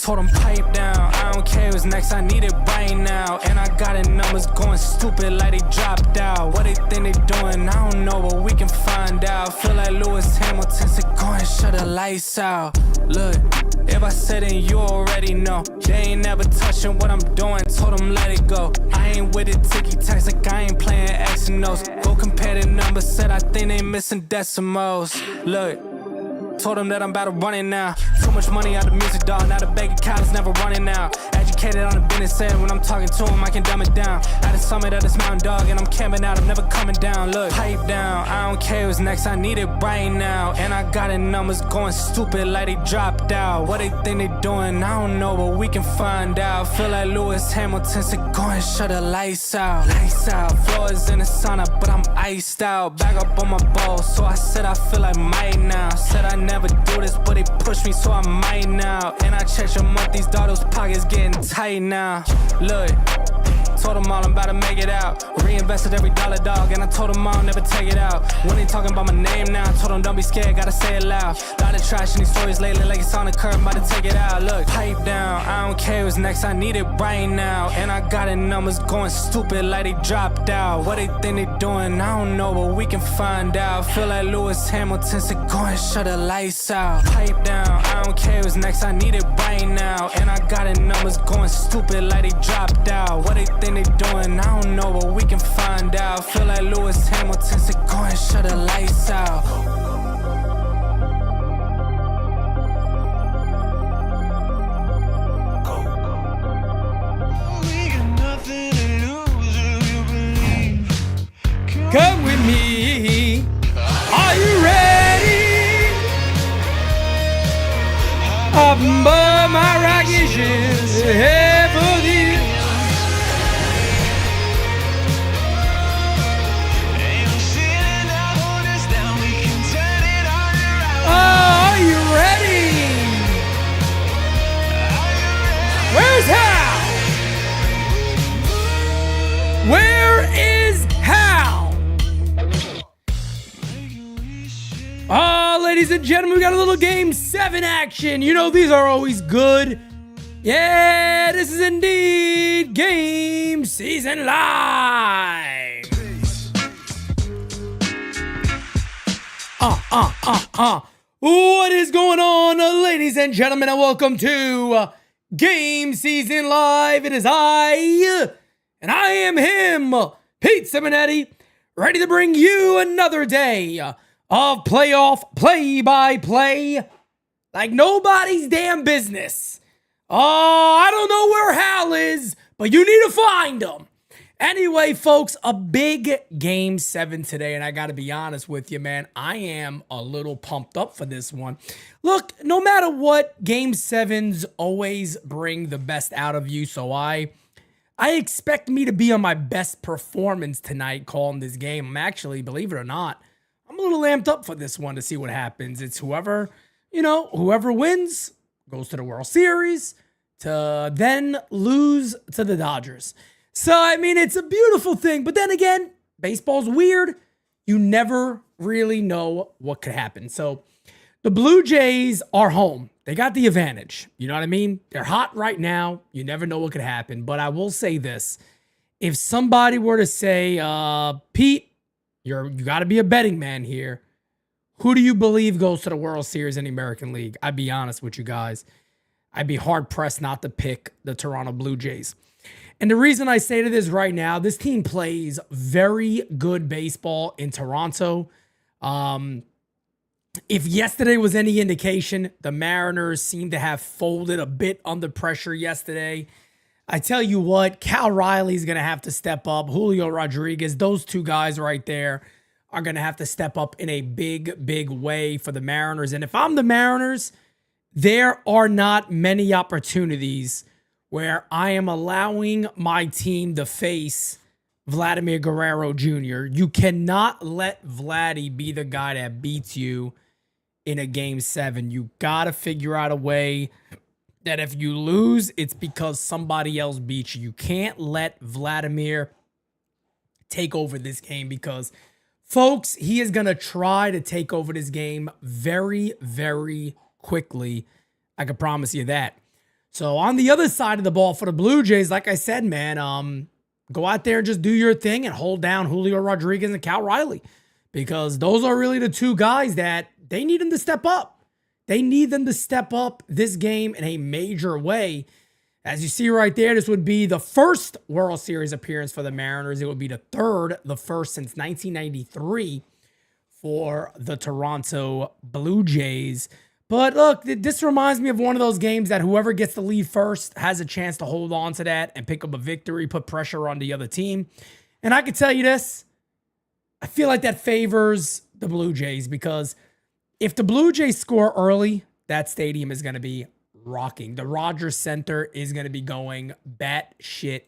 Told them pipe down, I don't care what's next, I need it right now. And I got it numbers going stupid like they dropped out. What they think they doing, I don't know, but we can find out. Feel like Lewis Hamilton said go and shut the lights out. Look, if I said it, you already know. They ain't never touching what I'm doing, told them let it go. I ain't with it ticky-tacks like I ain't playing X and O's. Go compare the numbers, said I think they missing decimals. Look, told them that I'm about to run it now. Too much money out of music, dog. Now the bank account is never running out. Educated on the business end. When I'm talking to him, I can dumb it down. At the summit of this mountain, dog, and I'm camping out. I'm never coming down. Look, pipe down. I don't care what's next. I need it right now. And I got it numbers going stupid like they dropped out. What they think they doing, I don't know, but we can find out. Feel like Lewis Hamilton said go and shut the lights out. Lights out. Floors in the sauna, but I'm iced out. Back up on my balls, so I said I feel like Mike now. Said I never do this, but they push me, so I might now. And I checked your month, these dollars pockets getting tight now. Look, told them all I'm about to make it out. Reinvested every dollar, dog, and I told them all never take it out. When they talking about my name now, I told them don't be scared, gotta say it loud. Lot of trash in these stories lately, like it's on the curb, I'm about to take it out. Look, pipe down, I don't care what's next, I need it right now. And I got it numbers going stupid like they dropped out. What they think they doing, I don't know, but we can find out. Feel like Lewis Hamilton said go and shut the lights out. Pipe down, I don't care what's next, I need it right now. And I got it numbers going stupid like they dropped out. What they think they doing, I don't know, but we can find out. Feel like Lewis Hamilton said go and shut the lights out. Come with me. Are you ready? I've burned my rocket ships here for you. Are you ready? Where's Hal? Where is Hal? Ladies and gentlemen, we got a little Game 7 action. You know, these are always good. Yeah, this is indeed GameSZN Live. What is going on, ladies and gentlemen, and welcome to GameSZN Live. It is I, and I am him, Pete Simonetti, ready to bring you another day of playoff play-by-play like nobody's damn business. Oh, I don't know where Hal is, but you need to find him. Anyway, folks, a big Game 7 today, and I got to be honest with you, man, I am a little pumped up for this one. Look, no matter what, Game 7s always bring the best out of you, so I expect me to be on my best performance tonight calling this game. I'm actually, believe it or not, I'm a little amped up for this one to see what happens. It's whoever wins goes to the World Series to then lose to the Dodgers. So, I mean, it's a beautiful thing. But then again, baseball's weird. You never really know what could happen. So, the Blue Jays are home. They got the advantage. You know what I mean? They're hot right now. You never know what could happen. But I will say this. If somebody were to say, Pete, you got to be a betting man here. Who do you believe goes to the World Series in the American League? I'd be honest with you guys. I'd be hard-pressed not to pick the Toronto Blue Jays. And the reason I say to this right now, this team plays very good baseball in Toronto. If yesterday was any indication, the Mariners seem to have folded a bit under pressure yesterday. I tell you what, Cal Riley's going to have to step up. Julio Rodriguez, those two guys right there are going to have to step up in a big, big way for the Mariners. And if I'm the Mariners, there are not many opportunities where I am allowing my team to face Vladimir Guerrero Jr. You cannot let Vladdy be the guy that beats you in a Game 7. You got to figure out a way that if you lose, it's because somebody else beat you. You can't let Vladimir take over this game because, folks, he is going to try to take over this game very, very quickly. I can promise you that. So on the other side of the ball for the Blue Jays, like I said, man, go out there and just do your thing and hold down Julio Rodriguez and Cal Riley, because those are really the two guys that they need them to step up. They need them to step up this game in a major way. As you see right there, this would be the first World Series appearance for the Mariners. It would be the first since 1993 for the Toronto Blue Jays. But look, this reminds me of one of those games that whoever gets the lead first has a chance to hold on to that and pick up a victory, put pressure on the other team. And I can tell you this, I feel like that favors the Blue Jays, because if the Blue Jays score early, that stadium is going to be rocking. The Rogers Center is going to be going batshit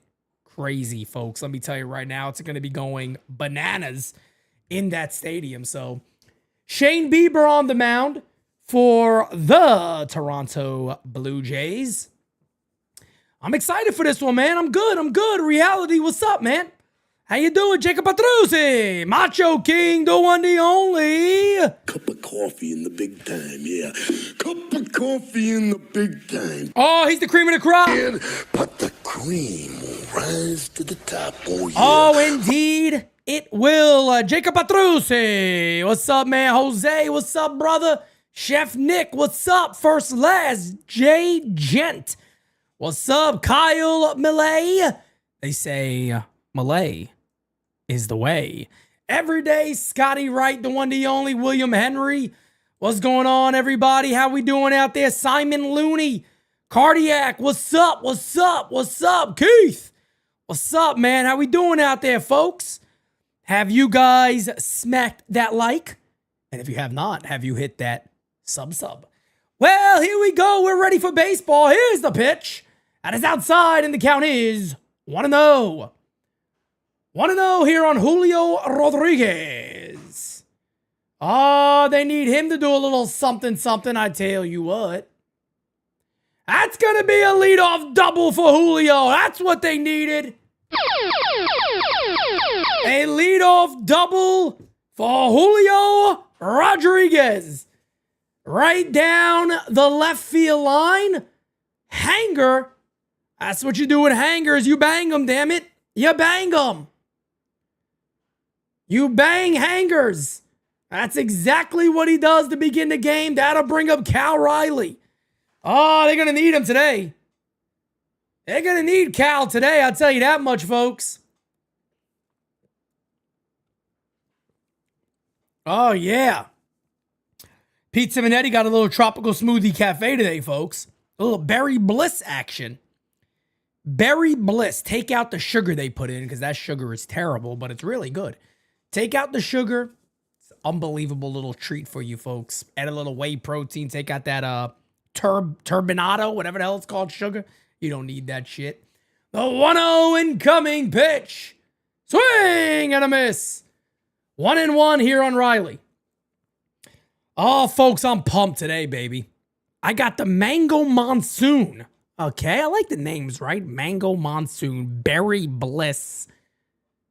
crazy, folks. Let me tell you right now, it's going to be going bananas in that stadium. So Shane Bieber on the mound for the Toronto Blue Jays. I'm excited for this one, man. I'm good. Reality, what's up, man? How you doing, Jacob Patrucci? Macho King, the one, the only. Cup of coffee in the big time, yeah. Cup of coffee in the big time. Oh, he's the cream of the crop. And, but the cream will rise to the top, oh yeah. Oh, indeed, it will. Jacob Patrucci, what's up, man? Jose, what's up, brother? Chef Nick, what's up? First Last, Jay Gent. What's up, Kyle Millay? They say Malay is the way. Everyday Scotty Wright, the one, the only. William Henry. What's going on, everybody? How we doing out there? Simon Looney. Cardiac, what's up? What's up? What's up? Keith, what's up, man? How we doing out there, folks? Have you guys smacked that like? And if you have not, have you hit that sub? Well, here we go. We're ready for baseball. Here's the pitch. That is outside, and the count is 1-0. 1-0 here on Julio Rodriguez. Oh, they need him to do a little something, I tell you what. That's going to be a leadoff double for Julio. That's what they needed. A leadoff double for Julio Rodriguez. Right down the left field line. Hanger. That's what you do with hangers. You bang them, damn it. You bang them. You bang hangers. That's exactly what he does to begin the game. That'll bring up Cal Riley. Oh, they're going to need him today. They're going to need Cal today. I'll tell you that much, folks. Oh, yeah. Pete Simonetti got a little tropical smoothie cafe today, folks. A little Berry Bliss action. Berry Bliss. Take out the sugar they put in, because that sugar is terrible, but it's really good. Take out the sugar. It's an unbelievable little treat for you folks. Add a little whey protein. Take out that turbinado, whatever the hell it's called, sugar. You don't need that shit. The 1-0 incoming pitch. Swing and a miss. 1-1 here on Riley. Oh, folks, I'm pumped today, baby. I got the Mango Monsoon. Okay, I like the names, right? Mango Monsoon, Berry Bliss.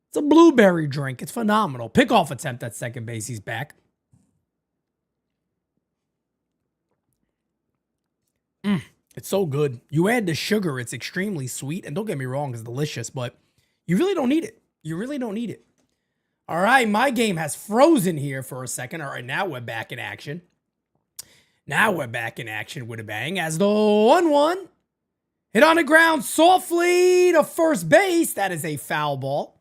It's a blueberry drink. It's phenomenal. Pickoff attempt at second base. He's back. It's so good. You add the sugar, it's extremely sweet. And don't get me wrong, it's delicious, but you really don't need it. You really don't need it. All right, my game has frozen here for a second. All right, now we're back in action. Now we're back in action with a bang as the 1-1. Hit on the ground softly to first base. That is a foul ball.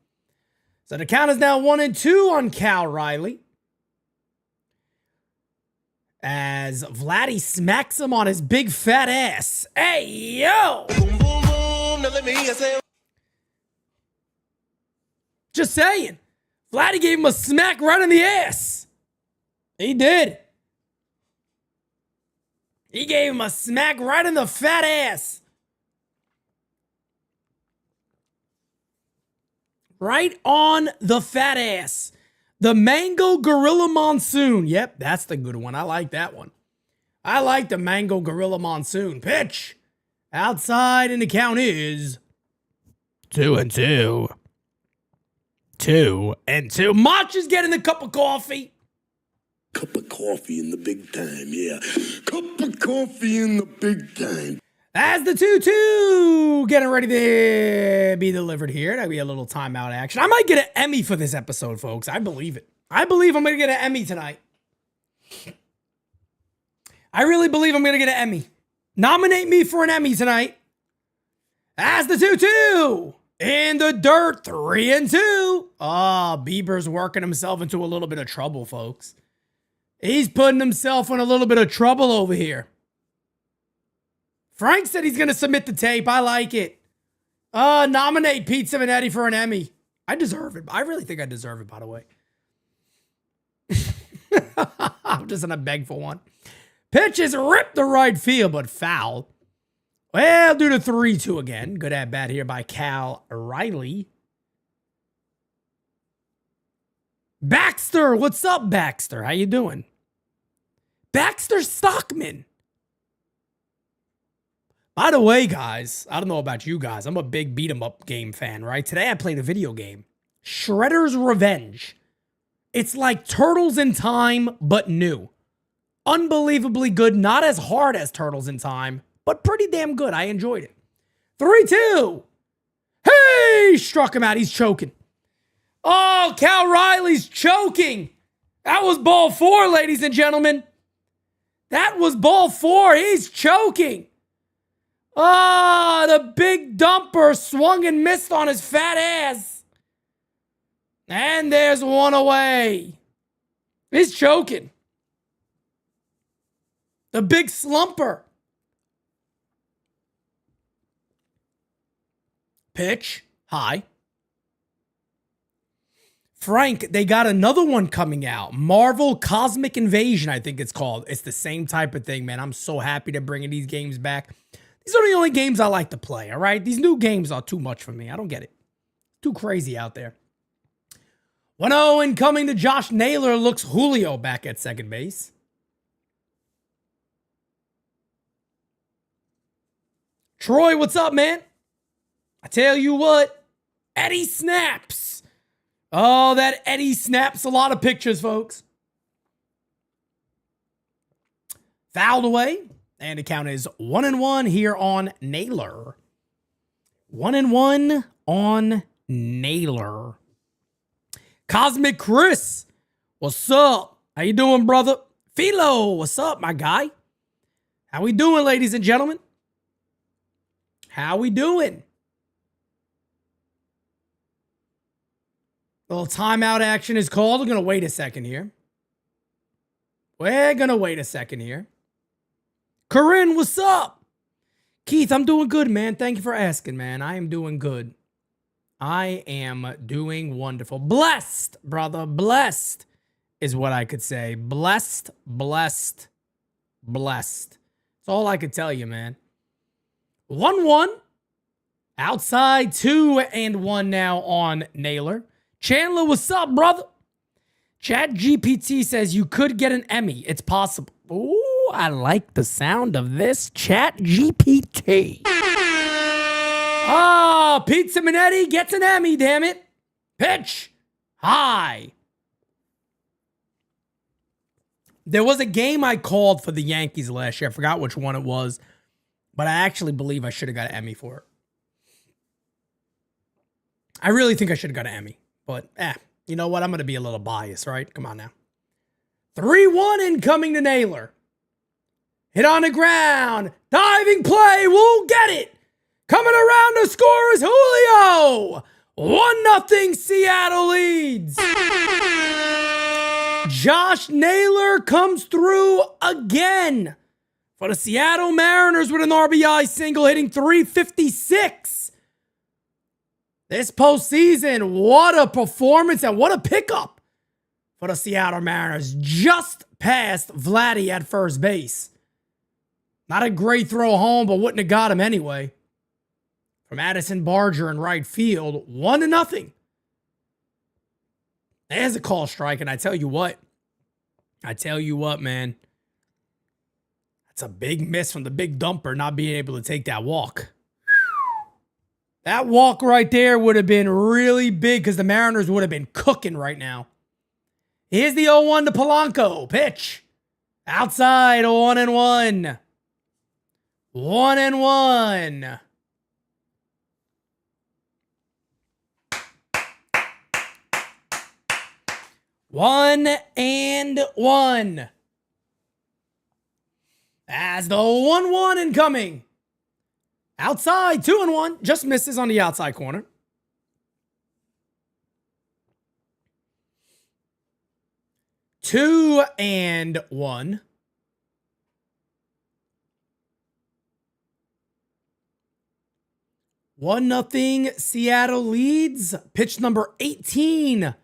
So the count is now 1-2 on Cal Riley. As Vladdy smacks him on his big fat ass. Hey, yo! Boom, boom, boom. Now let me say. Just saying. Vladdy gave him a smack right in the ass. He did. He gave him a smack right in the fat ass. Right on the fat ass. The Mango Gorilla Monsoon. Yep, that's the good one. I like that one. I like the Mango Gorilla Monsoon. Pitch. Outside, and the count is 2-2. 2-2. Mach is getting the cup of coffee. Cup of coffee in the big time, yeah. Cup of coffee in the big time. As the 2-2 getting ready to be delivered here. That'll be a little timeout action. I might get an Emmy for this episode, folks. I believe it. I believe I'm going to get an Emmy tonight. I really believe I'm going to get an Emmy. Nominate me for an Emmy tonight. As the 2-2 in the dirt, 3-2. Oh, Bieber's working himself into a little bit of trouble, folks. He's putting himself in a little bit of trouble over here. Frank said he's going to submit the tape. I like it. Nominate Pete Simonetti for an Emmy. I deserve it. I really think I deserve it, by the way. I'm just going to beg for one. Pitch is ripped to right field, but foul. Well, do the 3-2 again. Good at bat here by Cal Riley. Baxter, what's up, Baxter? How you doing? Baxter Stockman. By the way, guys, I don't know about you guys. I'm a big beat-em-up game fan, right? Today I played a video game. Shredder's Revenge. It's like Turtles in Time, but new. Unbelievably good. Not as hard as Turtles in Time, but pretty damn good. I enjoyed it. 3-2. Hey, struck him out. He's choking. Oh, Cal Riley's choking. That was ball 4, ladies and gentlemen. That was ball 4. He's choking. Ah, the big dumper swung and missed on his fat ass. And there's one away. He's choking. The big slumper. Pitch. High. Frank, they got another one coming out. Marvel Cosmic Invasion, I think it's called. It's the same type of thing, man. I'm so happy to bring these games back. These are the only games I like to play, all right? These new games are too much for me. I don't get it. Too crazy out there. 1-0 incoming to Josh Naylor. Looks Julio back at second base. Troy, what's up, man? I tell you what, Eddie snaps. Oh, that Eddie snaps a lot of pictures, folks. Fouled away. And the count is 1-1 here on Naylor. 1-1 on Naylor. Cosmic Chris, what's up? How you doing, brother? Philo, what's up, my guy? How we doing, ladies and gentlemen? How we doing? Little timeout action is called. We're going to wait a second here. We're going to wait a second here. Corinne, what's up? Keith, I'm doing good, man. Thank you for asking, man. I am doing good. I am doing wonderful. Blessed, brother. Blessed is what I could say. Blessed, blessed, blessed. That's all I could tell you, man. 1-1. Outside 2-1 now on Naylor. Chandler, what's up, brother? Chat GPT says you could get an Emmy. It's possible. Ooh, I like the sound of this. Chat GPT. Oh, Pete Simonetti gets an Emmy, damn it. Pitch. High. There was a game I called for the Yankees last year. I forgot which one it was, but I actually believe I should have got an Emmy for it. I really think I should have got an Emmy, but you know what? I'm going to be a little biased, right? Come on now. 3-1 incoming to Naylor. Hit on the ground. Diving play. We'll get it. Coming around to score is Julio. 1-0 Seattle leads. Josh Naylor comes through again for the Seattle Mariners with an RBI single, hitting .356. This postseason, what a performance and what a pickup for the Seattle Mariners. Just past Vladdy at first base. Not a great throw home, but wouldn't have got him anyway. From Addison Barger in right field, 1-0. There's a call strike, and I tell you what, man. That's a big miss from the big dumper not being able to take that walk. That walk right there would have been really big because the Mariners would have been cooking right now. Here's the 0-1 to Polanco. Pitch. Outside, 1-1. 1-1. 1-1. As the 1-1 incoming. Outside, 2-1. Just misses on the outside corner. Two and one. 1-0. Seattle leads. Pitch number 18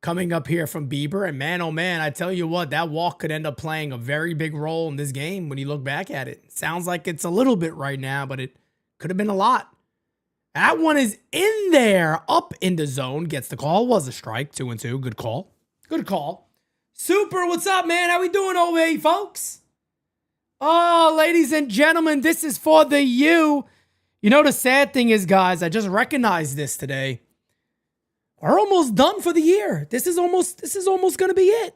coming up here from Bieber. And man, oh man, I tell you what, that walk could end up playing a very big role in this game when you look back at it. Sounds like it's a little bit right now, but it could have been a lot. That one is in there, up in the zone. Gets the call. Was a strike. 2-2. Good call. Good call. Super, what's up, man? How we doing over here, folks? Oh, ladies and gentlemen, this is for the U. You know, the sad thing is, guys, I just recognized this today. We're almost done for the year. This is almost going to be it.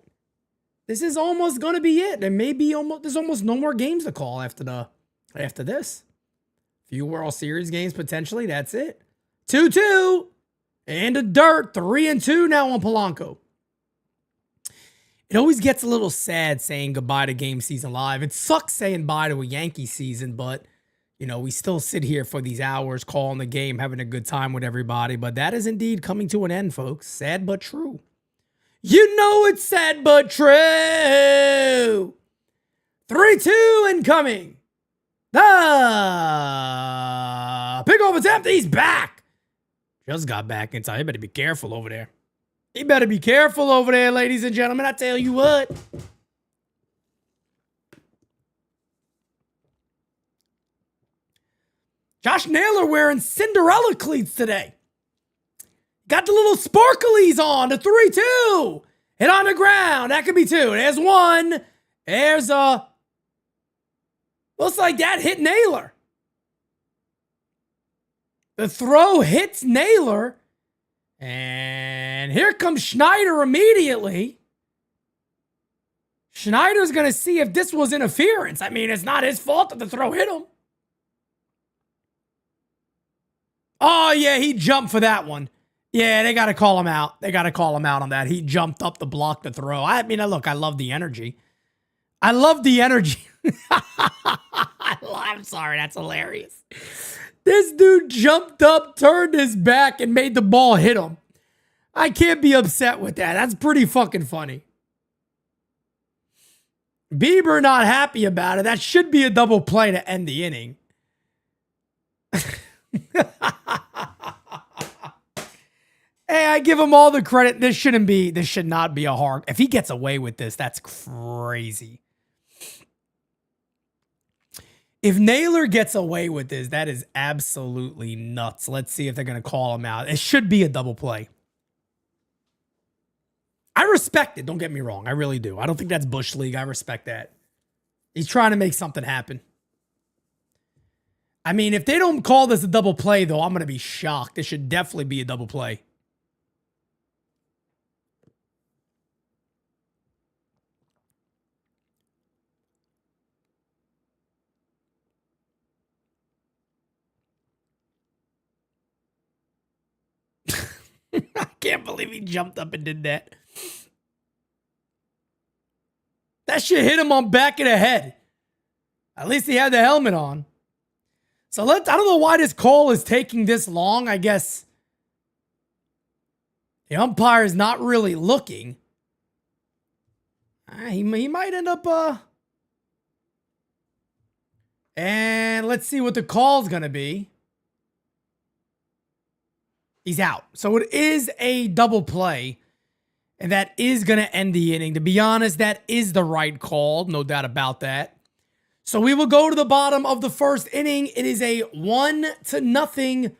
This is almost going to be it. And maybe there's almost no more games to call after this. Few World Series games potentially. That's it. 2-2. And the dirt. 3-2 now on Polanco. It always gets a little sad saying goodbye to Game Season Live. It sucks saying bye to a Yankee season, but, you know, we still sit here for these hours calling the game, having a good time with everybody. But that is indeed coming to an end, folks. Sad but true. You know it's sad but true. 3-2 incoming. Pickoff attempt. He's back. Just got back in time. You better be careful over there. You better be careful over there, ladies and gentlemen. I tell you what. Josh Naylor wearing Cinderella cleats today. Got the little sparklies on. The 3-2. Hit on the ground. That could be two. There's one. There's a... Looks like that hit Naylor. The throw hits Naylor. And here comes Schneider immediately. Schneider's going to see if this was interference. I mean, it's not his fault that the throw hit him. Oh, yeah, he jumped for that one. Yeah, they got to call him out. They got to call him out on that. He jumped up to block the throw. I mean, look, I love the energy. I love the energy. I'm sorry, that's hilarious. This dude jumped up, turned his back, and made the ball hit him. I can't be upset with that. That's pretty fucking funny. Bieber not happy about it. That should be a double play to end the inning. Hey, I give him all the credit. This should not be a hard. If he gets away with this, that's crazy. If Naylor gets away with this, that is absolutely nuts. Let's see if they're going to call him out. It should be a double play. I respect it. Don't get me wrong. I really do. I don't think that's Bush League. I respect that. He's trying to make something happen. I mean, if they don't call this a double play, though, I'm going to be shocked. This should definitely be a double play. I can't believe he jumped up and did that. That shit hit him on back of the head. At least he had the helmet on. So I don't know why this call is taking this long. I guess the umpire is not really looking. He might end up... And let's see what the call's going to be. He's out. So it is a double play. And that is going to end the inning. To be honest, that is the right call. No doubt about that. So we will go to the bottom of the first inning. It is a 1-0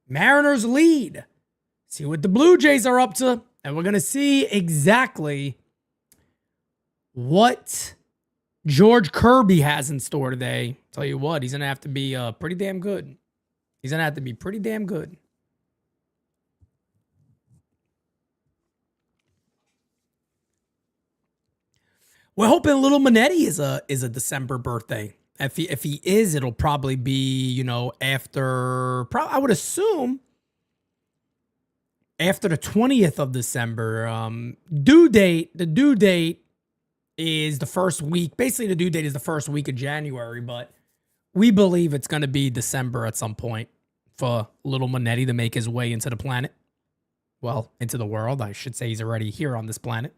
Mariners lead. See what the Blue Jays are up to. And we're going to see exactly what George Kirby has in store today. Tell you what, he's going to have to be pretty damn good. He's going to have to be pretty damn good. We're hoping little Manetti is a December birthday. If he is, it'll probably be, you know, after, I would assume, after the 20th of December. The due date is the first week. Basically, the due date is the first week of January, but we believe it's going to be December at some point for little Monetti to make his way into the planet. Well, into the world. I should say he's already here on this planet.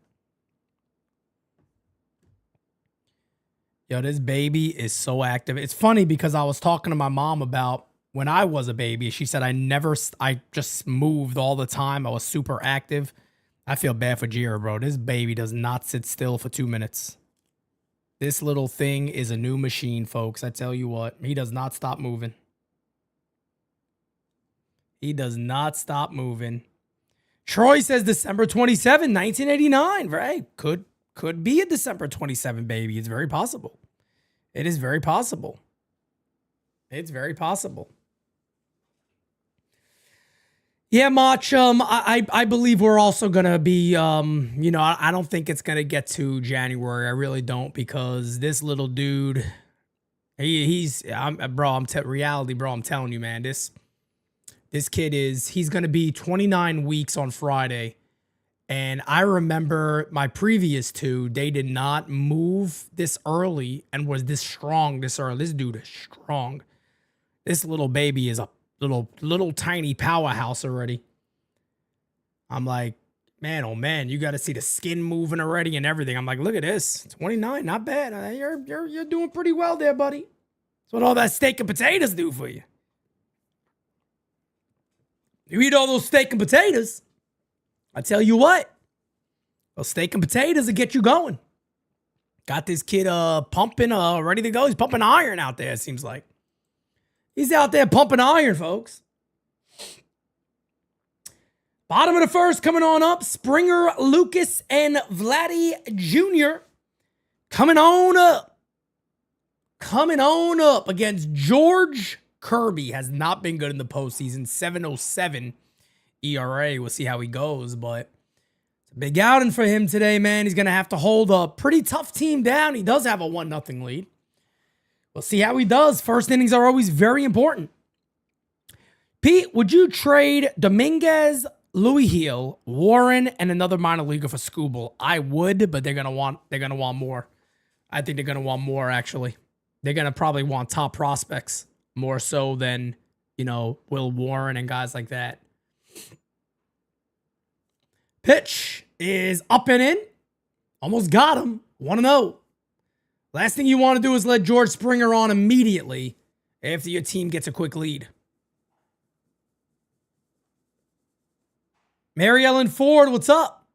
Yo, this baby is so active. It's funny because I was talking to my mom about when I was a baby. She said I just moved all the time. I was super active. I feel bad for Jira, bro. This baby does not sit still for 2 minutes. This little thing is a new machine, folks. I tell you what, he does not stop moving. He does not stop moving. Troy says December 27, 1989, right? Could be a December 27 baby. It's very possible. It is very possible. It's very possible. Yeah, Mach, I believe we're also going to be, you know, I don't think it's going to get to January. I really don't, because this little dude, reality, bro, I'm telling you, man, this kid he's going to be 29 weeks on Friday. And I remember my previous two, they did not move this early and was this strong this early. This dude is strong. This little baby is a little tiny powerhouse already. I'm like, man, oh man, you got to see the skin moving already and everything. I'm like, look at this, 29, not bad. You're doing pretty well there, buddy. That's what all that steak and potatoes do for you. You eat all those steak and potatoes, I tell you what, those steak and potatoes will get you going. Got this kid pumping, ready to go. He's pumping iron out there, it seems like. He's out there pumping iron, folks. Bottom of the first coming on up. Springer, Lucas, and Vladdy Jr. coming on up. Coming on up against George Kirby. Has not been good in the postseason. 7.07 ERA. We'll see how he goes, but it's a big outing for him today, man. He's going to have to hold a pretty tough team down. He does have a 1-0 lead. We'll see how he does. First innings are always very important. Pete, would you trade Dominguez, Louis Hill, Warren, and another minor leaguer for Skubal? I would, but they're gonna want more. I think they're gonna want more, actually. They're gonna probably want top prospects more so than, you know, Will Warren and guys like that. Pitch is up and in. Almost got him. 1-0. Last thing you want to do is let George Springer on immediately after your team gets a quick lead. Mary Ellen Ford, what's up?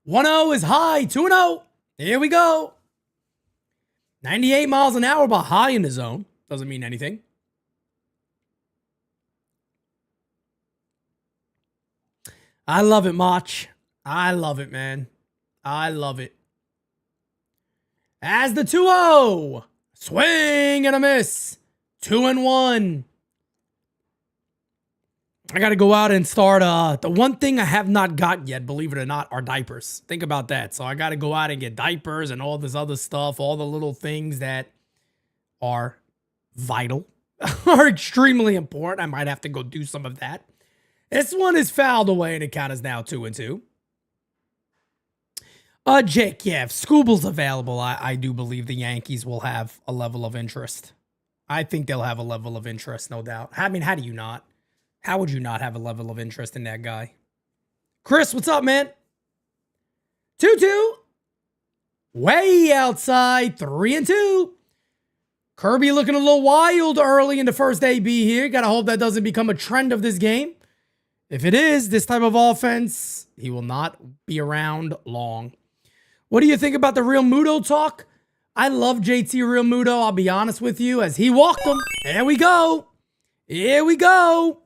1-0 is high. 2-0. Here we go. 98 miles an hour, but high in the zone. Doesn't mean anything. I love it, Mach. I love it, man. I love it. As the 2-0. Swing and a miss. 2-1. I got to go out and start. The one thing I have not got yet, believe it or not, are diapers. Think about that. So I got to go out and get diapers and all this other stuff, all the little things that are vital, are extremely important. I might have to go do some of that. This one is fouled away and the count is now 2-2. Jake, yeah, if Skubal's available, I do believe the Yankees will have a level of interest. I think they'll have a level of interest, no doubt. I mean, how do you not? How would you not have a level of interest in that guy? Chris, what's up, man? 2-2. Way outside, 3-2. Kirby looking a little wild early in the first AB here. Got to hope that doesn't become a trend of this game. If it is, this type of offense, he will not be around long. What do you think about the Real Muto talk? I love JT Real Muto, I'll be honest with you, as he walked him. There we go. Here we go.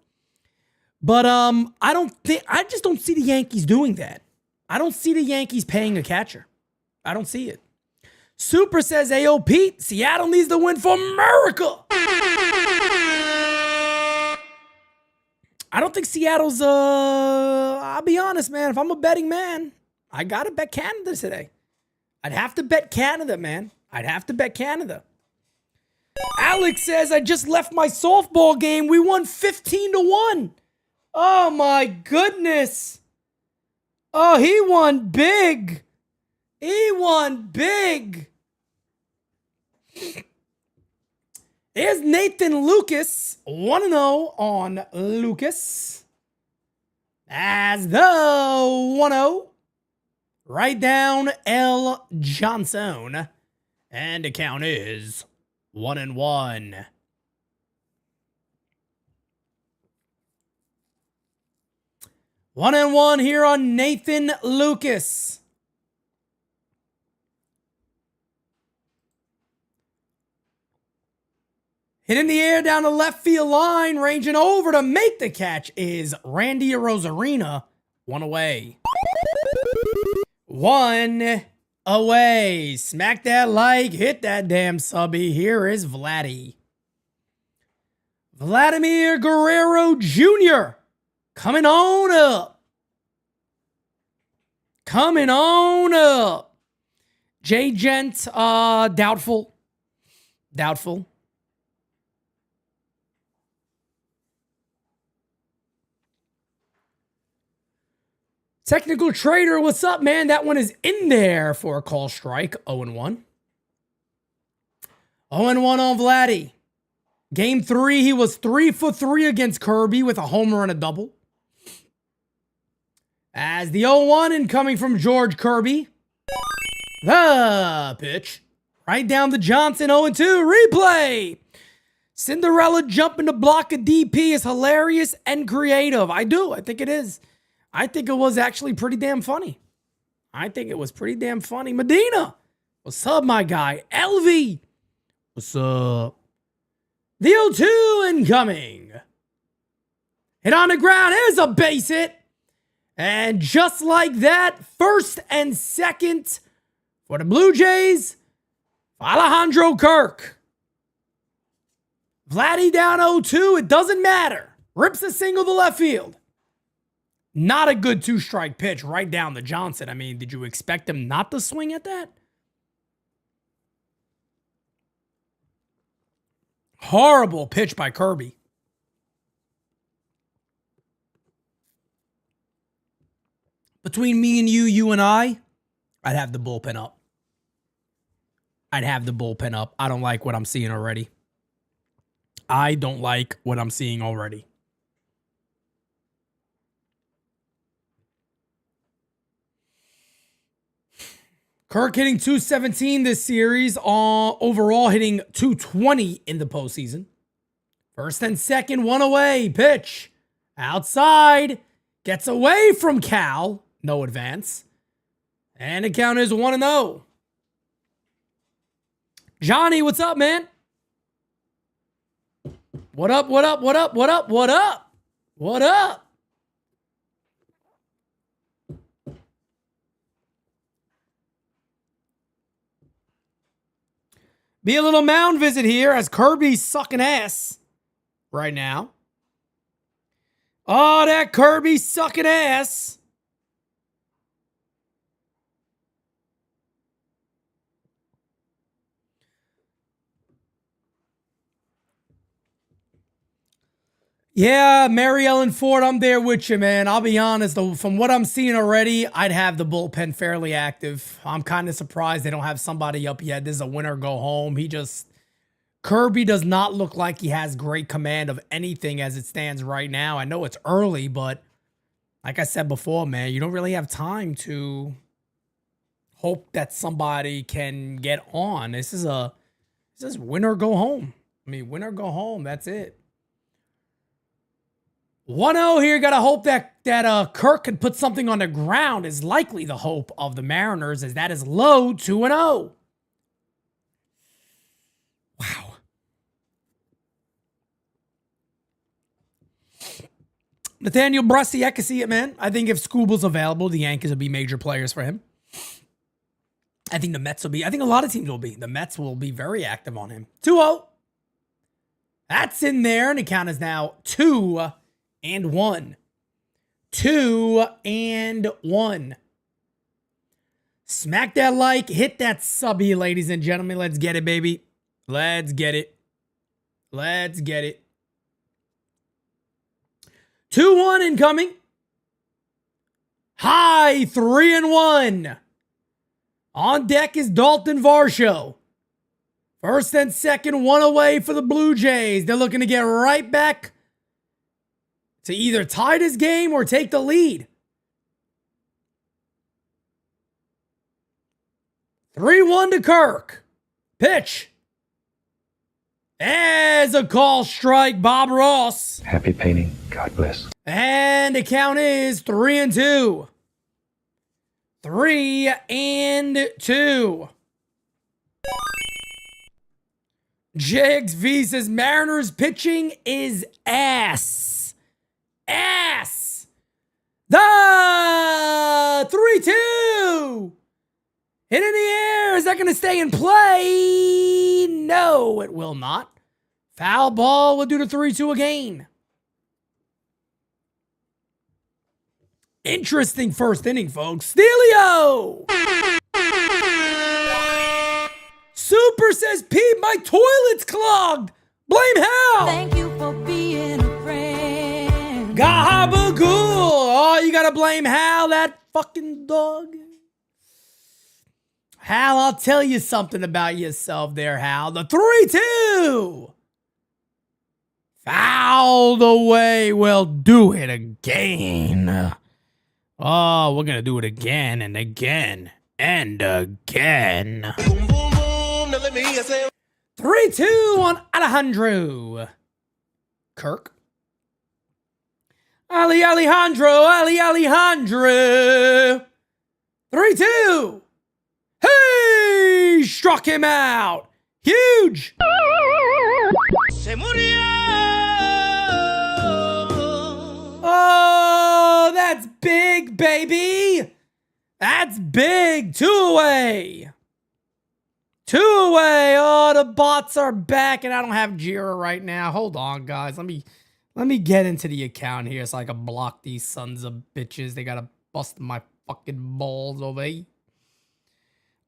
But I just don't see the Yankees doing that. I don't see the Yankees paying a catcher. I don't see it. Super says, Ayo, Pete, Seattle needs to win for America. I don't think Seattle's, I'll be honest, man. If I'm a betting man, I got to bet Canada today. I'd have to bet Canada, man. I'd have to bet Canada. Alex says, I just left my softball game. We won 15-1. Oh, my goodness. Oh, he won big. He won big. Here's Nathan Lucas. 1-0 on Lucas. As the 1-0. Right down L. Johnson. And the count is 1-1. One and one here on Nathan Lucas. Hit in the air down the left field line, ranging over to make the catch is Randy Arozarena. One away. One away. Smack that like, hit that damn subby. Here is Vladdy. Vladimir Guerrero Jr. coming on up. Coming on up. Jay Gent, doubtful. Doubtful. Technical Trader, what's up, man? That one is in there for a call strike. 0-1. 0-1 on Vladdy. Game 3, he was 3 for 3 against Kirby with a homer and a double. As the 0-1 incoming from George Kirby. The pitch. Right down to Johnson, 0-2. Replay. Cinderella jumping to block a DP is hilarious and creative. I do. I think it is. I think it was actually pretty damn funny. I think it was pretty damn funny. Medina. What's up, my guy? LV. What's up? The 0-2 incoming. Hit on the ground. Here's a base hit. And just like that, first and second for the Blue Jays, Alejandro Kirk. Vladdy down 0-2. It doesn't matter. Rips a single to left field. Not a good two-strike pitch right down to Johnson. I mean, did you expect him not to swing at that? Horrible pitch by Kirby. Between me and you and I'd have the bullpen up. I'd have the bullpen up. I don't like what I'm seeing already. I don't like what I'm seeing already. Kirk hitting 217 this series, overall hitting 220 in the postseason. First and second, one away, pitch. Outside, gets away from Cal, no advance. And the count is 1-0. Johnny, what's up, man? What up, what up, what up, what up, what up? What up? Be a little mound visit here as Kirby's sucking ass right now. Oh, that Kirby sucking ass. Yeah, Mary Ellen Ford, I'm there with you, man. I'll be honest, though, from what I'm seeing already, I'd have the bullpen fairly active. I'm kind of surprised they don't have somebody up yet. This is a win or go home. Kirby does not look like he has great command of anything as it stands right now. I know it's early, but like I said before, man, you don't really have time to hope that somebody can get on. This is win or go home. I mean, win or go home. That's it. 1-0 here. Got to hope that Kirk can put something on the ground is likely the hope of the Mariners, as that is low 2-0. Wow. Nathaniel Brusty, I can see it, man. I think if Scooble's available, the Yankees will be major players for him. I think the Mets will be. I think a lot of teams will be. The Mets will be very active on him. 2-0. That's in there, and the count is now 2-1. 2-1. Smack that like, hit that subby, ladies and gentlemen. Let's get it, baby. Let's get it. Let's get it. 2-1 incoming. High 3-1. On deck is Dalton Varsho. First and second, one away for the Blue Jays. They're looking to get right back to either tie this game or take the lead. 3-1 to Kirk. Pitch. As a call strike, Bob Ross. Happy painting. God bless. And the count is 3-2. 3-2. Jags vs. Mariners pitching is ass. Ass. The 3-2. Hit in the air. Is that going to stay in play? No, it will not. Foul ball will do the 3-2 again. Interesting first inning, folks. Steelio! Super says, Pete, my toilet's clogged. Blame Hal. Thank you for being a friend. Gabagool. Oh, you got to blame Hal, that fucking dog. Hal, I'll tell you something about yourself there, Hal. The 3-2. Fouled away. We'll do it again. Oh, we're going to do it again and again and again. 3-2 on Alejandro. Kirk. Alejandro. 3-2. Hey! Struck him out. Huge. Oh, that's big, baby. That's big. 2 away. 2 away. Oh, the bots are back, and I don't have Jira right now. Hold on, guys. Let me get into the account here so I can block these sons of bitches. They gotta bust my fucking balls over here.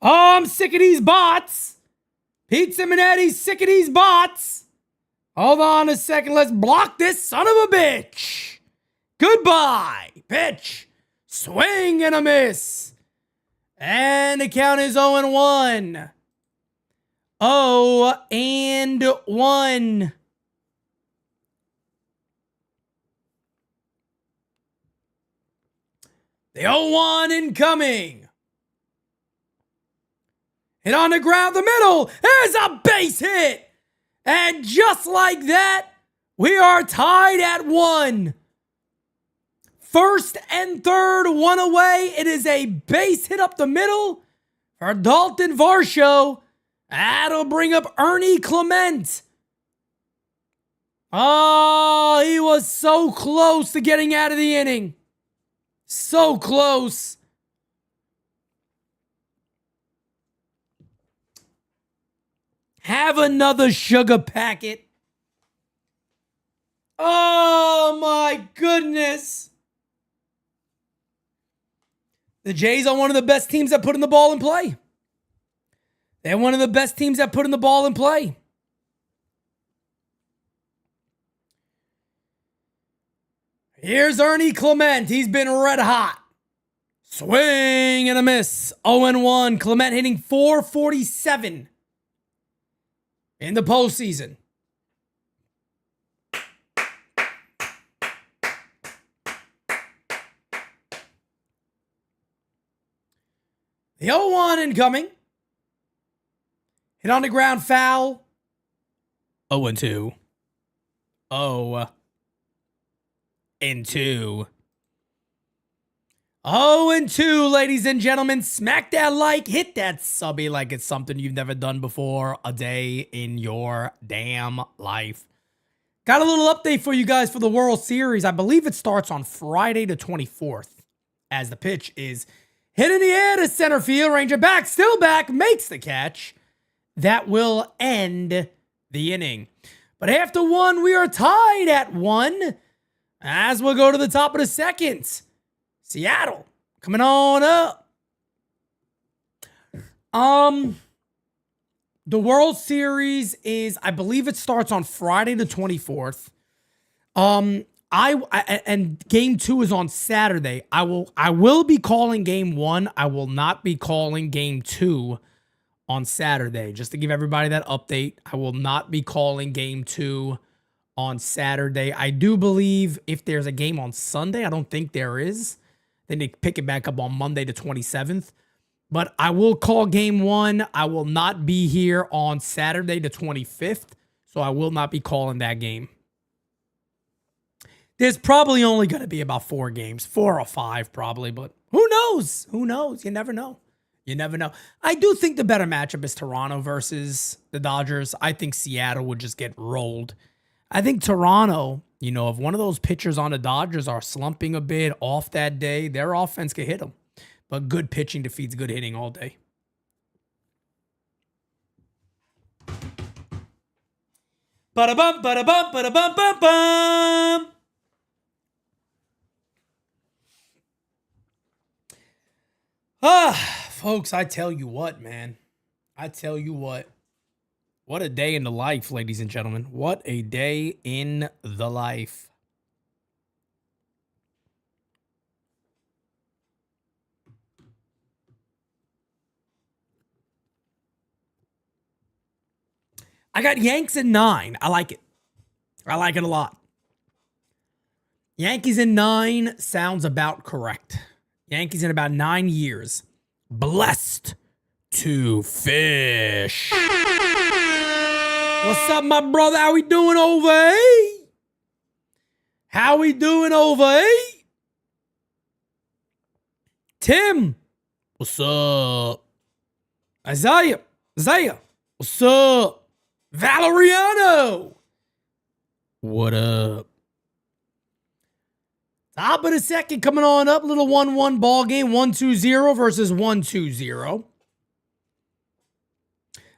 Oh, I'm sick of these bots. Pete Simonetti's sick of these bots. Hold on a second. Let's block this son of a bitch. Goodbye. Pitch. Swing and a miss. And the count is 0-1. 0-1. The 0-1 incoming. Hit on the ground, the middle. There's a base hit. And just like that, we are tied at 1. First and third, 1 away. It is a base hit up the middle for Dalton Varsho. That'll bring up Ernie Clement. Oh, he was so close to getting out of the inning. So close. Have another sugar packet. Oh my goodness. The Jays are one of the best teams that put in the ball in play. They're one of the best teams that put in the ball in play. Here's Ernie Clement. He's been red hot. Swing and a miss. 0-1. Clement hitting .447 in the postseason. The 0-1 incoming. Hit on the ground, foul. 0-2. 0-2. 0-2, ladies and gentlemen. Smack that like, hit that subby like it's something you've never done before a day in your damn life. Got a little update for you guys for the World Series. I believe it starts on Friday the 24th as the pitch is hit in the air to center field. Ranger back, still back, makes the catch. That will end the inning. But after 1, we are tied at 1 as we'll go to the top of the second. Seattle coming on up. The World Series is, I believe it starts on Friday the 24th. And game 2 is on Saturday. I will be calling game 1. I will not be calling game 2 on Saturday. Just to give everybody that update, I will not be calling game 2 on Saturday. I do believe if there's a game on Sunday, I don't think there is, then they pick it back up on Monday the 27th. But I will call game 1. I will not be here on Saturday the 25th, so I will not be calling that game. There's probably only going to be about 4 games, 4 or 5 probably, but who knows? Who knows? You never know. You never know. I do think the better matchup is Toronto versus the Dodgers. I think Seattle would just get rolled. I think Toronto, you know, if one of those pitchers on the Dodgers are slumping a bit off that day, their offense could hit them. But good pitching defeats good hitting all day. Ba-da-bum, ba-da-bum, ba-da-bum, bum-bum. Folks, I tell you what, man. I tell you what. What a day in the life, ladies and gentlemen. What a day in the life. I got Yanks in 9. I like it. I like it a lot. Yankees in 9 sounds about correct. Yankees in about 9 years. Blessed to fish. What's up, my brother? How we doing over, eh? How we doing over, eh? Tim. What's up? Isaiah. What's up? Valeriano. What up? Top of the second coming on up. Little 1-1 ball game. 1-2-0 versus 1-2-0.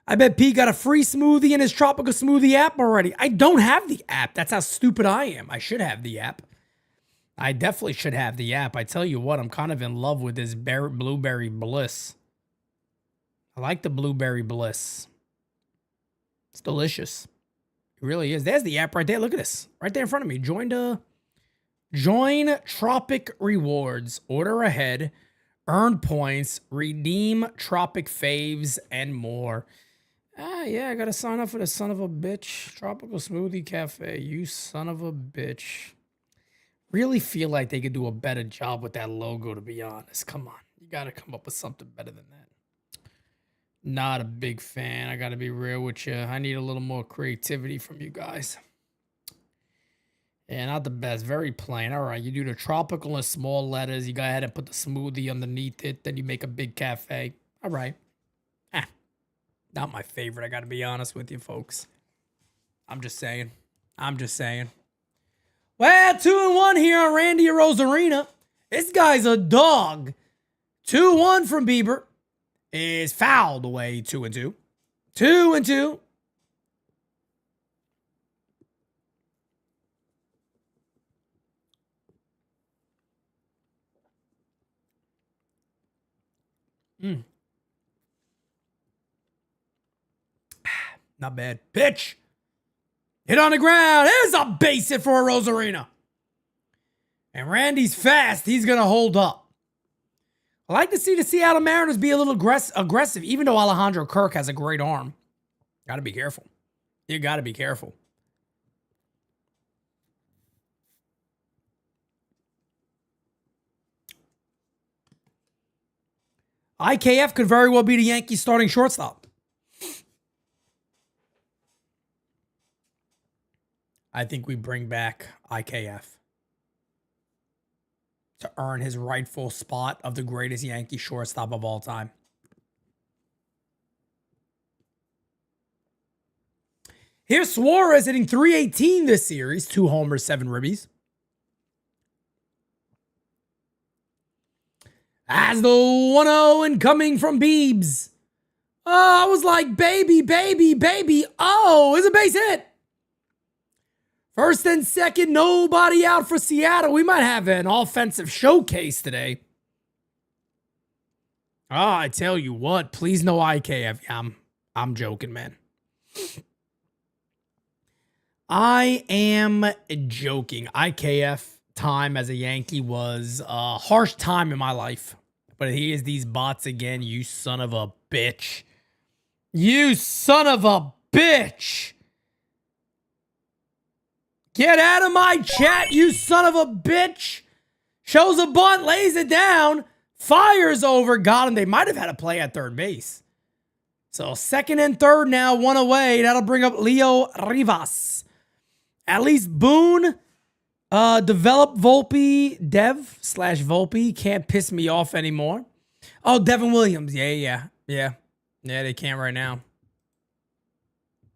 I bet Pete got a free smoothie in his Tropical Smoothie app already. I don't have the app. That's how stupid I am. I should have the app. I definitely should have the app. I tell you what, I'm kind of in love with this Blueberry Bliss. I like the Blueberry Bliss. It's delicious. It really is. There's the app right there. Look at this. Right there in front of me. Join Tropic Rewards. Order ahead. Earn points. Redeem Tropic Faves and more. Yeah, I got to sign up for the son of a bitch. Tropical Smoothie Cafe. You son of a bitch. Really feel like they could do a better job with that logo, to be honest. Come on. You got to come up with something better than that. Not a big fan. I got to be real with you. I need a little more creativity from you guys. Yeah, not the best. Very plain. All right, you do the tropical in small letters. You go ahead and put the smoothie underneath it. Then you make a big cafe. All right. Not my favorite. I got to be honest with you, folks. I'm just saying. Well, 2-1 here on Randy Rosarina. This guy's a dog. 2-1 from Bieber. Is fouled away 2-2. 2-2. Not bad. Pitch. Hit on the ground. There's a base hit for a Rosarina. And Randy's fast. He's going to hold up. I like to see the Seattle Mariners be a little aggressive, even though Alejandro Kirk has a great arm. Got to be careful. You got to be careful. IKF could very well be the Yankees starting shortstop. I think we bring back IKF to earn his rightful spot of the greatest Yankee shortstop of all time. Here's Suarez hitting .318 this series. 2 homers, 7 ribbies. As the 1-0 incoming from Biebs. Oh, I was like, baby. Oh, it's a base hit. First and second, nobody out for Seattle. We might have an offensive showcase today. Ah, I tell you what, please no IKF. I'm joking, man. I am joking. IKF time as a Yankee was a harsh time in my life. But here's these bots again, you son of a bitch. You son of a bitch. Get out of my chat, you son of a bitch. Shows a bunt, lays it down, fires over, got him. They might have had a play at third base. So second and third now, one away. That'll bring up Leo Rivas. At least Boone, develop Volpe, Dev/Volpe can't piss me off anymore. Oh, Devin Williams. Yeah, they can't right now.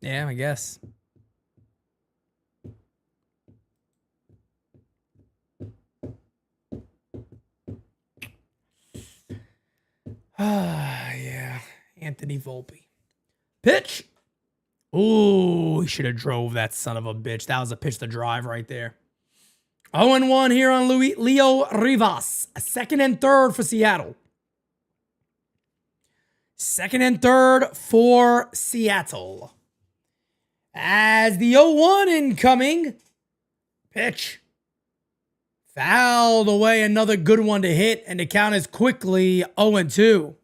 Yeah, I guess. Yeah. Anthony Volpe. Pitch. Ooh, he should have drove that son of a bitch. That was a pitch to drive right there. 0-1 here on Leo Rivas. A second and third for Seattle. Second and third for Seattle. As the 0-1 incoming. Pitch. Fouled away, another good one to hit, and the count is quickly 0-2.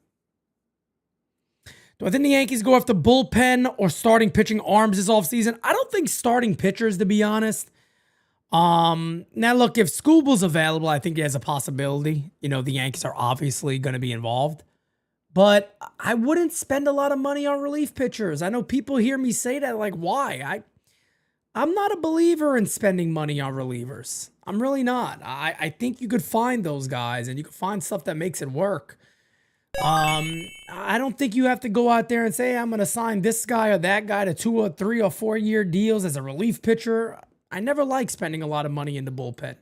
Do I think the Yankees go after bullpen or starting pitching arms this offseason? I don't think starting pitchers, to be honest. Now, look, if Scooble's available, I think there's a possibility. You know, the Yankees are obviously going to be involved. But I wouldn't spend a lot of money on relief pitchers. I know people hear me say that, like, why? I'm not a believer in spending money on relievers. I'm really not. I think you could find those guys and you could find stuff that makes it work. I don't think you have to go out there and say, I'm going to sign this guy or that guy to 2 or 3 or 4 year deals as a relief pitcher. I never like spending a lot of money in the bullpen.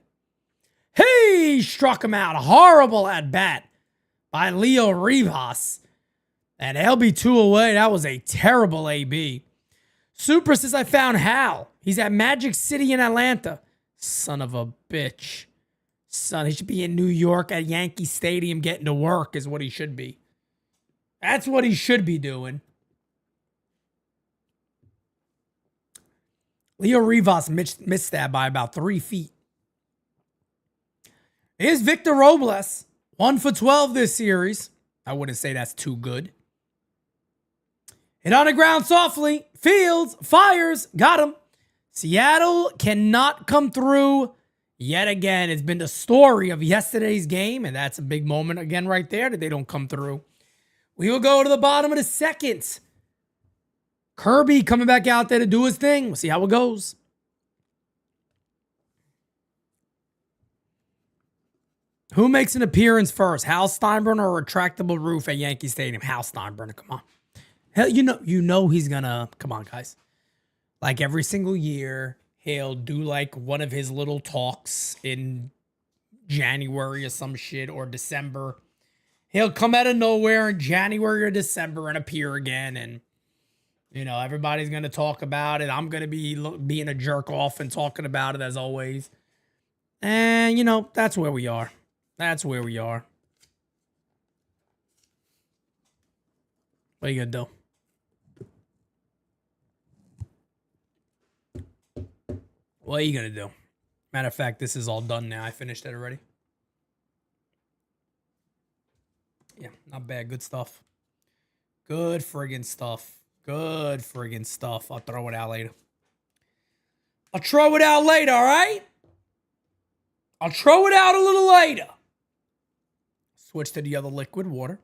Hey, struck him out. Horrible at bat by Leo Rivas. And LB 2 away. That was a terrible AB. Super says, I found Hal. He's at Magic City in Atlanta. Son of a bitch. Son, he should be in New York at Yankee Stadium getting to work is what he should be. That's what he should be doing. Leo Rivas missed that by about 3 feet. Here's Victor Robles. 1 for 12 this series. I wouldn't say that's too good. Hit on the ground softly. Fields fires. Got him. Seattle cannot come through yet again. It's been the story of yesterday's game, and that's a big moment again right there that they don't come through. We will go to the bottom of the second. Kirby coming back out there to do his thing. We'll see how it goes. Who makes an appearance first? Hal Steinbrenner or retractable roof at Yankee Stadium? Hal Steinbrenner, come on. Hell, you know he's gonna, come on, guys. Like every single year, he'll do like one of his little talks in January or some shit, or December. He'll come out of nowhere in January or December and appear again, and you know, everybody's going to talk about it. I'm going to be being a jerk off and talking about it as always. And, you know, that's where we are. That's where we are. What are you going to do? What are you going to do? Matter of fact, this is all done now. I finished it already. Yeah, not bad. Good stuff. Good friggin' stuff. Good friggin' stuff. I'll throw it out later. I'll throw it out later, all right? I'll throw it out a little later. Switch to the other liquid, water.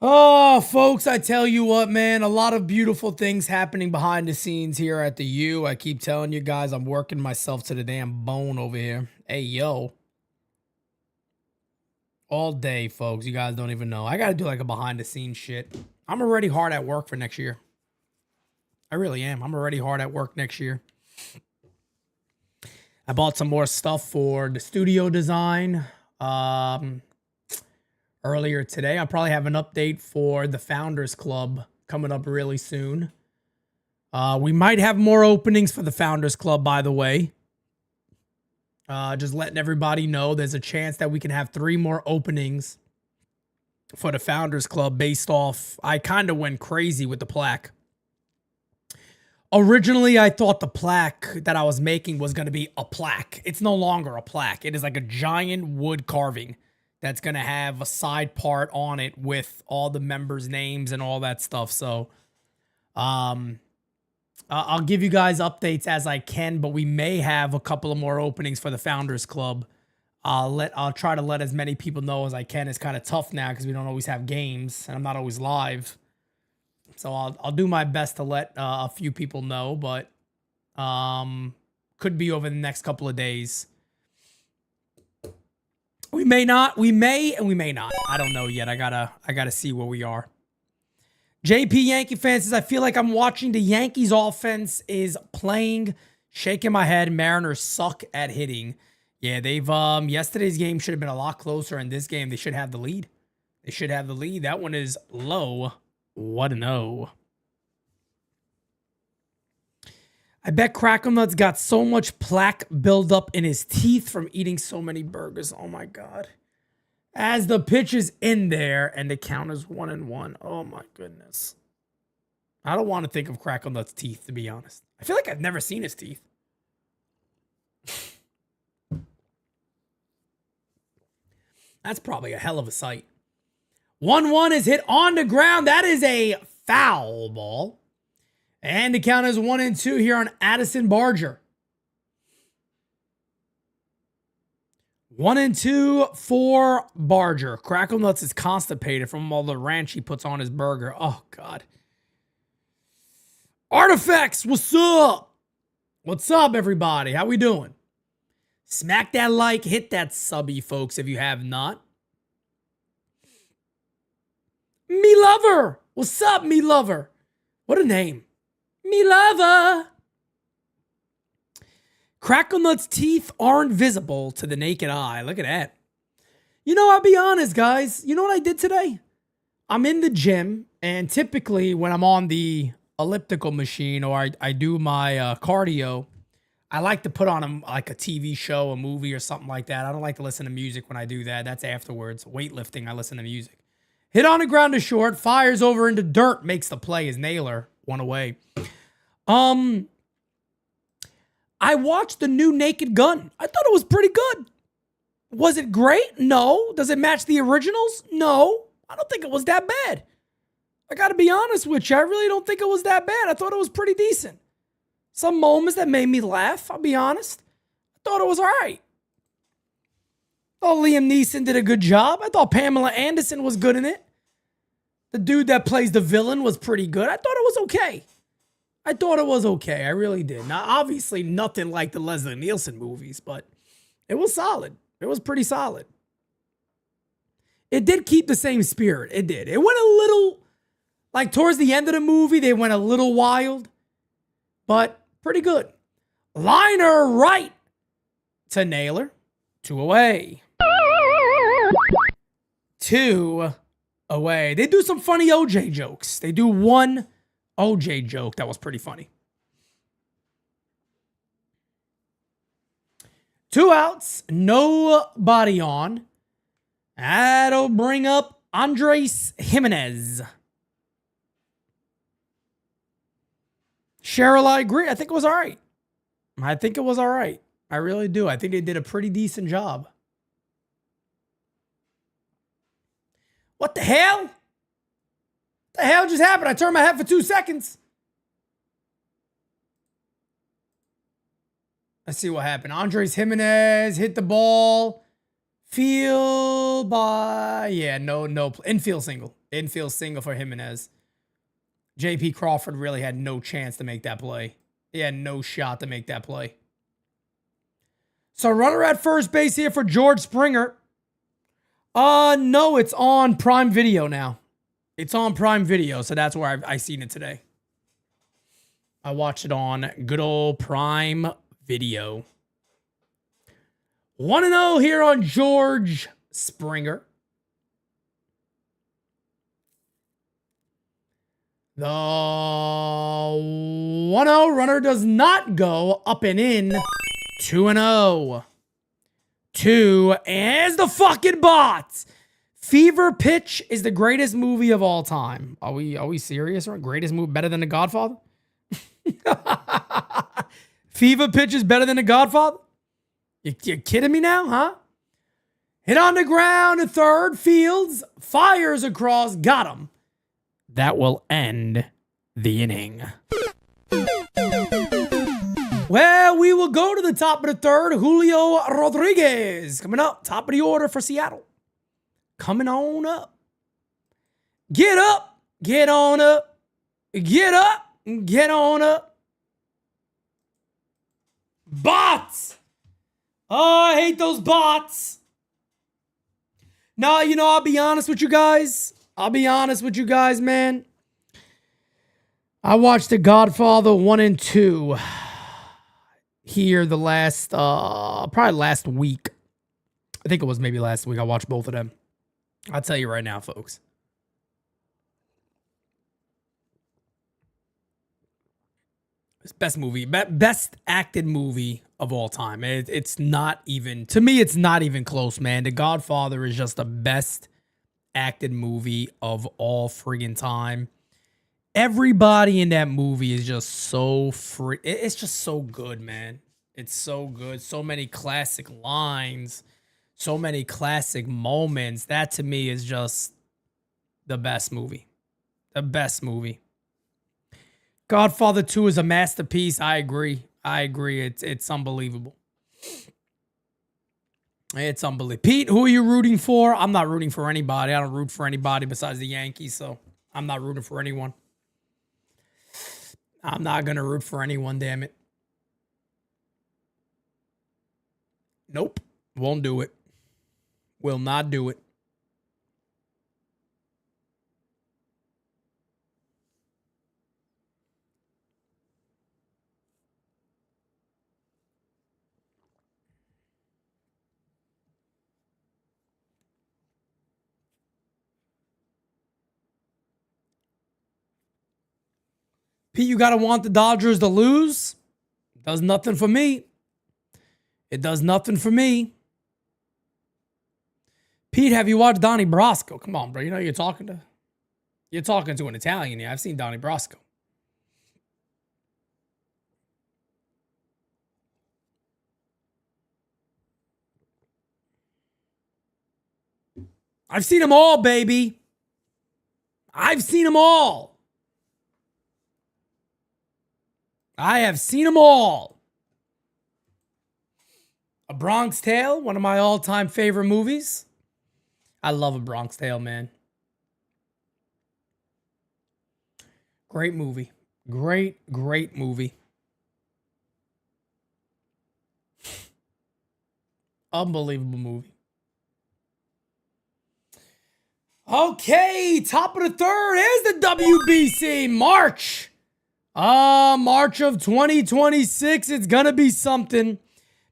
Oh, folks, I tell you what, man, a lot of beautiful things happening behind the scenes here at the U. I keep telling you guys, I'm working myself to the damn bone over here. Hey, yo. All day, folks. You guys don't even know. I got to do like a behind the scenes shit. I'm already hard at work for next year. I really am. I'm already hard at work next year. I bought some more stuff for the studio design earlier today. I'll probably have an update for the Founders Club coming up really soon. We might have more openings for the Founders Club, by the way. Just letting everybody know there's a chance that we can have 3 more openings for the Founders Club based off. I kind of went crazy with the plaque. Originally, I thought the plaque that I was making was going to be a plaque. It's no longer a plaque. It is like a giant wood carving that's going to have a side part on it with all the members' names and all that stuff. So, I'll give you guys updates as I can, but we may have a couple of more openings for the Founders Club. I'll try to let as many people know as I can. It's kind of tough now because we don't always have games and I'm not always live. So I'll do my best to let a few people know, but could be over the next couple of days. We may not, we may, and we may not. I don't know yet. I gotta see where we are. JP Yankee fan says, I feel like I'm watching the Yankees offense is playing, shaking my head. Mariners suck at hitting. Yeah, they've, yesterday's game should have been a lot closer. In this game, they should have the lead. They should have the lead. That one is low. What a no. I bet Crackle Nuts got so much plaque buildup in his teeth from eating so many burgers. Oh my God. As the pitch is in there and the count is 1-1. Oh my goodness. I don't want to think of Crackle Nuts' teeth, to be honest. I feel like I've never seen his teeth. That's probably a hell of a sight. 1-1 is hit on the ground. That is a foul ball. And the count is 1-2 here on Addison Barger. 1-2 for Barger. Crackle Nuts is constipated from all the ranch he puts on his burger. Oh, God. Artifacts, what's up? What's up, everybody? How we doing? Smack that like, hit that subby, folks, if you have not. Me Lover. What's up, Me Lover? What a name. Me Lover. Crackle Nuts' teeth aren't visible to the naked eye. Look at that. You know, I'll be honest, guys. You know what I did today? I'm in the gym, and typically when I'm on the elliptical machine or I do my cardio, I like to put on like a TV show, a movie, or something like that. I don't like to listen to music when I do that. That's afterwards. Weightlifting, I listen to music. Hit on the ground to short, fires over into dirt, makes the play as Naylor, one away. I watched the new Naked Gun. I thought it was pretty good. Was it great? No. Does it match the originals? No. I don't think it was that bad. I got to be honest with you. I really don't think it was that bad. I thought it was pretty decent. Some moments that made me laugh, I'll be honest. I thought it was all right. I thought Liam Neeson did a good job. I thought Pamela Anderson was good in it. The dude that plays the villain was pretty good. I thought it was okay. I thought it was okay. I really did. Now, obviously, nothing like the Leslie Nielsen movies, but it was solid. It was pretty solid. It did keep the same spirit. It did. It went a little, like towards the end of the movie, they went a little wild, but pretty good. Liner right to Naylor. 2 away. 2 away. They do some funny OJ jokes. They do one OJ joke that was pretty funny. 2 outs, nobody on. That'll bring up Andres Jimenez. Cheryl, I agree. I think it was all right. I think it was all right. I really do. I think they did a pretty decent job. What the hell? What the hell just happened? I turned my head for 2 seconds. Let's see what happened. Andres Jimenez hit the ball. Field by... Yeah, no. Infield single. Infield single for Jimenez. J.P. Crawford really had no chance to make that play. He had no shot to make that play. So runner at first base here for George Springer. No, it's on Prime Video now. It's on Prime Video, so that's where I seen it today. I watched it on good old Prime Video. 1-0 here on George Springer. The 1-0 runner does not go up and in. 2-0. 2 is the fucking bots. Fever Pitch is the greatest movie of all time. Are we serious? Or greatest movie better than The Godfather? Fever Pitch is better than The Godfather? You kidding me now, huh? Hit on the ground to third. Fields fires across. Got him. That will end the inning. Well, we will go to the top of the third. Julio Rodriguez coming up. Top of the order for Seattle. Coming on up. Get up. Get on up. Get up. Get on up. Bots. Oh, I hate those bots. No, you know, I'll be honest with you guys. Man. I watched The Godfather 1 and 2 here the last, probably last week. I think it was maybe last week. I watched both of them. I'll tell you right now, folks. It's best movie, best acted movie of all time. It's not even, to me, it's not even close, man. The Godfather is just the best acted movie of all friggin' time. Everybody in that movie is just so free. It's just so good, man. It's so good. So many classic lines, so many classic moments. That to me is just the best movie. The best movie. Godfather 2 is a masterpiece. I agree. It's unbelievable. It's unbelievable. Pete, who are you rooting for? I'm not rooting for anybody. I don't root for anybody besides the Yankees, so I'm not rooting for anyone. I'm not going to root for anyone, damn it. Nope. Won't do it. Will not do it. Pete, you got to want the Dodgers to lose? Does nothing for me. It does nothing for me. Pete, have you watched Donnie Brasco? Come on, bro. You know you're talking to an Italian here. I've seen Donnie Brasco. I've seen them all, baby. I've seen them all. I have seen them all. A Bronx Tale, one of my all-time favorite movies. I love A Bronx Tale, man. Great movie. Great movie. Unbelievable movie. Okay, top of the third is the WBC. March. March of 2026. It's gonna be something.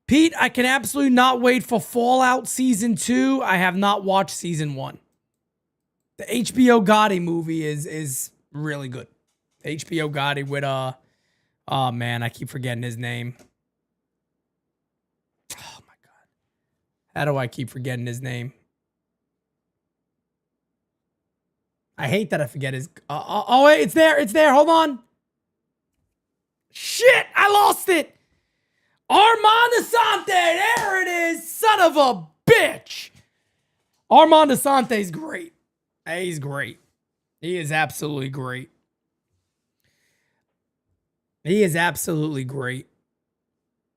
Pete, I can absolutely not wait for Fallout Season 2. I have not watched Season 1. The HBO Gotti movie is really good. HBO Gotti with, oh man, I keep forgetting his name. Oh my God. How do I keep forgetting his name? I hate that I forget his, oh wait, it's there, hold on. Shit, I lost it. Armand Asante, there it is, son of a bitch. Armand Asante's great. He's great. He is absolutely great. He is absolutely great.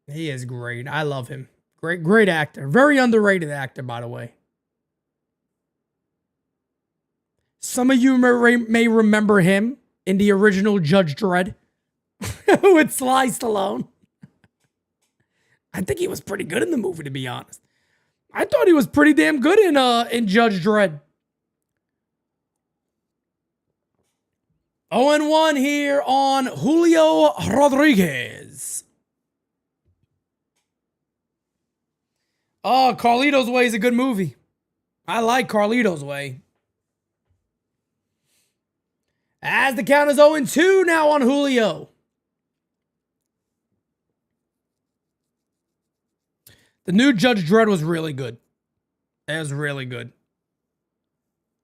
He is great. I love him. Great actor. Very underrated actor, by the way. Some of you may remember him in the original Judge Dredd with Sly Stallone. I think he was pretty good in the movie, to be honest. I thought he was pretty damn good in Judge Dredd. 0-1 here on Julio Rodriguez. Oh, Carlito's Way is a good movie. I like Carlito's Way. As the count is 0-2 now on Julio. The new Judge Dredd was really good. It was really good.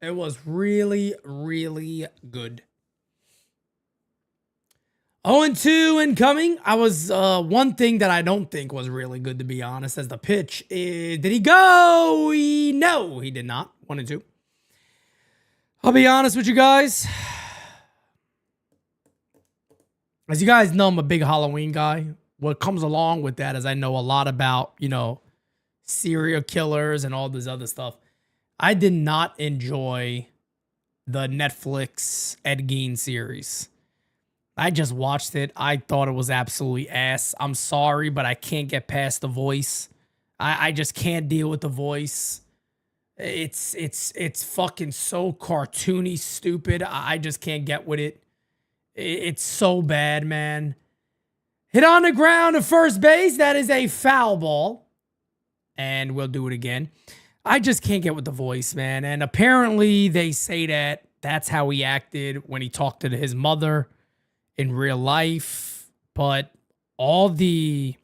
It was really, really good. 0-2 incoming. I was one thing that I don't think was really good, to be honest, as the pitch. Did he go? No, he did not. 1-2. I'll be honest with you guys. As you guys know, I'm a big Halloween guy. What comes along with that is I know a lot about, you know, serial killers and all this other stuff. I did not enjoy the Netflix Ed Gein series. I just watched it. I thought it was absolutely ass. I'm sorry, but I can't get past the voice. I just can't deal with the voice. It's fucking so cartoony, stupid. I just can't get with it. It's so bad, man. Hit on the ground at first base. That is a foul ball. And we'll do it again. I just can't get with the voice, man. And apparently they say that that's how he acted when he talked to his mother in real life. But all of the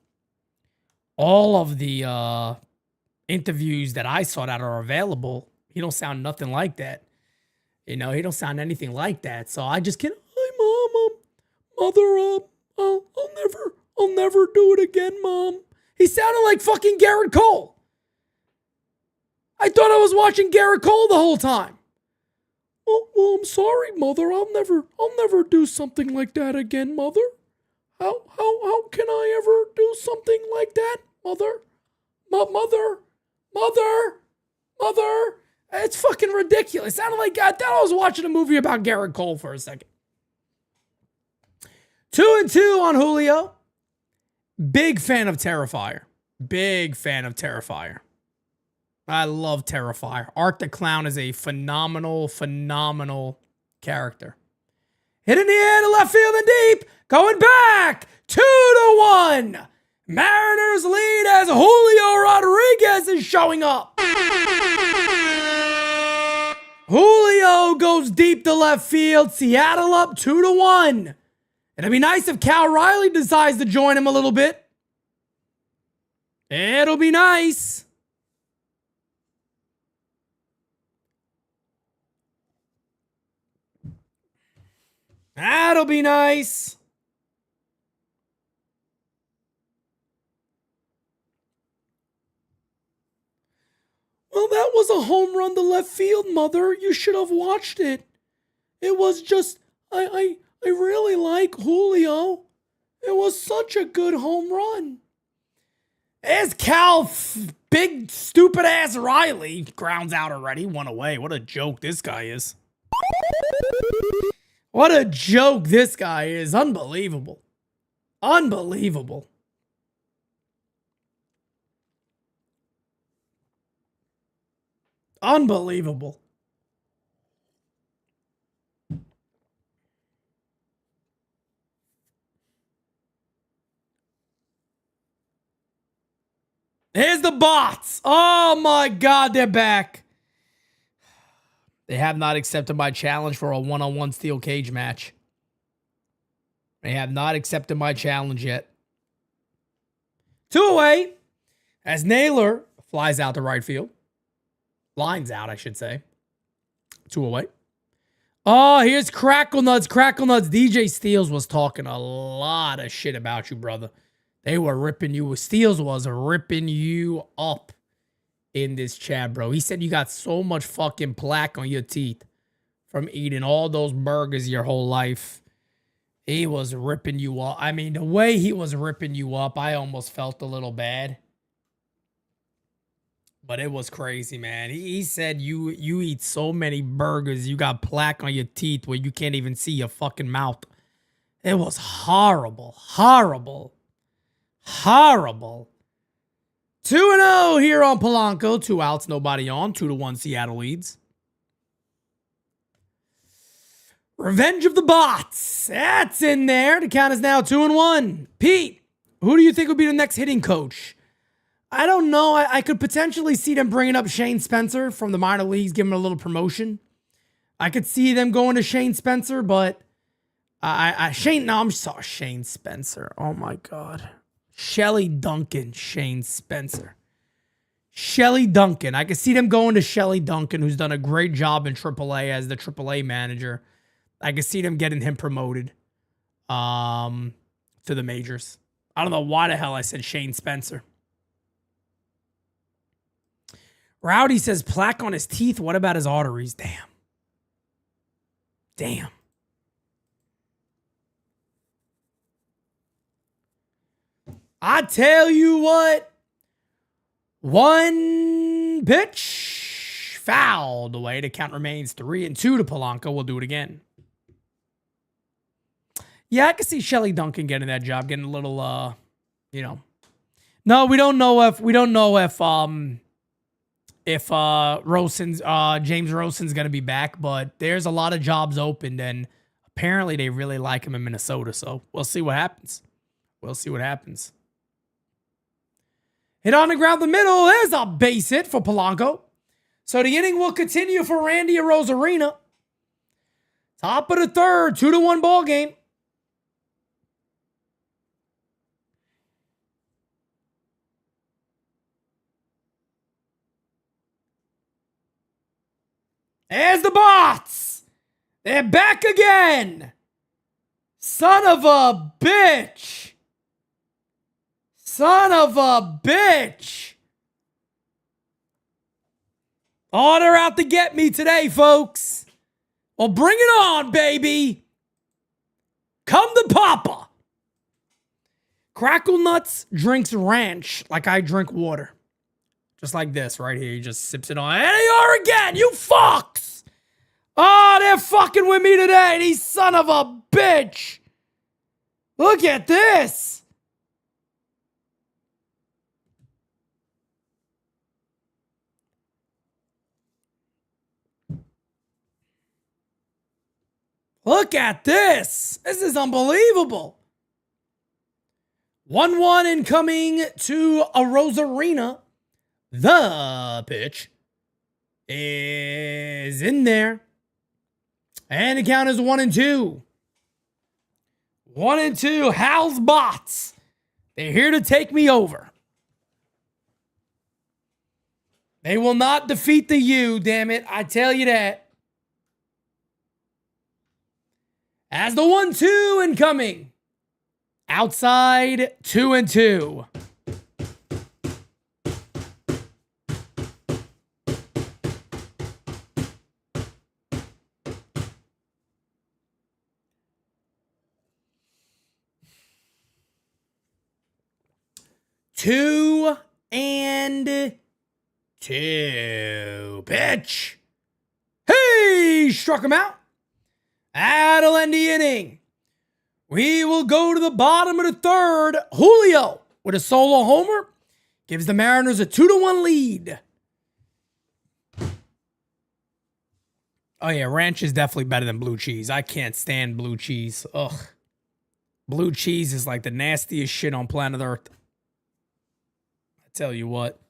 interviews that I saw that are available, he don't sound nothing like that. You know, he don't sound anything like that. So I just can't. Hi, Mom. Mother, I'll never do it again, Mom. He sounded like fucking Garrett Cole. I thought I was watching Garrett Cole the whole time. Well, I'm sorry, Mother. I'll never do something like that again, Mother. How can I ever do something like that, Mother? Mother. It's fucking ridiculous. It sounded like I thought I was watching a movie about Garrett Cole for a second. 2-2 on Julio. Big fan of Terrifier. Big fan of Terrifier. I love Terrifier. Art the Clown is a phenomenal character. Hit in the air to left field and deep. Going back. 2-1. Mariners lead as Julio Rodriguez is showing up. Julio goes deep to left field. Seattle up 2-1. It'd be nice if Cal Riley decides to join him a little bit. It'll be nice. That'll be nice. Well, that was a home run to left field, Mother. You should have watched it. It was just, I really like Julio. It was such a good home run. As Cal, big stupid ass Riley grounds out already. 1 away. What a joke this guy is. What a joke this guy is. Unbelievable. Unbelievable. Unbelievable. Here's the bots. Oh my God, they're back. They have not accepted my challenge for a one-on-one steel cage match. They have not accepted my challenge yet. 2 away as Naylor flies out to right field. Lines out, I should say. 2 away. Oh, here's Crackle Nuts. Crackle Nuts. DJ Steels was talking a lot of shit about you, brother. They were ripping you. Steels was ripping you up in this chat, bro. He said you got so much fucking plaque on your teeth from eating all those burgers your whole life. He was ripping you up. I mean, the way he was ripping you up, I almost felt a little bad. But it was crazy, man. He said you eat so many burgers, you got plaque on your teeth where you can't even see your fucking mouth. It was horrible. Horrible. 2-0 here on Polanco. 2 outs, nobody on. 2-1 Seattle leads. Revenge of the Bots. That's in there. The count is now 2-1. Pete, who do you think would be the next hitting coach? I don't know. I could potentially see them bringing up Shane Spencer from the minor leagues, giving him a little promotion. I could see them going to Shane Spencer, but I'm sorry, Shane Spencer. Oh my God. Shelly Duncan, Shane Spencer. Shelly Duncan. I can see them going to Shelly Duncan, who's done a great job in AAA as the AAA manager. I can see them getting him promoted to the majors. I don't know why the hell I said Shane Spencer. Rowdy says plaque on his teeth. What about his arteries? Damn. Damn. I tell you what. One pitch. Fouled away. The count remains 3-2 to Polanco. We'll do it again. Yeah, I can see Shelly Duncan getting that job, getting a little, you know. No, we don't know if James Rosen's gonna be back, but there's a lot of jobs opened, and apparently they really like him in Minnesota. So we'll see what happens. We'll see what happens. Hit on the ground the middle. There's a base hit for Polanco. So the inning will continue for Randy Arozarena. Top of the third, 2-1 ball game. There's the bots. They're back again. Son of a bitch. Son of a bitch. Oh, they're out to get me today, folks. Well, bring it on, baby. Come to Papa. Crackle Nuts drinks ranch like I drink water. Just like this right here. He just sips it on. And they are again, you fucks. Oh, they're fucking with me today. These son of a bitch. Look at this. Look at this. This is unbelievable. 1-1 incoming to Arozarena. The pitch is in there. And the count is 1-2. 1-2. Hal's bots. They're here to take me over. They will not defeat the U, damn it. I tell you that. As the 1-2 incoming. Outside 2-2. Two and two. Pitch. Hey, struck him out. That'll end the inning. We will go to the bottom of the third. Julio with a solo homer gives the Mariners a 2-1 lead. Oh yeah, ranch is definitely better than blue cheese. I can't stand blue cheese. Ugh. Blue cheese is like the nastiest shit on planet Earth. I tell you what.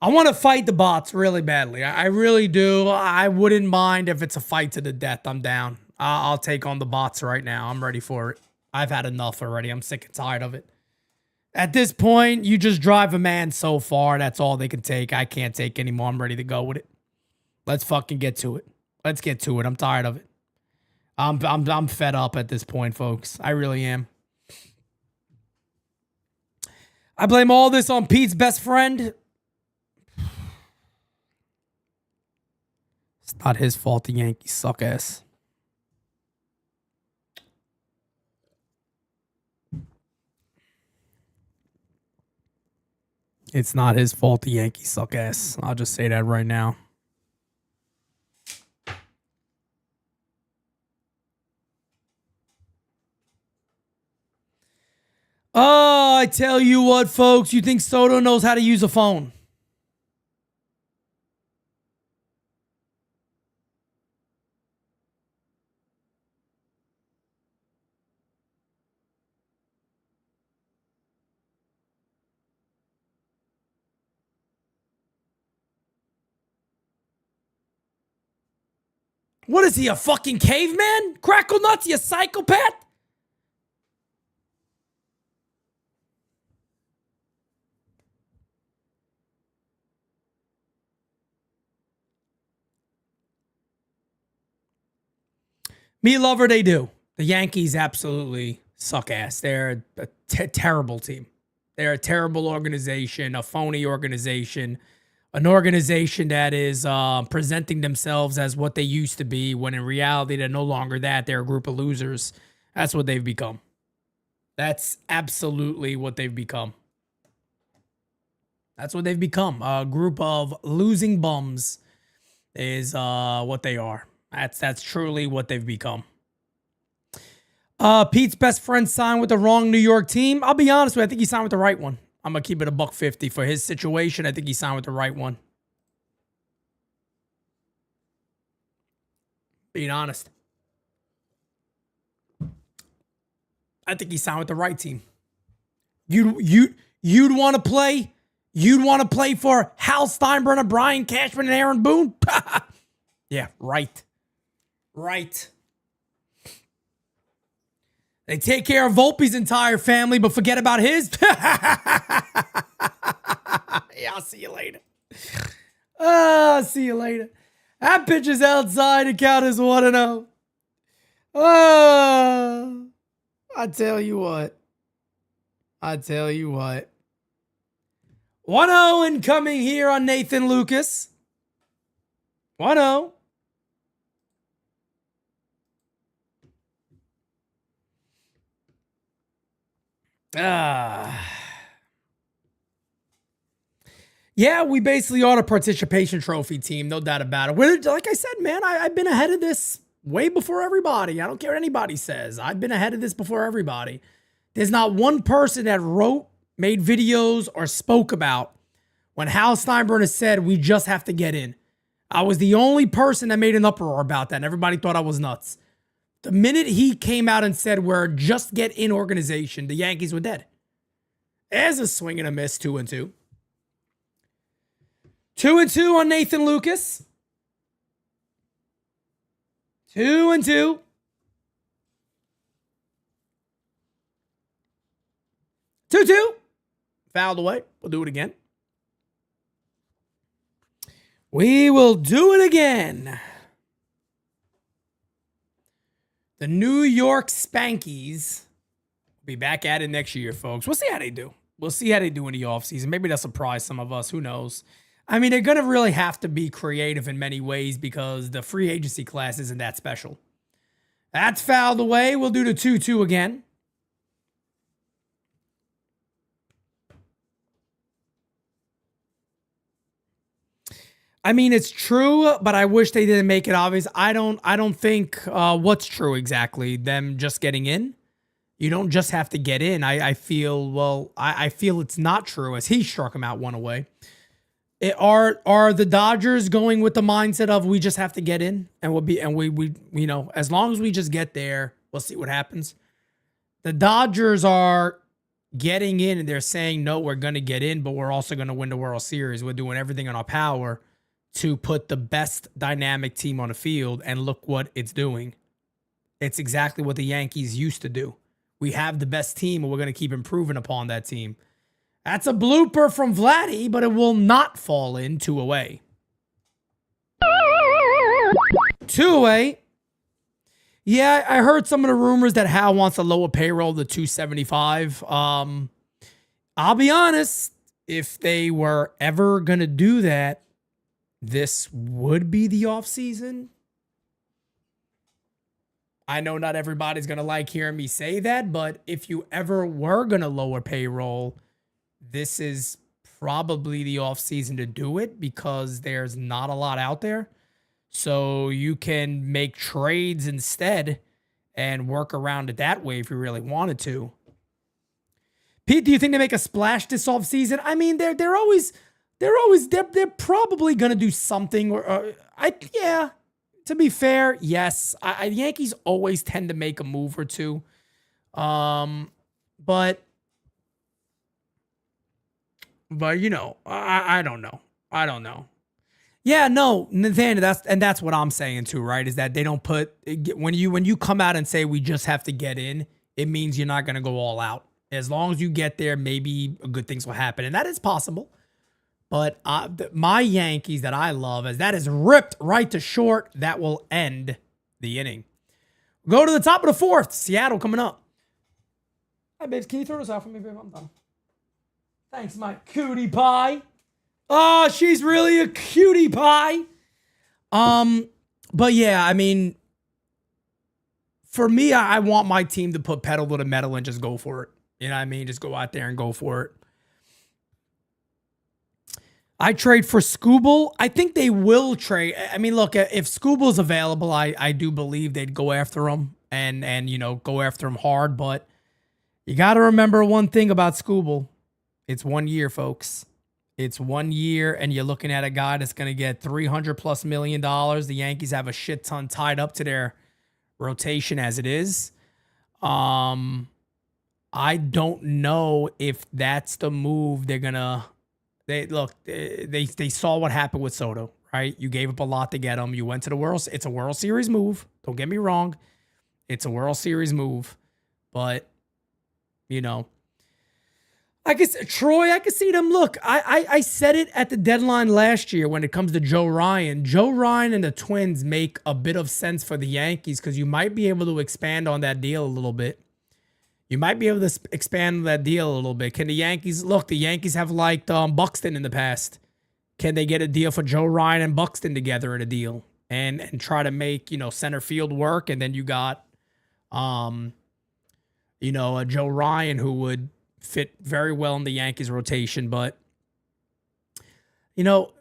I want to fight the bots really badly. I really do. I wouldn't mind if it's a fight to the death. I'm down. I'll take on the bots right now. I'm ready for it. I've had enough already. I'm sick and tired of it. At this point, you just drive a man so far. That's all they can take. I can't take anymore. I'm ready to go with it. Let's fucking get to it. Let's get to it. I'm tired of it. I'm fed up at this point, folks. I really am. I blame all this on Pete's best friend. It's not his fault the Yankees suck ass. It's not his fault the Yankees suck ass. I'll just say that right now. Oh, I tell you what, folks. You think Soto knows how to use a phone? What is he, a fucking caveman? Crackle Nuts, you psychopath? Me lover, they do. The Yankees absolutely suck ass. They're a terrible team. They're a terrible organization, a phony organization, an organization that is presenting themselves as what they used to be when in reality they're no longer that. They're a group of losers. That's what they've become. That's absolutely what they've become. That's what they've become. A group of losing bums is what they are. That's truly what they've become. Pete's best friend signed with the wrong New York team. I'll be honest with you, I think he signed with the right one. I'm going to keep it $150 for his situation. I think he signed with the right one. Being honest. I think he signed with the right team. You'd want to play? You'd want to play for Hal Steinbrenner, Brian Cashman, and Aaron Boone? Yeah, right. Right. They take care of Volpe's entire family, but forget about his. Yeah, I'll see you later. I'll see you later. That pitch is outside. The count is 1-0. Oh, I tell you what. 1-0 incoming here on Nathan Lucas. 1-0. Yeah, we basically are a participation trophy team, no doubt about it. Like I said, man, I've been ahead of this way before everybody. I don't care what anybody says. I've been ahead of this before everybody. There's not one person that wrote, made videos, or spoke about when Hal Steinbrenner said we just have to get in. I was the only person that made an uproar about that, and everybody thought I was nuts. The minute he came out and said we're just get in organization, the Yankees were dead. There's a swing and a miss, 2-2. 2-2 on Nathan Lucas. 2-2. 2-2. Fouled away. We'll do it again. We will do it again. The New York Spankies will be back at it next year, folks. We'll see how they do. We'll see how they do in the offseason. Maybe they'll surprise some of us. Who knows? I mean, they're going to really have to be creative in many ways because the free agency class isn't that special. That's fouled away. We'll do the 2-2 again. I mean, it's true, but I wish they didn't make it obvious. I don't think what's true exactly. Them just getting in. You don't just have to get in. I feel it's not true as he struck him out one away. Are the Dodgers going with the mindset of we just have to get in and we as long as we just get there, we'll see what happens. The Dodgers are getting in and they're saying, no, we're going to get in, but we're also going to win the World Series. We're doing everything in our power to put the best dynamic team on the field, and look what it's doing. It's exactly what the Yankees used to do. We have the best team, and we're going to keep improving upon that team. That's a blooper from Vladdy, but it will not fall in. 2 away. 2 away. Yeah, I heard some of the rumors that Hal wants a lower payroll to $275. I'll be honest, if they were ever going to do that, this would be the offseason. I know not everybody's going to like hearing me say that, but if you ever were going to lower payroll, this is probably the offseason to do it because there's not a lot out there. So you can make trades instead and work around it that way if you really wanted to. Pete, do you think they make a splash this offseason? I mean, they're probably going to do something. Yeah, to be fair, yes. The Yankees always tend to make a move or two. But you know, I don't know. Yeah, no, Nathaniel, that's what I'm saying too, right? Is that they don't put when you come out and say we just have to get in, it means you're not going to go all out. As long as you get there, maybe good things will happen, and that is possible. But my Yankees that I love, as that is ripped right to short, that will end the inning. Go to the top of the fourth. Seattle coming up. Hi, babes. Can you throw this out for me, babe? I'm done. Thanks, my cutie pie. Oh, she's really a cutie pie. But yeah, I mean, for me, I want my team to put pedal to the metal and just go for it. You know what I mean? Just go out there and go for it. I trade for Scooble. I think they will trade. I mean, look, if Scooble's available, I do believe they'd go after him and you know, go after him hard. But you got to remember one thing about Scooble. It's 1 year, folks. It's 1 year, and you're looking at a guy that's going to get $300+ million. The Yankees have a shit ton tied up to their rotation as it is. I don't know if that's the move they're gonna. They saw what happened with Soto, right? You gave up a lot to get him. You went to the World. It's a World Series move. Don't get me wrong. It's a World Series move, but you know, I guess Troy, I could see them. Look, I said it at the deadline last year when it comes to Joe Ryan. Joe Ryan and the Twins make a bit of sense for the Yankees because you might be able to expand on that deal a little bit. You might be able to expand that deal a little bit. Can the Yankees, look, the Yankees have liked Buxton in the past. Can they get a deal for Joe Ryan and Buxton together in a deal and try to make, you know, center field work? And then you got, you know, a Joe Ryan who would fit very well in the Yankees rotation. But, you know,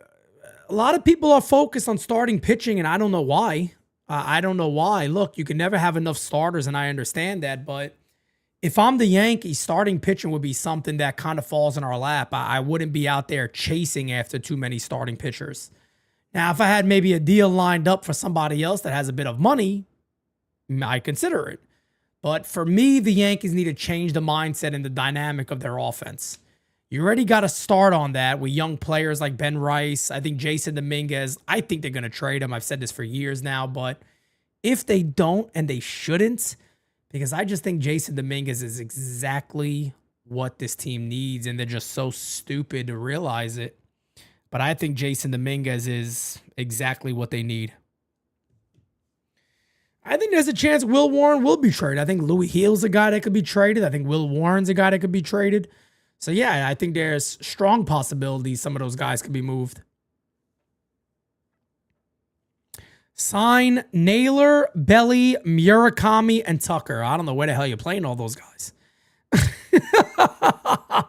a lot of people are focused on starting pitching, and I don't know why. I don't know why. Look, you can never have enough starters, and I understand that. But if I'm the Yankees, starting pitching would be something that kind of falls in our lap. I wouldn't be out there chasing after too many starting pitchers. Now, if I had maybe a deal lined up for somebody else that has a bit of money, I consider it. But for me, the Yankees need to change the mindset and the dynamic of their offense. You already got to start on that with young players like Ben Rice. I think Jason Dominguez, I think they're going to trade him. I've said this for years now. But if they don't, and they shouldn't, because I just think Jason Dominguez is exactly what this team needs, and they're just so stupid to realize it. But I think Jason Dominguez is exactly what they need. I think there's a chance Will Warren will be traded. I think Louis Heal's a guy that could be traded. I think Will Warren's a guy that could be traded. So, yeah, I think there's strong possibilities some of those guys could be moved. Sign Naylor, Belly, Murakami, and Tucker. I don't know where the hell you're playing all those guys.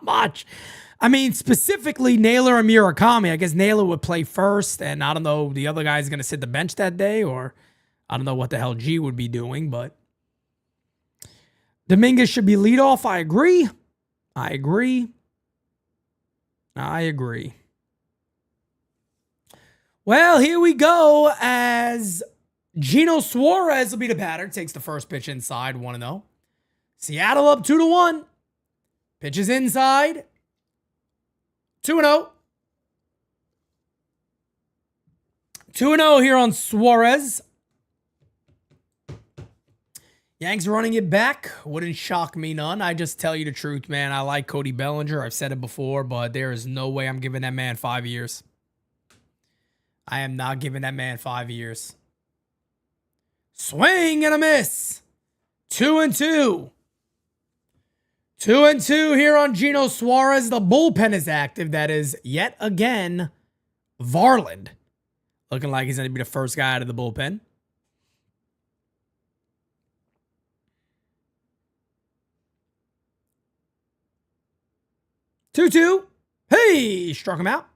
Much. I mean, specifically Naylor and Murakami. I guess Naylor would play first, and I don't know, the other guy's going to sit the bench that day, or I don't know what the hell G would be doing, but Dominguez should be leadoff. I agree. Well, here we go as Gino Suarez will be the batter. Takes the first pitch inside, 1-0. Seattle up 2-1. Pitches inside. 2-0. 2-0 here on Suarez. Yanks running it back. Wouldn't shock me none. I just tell you the truth, man. I like Cody Bellinger. I've said it before, but there is no way I'm giving that man 5 years. I am not giving that man 5 years. Swing and a miss. 2-2. 2-2 here on Gino Suarez. The bullpen is active. That is yet again Varland. Looking like he's going to be the first guy out of the bullpen. Two. Hey, struck him out.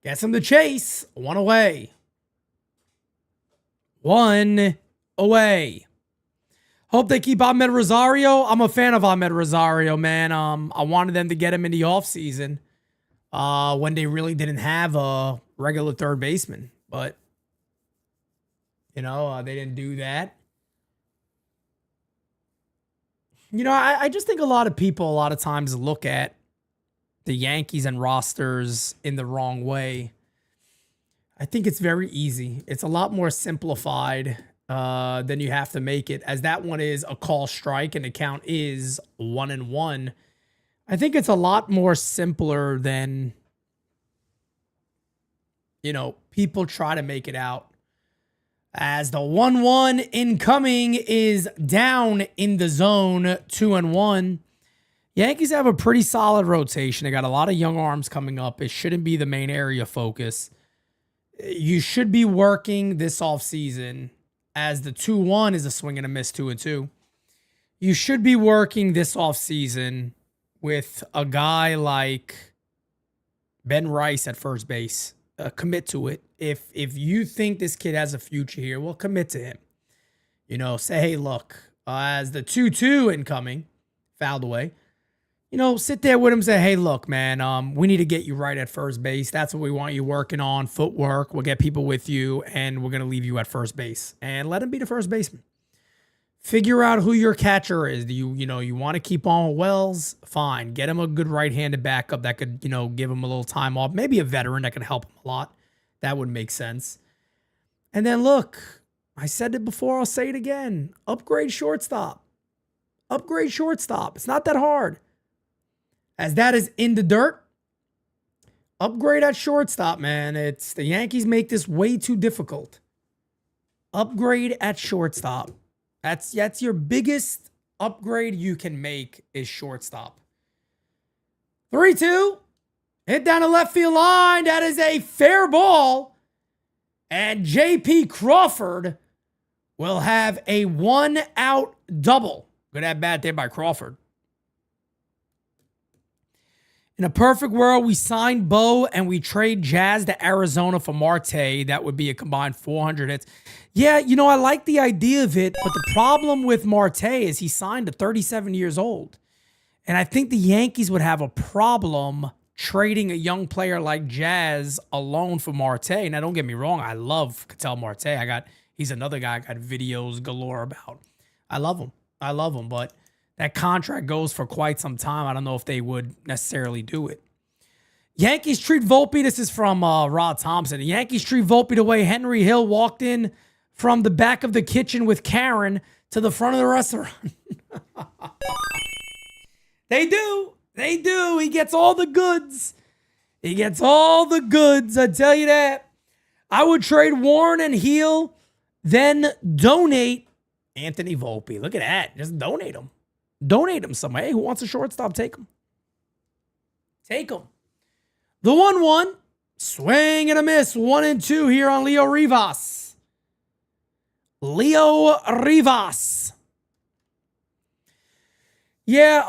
Gets him to chase. 1 away. 1 away. Hope they keep Ahmed Rosario. I'm a fan of Ahmed Rosario, man. I wanted them to get him in the offseason when they really didn't have a regular third baseman. But, you know, they didn't do that. You know, I just think a lot of people a lot of times look at the Yankees and rosters in the wrong way. I think it's very easy. It's a lot more simplified than you have to make it, as that one is a call strike and the count is 1-1. I think it's a lot more simpler than, you know, people try to make it out. As the 1-1 incoming is down in the zone, 2-1. Yankees have a pretty solid rotation. They got a lot of young arms coming up. It shouldn't be the main area of focus. You should be working this offseason, as the 2-1 is a swing and a miss, 2-2. You should be working this offseason with a guy like Ben Rice at first base. Commit to it. If you think this kid has a future here, well, commit to him. You know, say, hey, look, as the 2-2 incoming, fouled away, you know, sit there with him, say, hey, look, man, we need to get you right at first base. That's what we want you working on, footwork. We'll get people with you, and we're going to leave you at first base. And let him be the first baseman. Figure out who your catcher is. Do you want to keep on with Wells? Fine. Get him a good right-handed backup that could, give him a little time off. Maybe a veteran that can help him a lot. That would make sense. And then look, I said it before, I'll say it again. Upgrade shortstop. Upgrade shortstop. It's not that hard. As that is in the dirt, upgrade at shortstop, man. It's the Yankees make this way too difficult. Upgrade at shortstop. That's your biggest upgrade you can make is shortstop. 3-2. Hit down the left field line. That is a fair ball. And J.P. Crawford will have a 1-out double. Good at bat there by Crawford. In a perfect world, we sign Bo and we trade Jazz to Arizona for Marte. That would be a combined 400 hits. Yeah, I like the idea of it, but the problem with Marte is he signed at 37 years old. And I think the Yankees would have a problem trading a young player like Jazz alone for Marte. Now, don't get me wrong, I love Ketel Marte. He's another guy I got videos galore about. I love him, but that contract goes for quite some time. I don't know if they would necessarily do it. Yankees treat Volpe. This is from Rod Thompson. The Yankees treat Volpe the way Henry Hill walked in from the back of the kitchen with Karen to the front of the restaurant. They do. He gets all the goods. I tell you that. I would trade Warren and Heel, then donate Anthony Volpe. Look at that. Just donate him. Donate him somewhere. Hey, who wants a shortstop? Take him. The 1-1. Swing and a miss. 1-2 here on Leo Rivas. Yeah,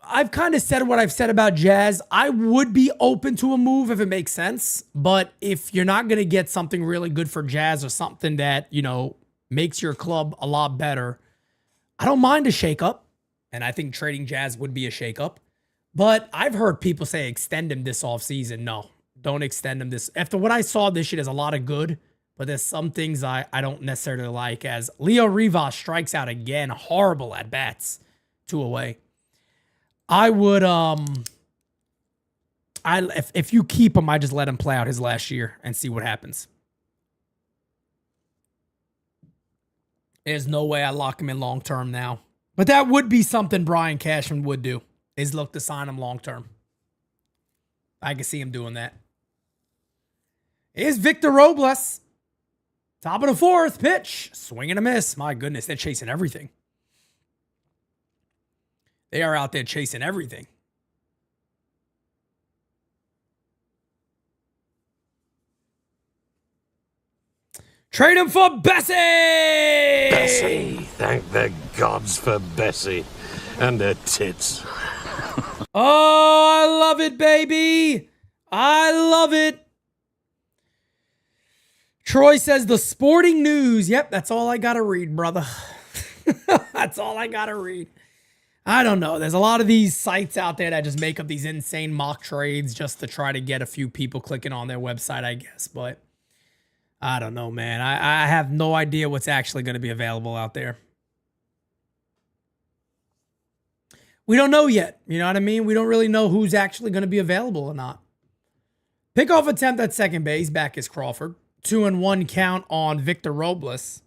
I've kind of said what I've said about Jazz. I would be open to a move if it makes sense. But if you're not going to get something really good for Jazz or something that, makes your club a lot better, I don't mind a shakeup. And I think trading Jazz would be a shakeup. But I've heard people say extend him this offseason. No, don't extend him this. After what I saw this year, there's a lot of good. But there's some things I don't necessarily like, as Leo Rivas strikes out again. Horrible at bats. 2 away. I would, if you keep him, I just let him play out his last year and see what happens. There's no way I lock him in long term now. But that would be something Brian Cashman would do, is look to sign him long term. I can see him doing that. Here's Victor Robles. Top of the 4th, pitch. Swing and a miss. My goodness, they're chasing everything. They are out there chasing everything. Trade him for Bessie! Bessie. Thank the gods for Bessie and her tits. Oh, I love it, baby. I love it. Troy says the Sporting News. Yep, that's all I got to read, brother. That's all I got to read. I don't know. There's a lot of these sites out there that just make up these insane mock trades just to try to get a few people clicking on their website, I guess. But I don't know, man. I have no idea what's actually going to be available out there. We don't know yet. You know what I mean? We don't really know who's actually going to be available or not. Pickoff attempt at second base. Back is Crawford. 2-1 count on Victor Robles.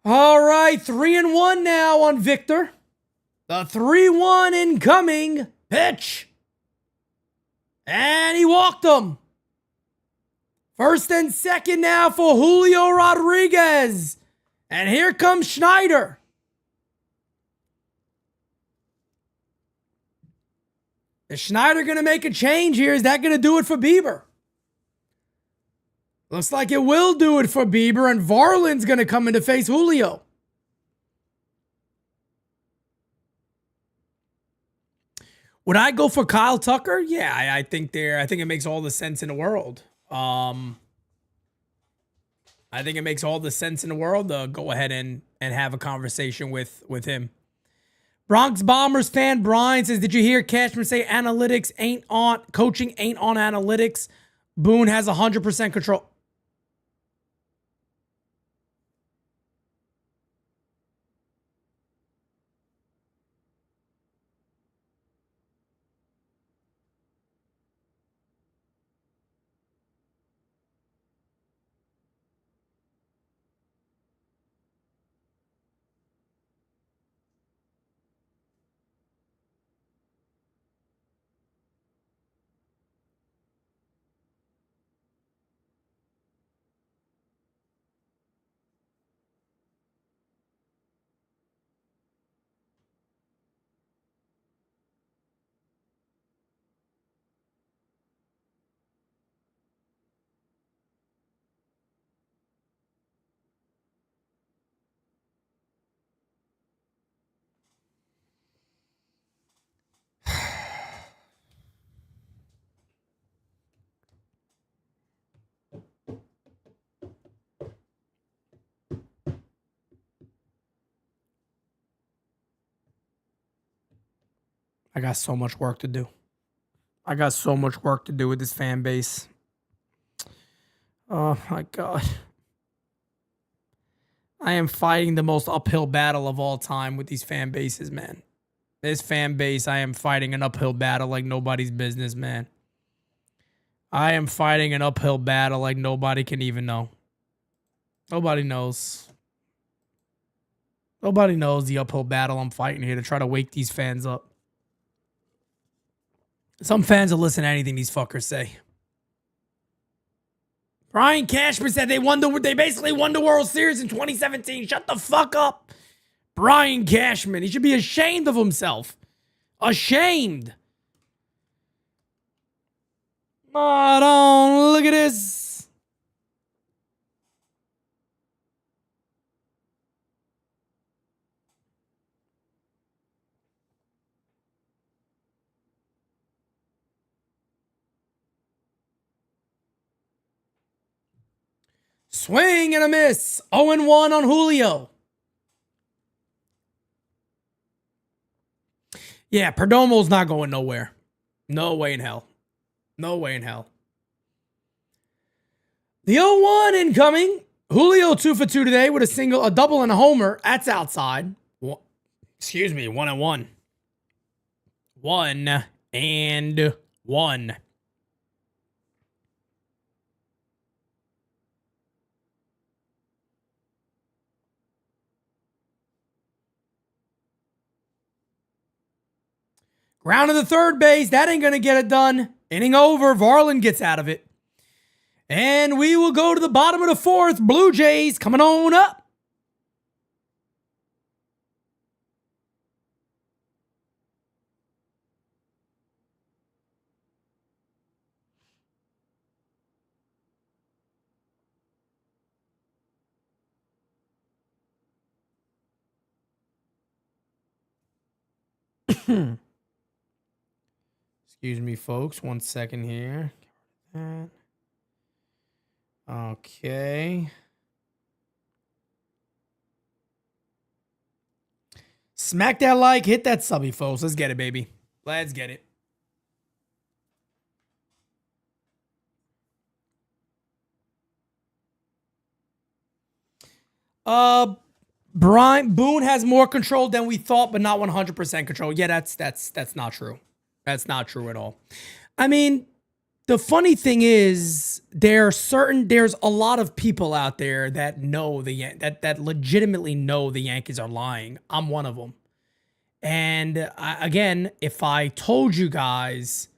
All right, 3-1 now on Victor. The 3-1 incoming pitch. And he walked him. First and second now for Julio Rodriguez. And here comes Schneider. Is Schneider going to make a change here? Is that going to do it for Bieber? Looks like it will do it for Bieber, and Varland's going to come in to face Julio. Would I go for Kyle Tucker? Yeah, I think it makes all the sense in the world. I think it makes all the sense in the world to go ahead and have a conversation with him. Bronx Bombers fan Brian says, did you hear Cashman say coaching ain't on analytics? Boone has 100% control. I got so much work to do. I got so much work to do with this fan base. Oh my God. I am fighting the most uphill battle of all time with these fan bases, man. This fan base, I am fighting an uphill battle like nobody's business, man. I am fighting an uphill battle like nobody can even know. Nobody knows. Nobody knows the uphill battle I'm fighting here to try to wake these fans up. Some fans will listen to anything these fuckers say. Brian Cashman said they basically won the World Series in 2017. Shut the fuck up. Brian Cashman. He should be ashamed of himself. Ashamed. Oh, don't look at this. Swing and a miss. 0-1 on Julio. Yeah, Perdomo's not going nowhere. No way in hell. No way in hell. The 0-1 incoming. Julio 2 for 2 today with a double and a homer. That's outside. 1-1. 1-1. Ground to the third base. That ain't going to get it done. Inning over. Varland gets out of it. And we will go to the bottom of the fourth. Blue Jays coming on up. Excuse me, folks. 1 second here. Okay. Smack that like, hit that subby, folks. Let's get it, baby. Let's get it. Boone has more control than we thought, but not 100% control. Yeah, that's not true. That's not true at all. I mean, the funny thing is, there's a lot of people out there that know that legitimately know the Yankees are lying. I'm one of them. And again, if I told you guys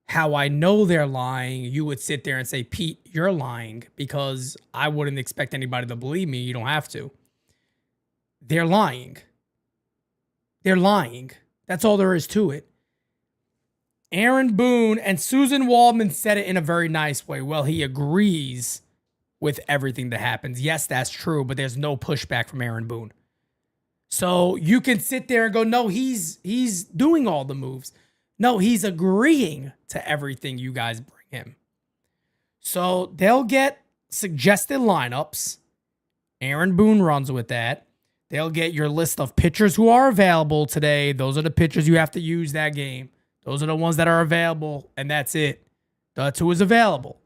how I know they're lying, you would sit there and say, Pete, you're lying, because I wouldn't expect anybody to believe me. You don't have to. They're lying. They're lying. That's all there is to it. Aaron Boone and Susan Waldman said it in a very nice way. Well, he agrees with everything that happens. Yes, that's true, but there's no pushback from Aaron Boone. So you can sit there and go, no, he's doing all the moves. No, he's agreeing to everything you guys bring him. So they'll get suggested lineups. Aaron Boone runs with that. They'll get your list of pitchers who are available today. Those are the pitchers you have to use that game. Those are the ones that are available, and that's it. That's who is available.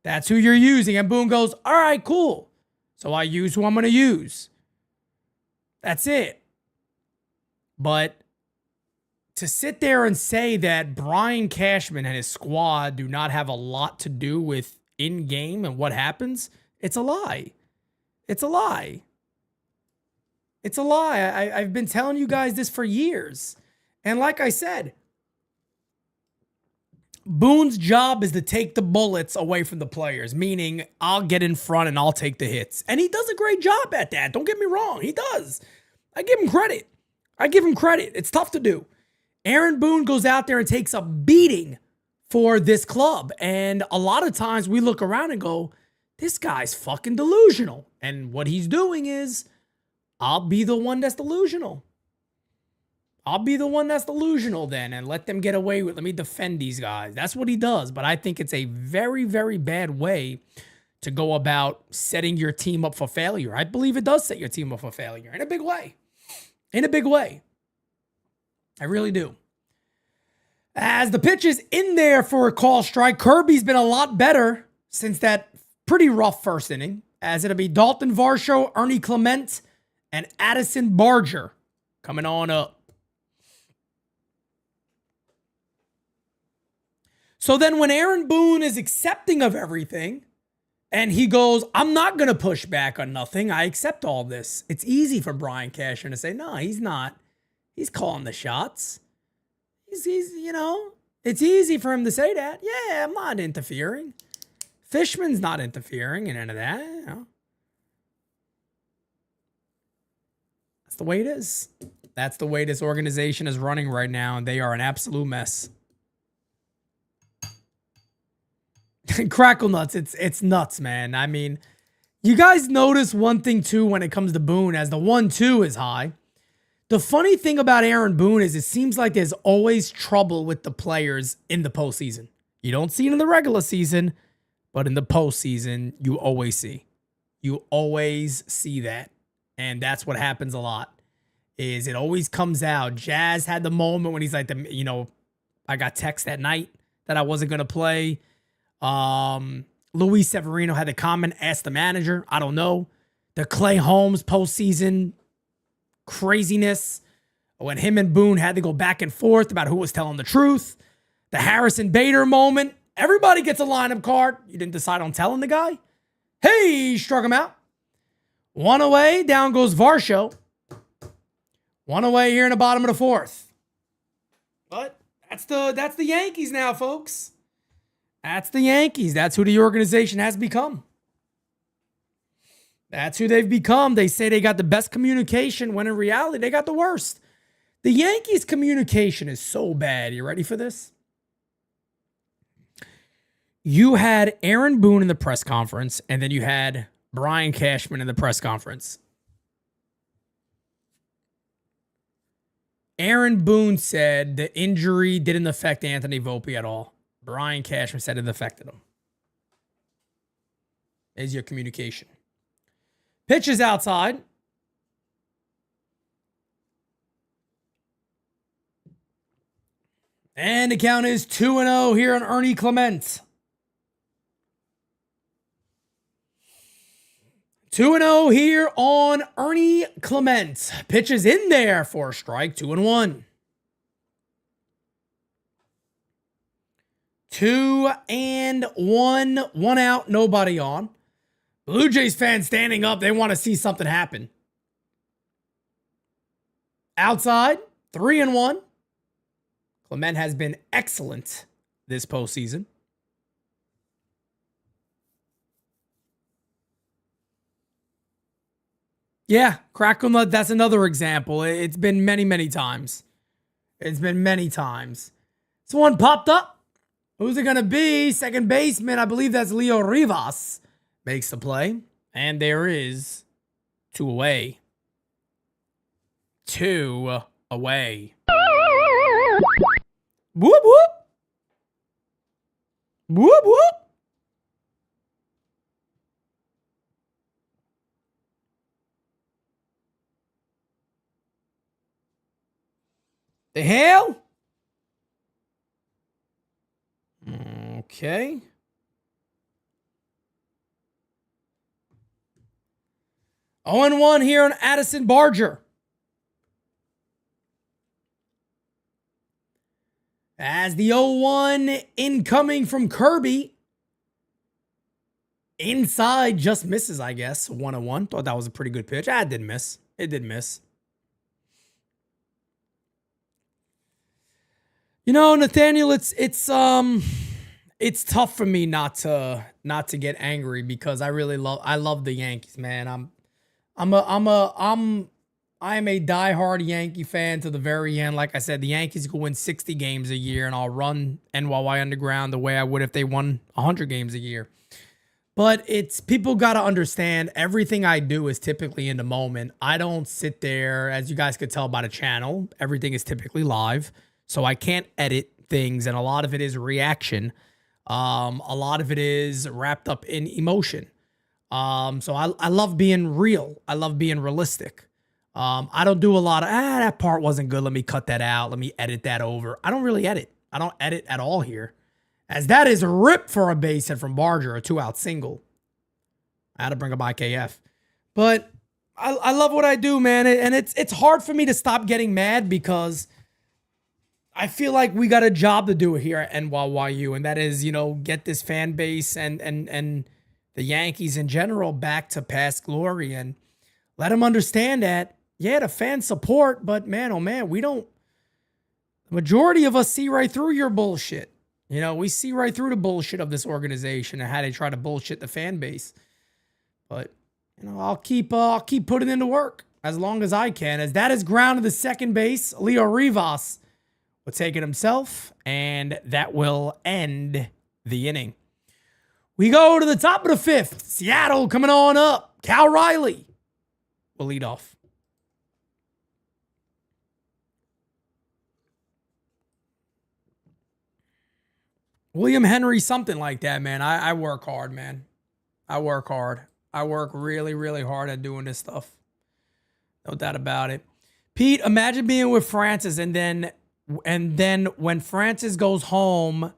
That's who you're using. And Boone goes, all right, cool. So I use who I'm going to use. That's it. But to sit there and say that Brian Cashman and his squad do not have a lot to do with in-game and what happens, it's a lie. It's a lie. It's a lie. I've been telling you guys this for years. And like I said, Boone's job is to take the bullets away from the players, meaning I'll get in front and I'll take the hits. And he does a great job at that. Don't get me wrong. He does. I give him credit. It's tough to do. Aaron Boone goes out there and takes a beating for this club. And a lot of times we look around and go, this guy's fucking delusional. And what he's doing is, I'll be the one that's delusional. I'll be the one that's delusional then and let them get away with, let me defend these guys. That's what he does. But I think it's a very, very bad way to go about setting your team up for failure. I believe it does set your team up for failure in a big way. In a big way. I really do. As the pitch is in there for a call strike, Kirby's been a lot better since that pretty rough first inning, as it'll be Dalton Varsho, Ernie Clement, and Addison Barger coming on up. So then when Aaron Boone is accepting of everything and he goes, I'm not going to push back on nothing. I accept all this. It's easy for Brian Cashman to say, no, he's not. He's calling the shots. He's it's easy for him to say that. Yeah, I'm not interfering. Fishman's not interfering in any of that. That's the way it is. That's the way this organization is running right now, and they are an absolute mess. Crackle nuts, it's nuts, man. I mean, you guys notice one thing too when it comes to Boone, as the 1-2 is high. The funny thing about Aaron Boone is it seems like there's always trouble with the players in the postseason. You don't see it in the regular season, but in the postseason, you always see. You always see that. And that's what happens a lot, is it always comes out. Jazz had the moment when he's like, I got text that night that I wasn't going to play. Luis Severino had the comment, ask the manager. I don't know. The Clay Holmes postseason craziness when him and Boone had to go back and forth about who was telling the truth. The Harrison Bader moment. Everybody gets a lineup card. You didn't decide on telling the guy. Hey, struck him out. One away. Down goes Varsho. One away here in the bottom of the fourth. But that's the Yankees now, folks. That's the Yankees. That's who the organization has become. That's who they've become. They say they got the best communication when in reality they got the worst. The Yankees' communication is so bad. You ready for this? You had Aaron Boone in the press conference, and then you had Brian Cashman in the press conference. Aaron Boone said the injury didn't affect Anthony Volpe at all. Brian Cashman said it affected him. There's your communication. Pitch is outside. And the count is 2-0 here on Ernie Clement. 2-0 here on Ernie Clement. Pitch is in there for a strike. 2-1. 2-1, 1 out, nobody on. Blue Jays fans standing up. They want to see something happen. Outside, 3-1. Clement has been excellent this postseason. Yeah, crack 'em. That's another example. It's been many, many times. It's been many times. This one popped up. Who's it going to be? Second baseman. I believe that's Leo Rivas. Makes the play. And there is 2 away. 2 away. Whoop, whoop. Whoop, whoop. The hell? Okay. Oh and 1 here on Addison Barger. As the 0-1 incoming from Kirby. Inside just misses, I guess. 1-1. Thought that was a pretty good pitch. It did miss. It did miss. You know, Nathaniel, it's tough for me not to get angry because I love the Yankees, man. I am a diehard Yankee fan to the very end. Like I said, the Yankees could win 60 games a year, and I'll run NYY Underground the way I would if they won 100 games a year. But it's people got to understand everything I do is typically in the moment. I don't sit there, as you guys could tell by the channel. Everything is typically live. So I can't edit things, and a lot of it is reaction. A lot of it is wrapped up in emotion. So I love being real. I love being realistic. I don't do a lot of, that part wasn't good. Let me cut that out. Let me edit that over. I don't really edit. I don't edit at all here. As that is ripped for a base hit from Barger, a 2-out single. I had to bring up IKF. But I love what I do, man. And it's hard for me to stop getting mad because I feel like we got a job to do here at NYYU, and that is, get this fan base and the Yankees in general back to past glory and let them understand that, yeah, the fan support, but man, oh man, the majority of us see right through your bullshit. We see right through the bullshit of this organization and how they try to bullshit the fan base. But, I'll keep putting in the work as long as I can, as that is grounded to second base. Leo Rivas will take it himself, and that will end the inning. We go to the top of the 5th. Seattle coming on up. Cal Riley will lead off. William Henry, something like that, man. I work hard, man. I work hard. I work really, really hard at doing this stuff. No doubt about it. Pete, imagine being with Francis and then when Francis goes home,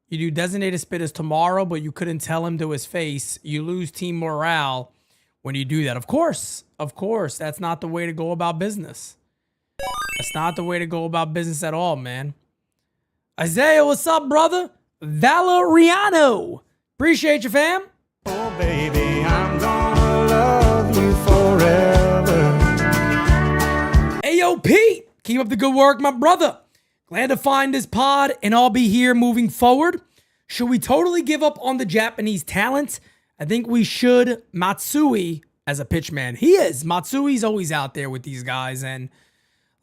you do designated spitters tomorrow, but you couldn't tell him to his face. You lose team morale when you do that. Of course, that's not the way to go about business. That's not the way to go about business at all, man. Isaiah, what's up, brother? Valeriano. Appreciate you, fam. Oh, baby, I'm gonna love you forever. Ayo, Pete. Keep up the good work, my brother. Glad to find this pod, and I'll be here moving forward. Should we totally give up on the Japanese talent? I think we should. Matsui as a pitchman. He is. Matsui's always out there with these guys. And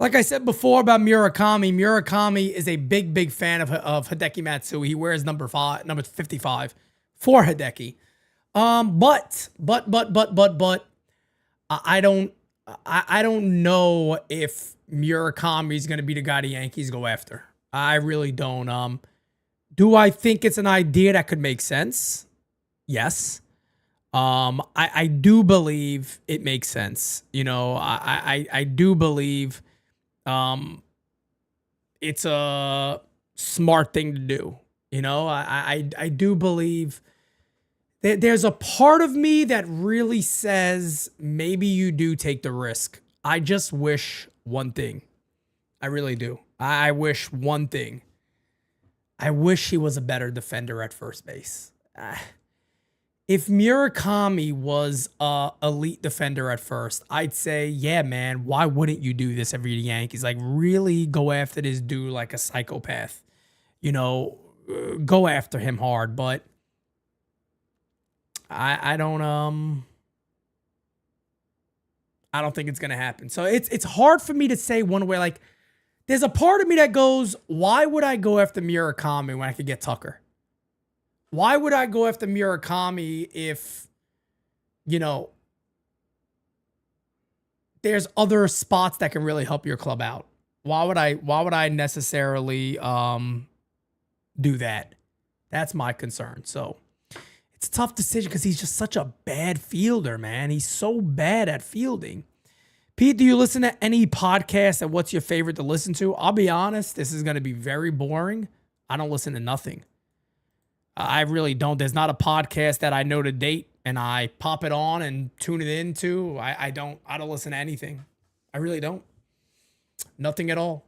like I said before about Murakami is a big, big fan of Hideki Matsui. He wears number 55 for Hideki. But I don't know if Murakami is going to be the guy the Yankees go after. I really don't. Do I think it's an idea that could make sense? Yes. I do believe it makes sense. I do believe it's a smart thing to do. I do believe that there's a part of me that really says maybe you do take the risk. I just wish one thing. I really do. I wish one thing. I wish he was a better defender at first base. If Murakami was a elite defender at first, I'd say, yeah, man, why wouldn't you do this every Yankees? Like, really go after this dude like a psychopath. You know, go after him hard. But I don't think it's gonna happen. So it's hard for me to say one way. Like, there's a part of me that goes, why would I go after Murakami when I could get Tucker? Why would I go after Murakami if, you know, there's other spots that can really help your club out? Why would I necessarily do that? That's my concern. So it's a tough decision because he's just such a bad fielder, man. He's so bad at fielding. Pete, do you listen to any podcast, and what's your favorite to listen to? I'll be honest, this is going to be very boring. I don't listen to nothing. I really don't. There's not a podcast that I know to date and I pop it on and tune it into. I don't listen to anything. I really don't. Nothing at all.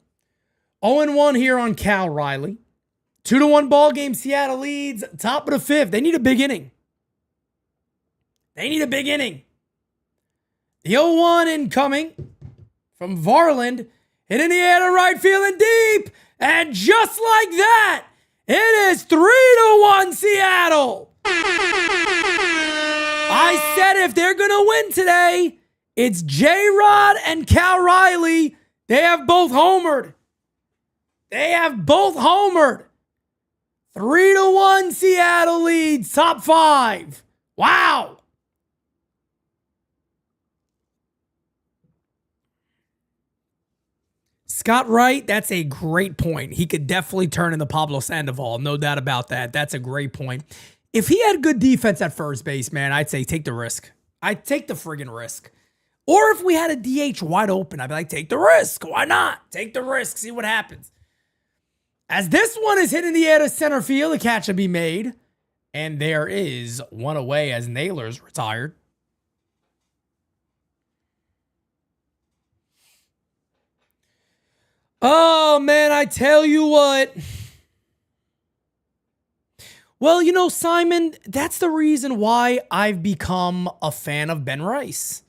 0-1 here on Cal Riley. 2-1 ball game. Seattle leads. Top of the fifth. They need a big inning. The 0-1 incoming from Varland. Hit in the air to right field and deep. And just like that, it is 3-1 Seattle. I said if they're going to win today, it's J-Rod and Cal Riley. They have both homered. 3-1 Seattle leads, top five. Wow. Scott Wright, that's a great point. He could definitely turn into Pablo Sandoval. No doubt about that. That's a great point. If he had good defense at first base, man, I'd say take the risk. I'd take the friggin' risk. Or if we had a DH wide open, I'd be like, take the risk. Why not? Take the risk. See what happens. As this one is hit in the air to center field, the catch will be made. And there is one away as Naylor's retired. Oh, man, I tell you what. Well, you know, Simon, that's the reason why I've become a fan of Ben Rice.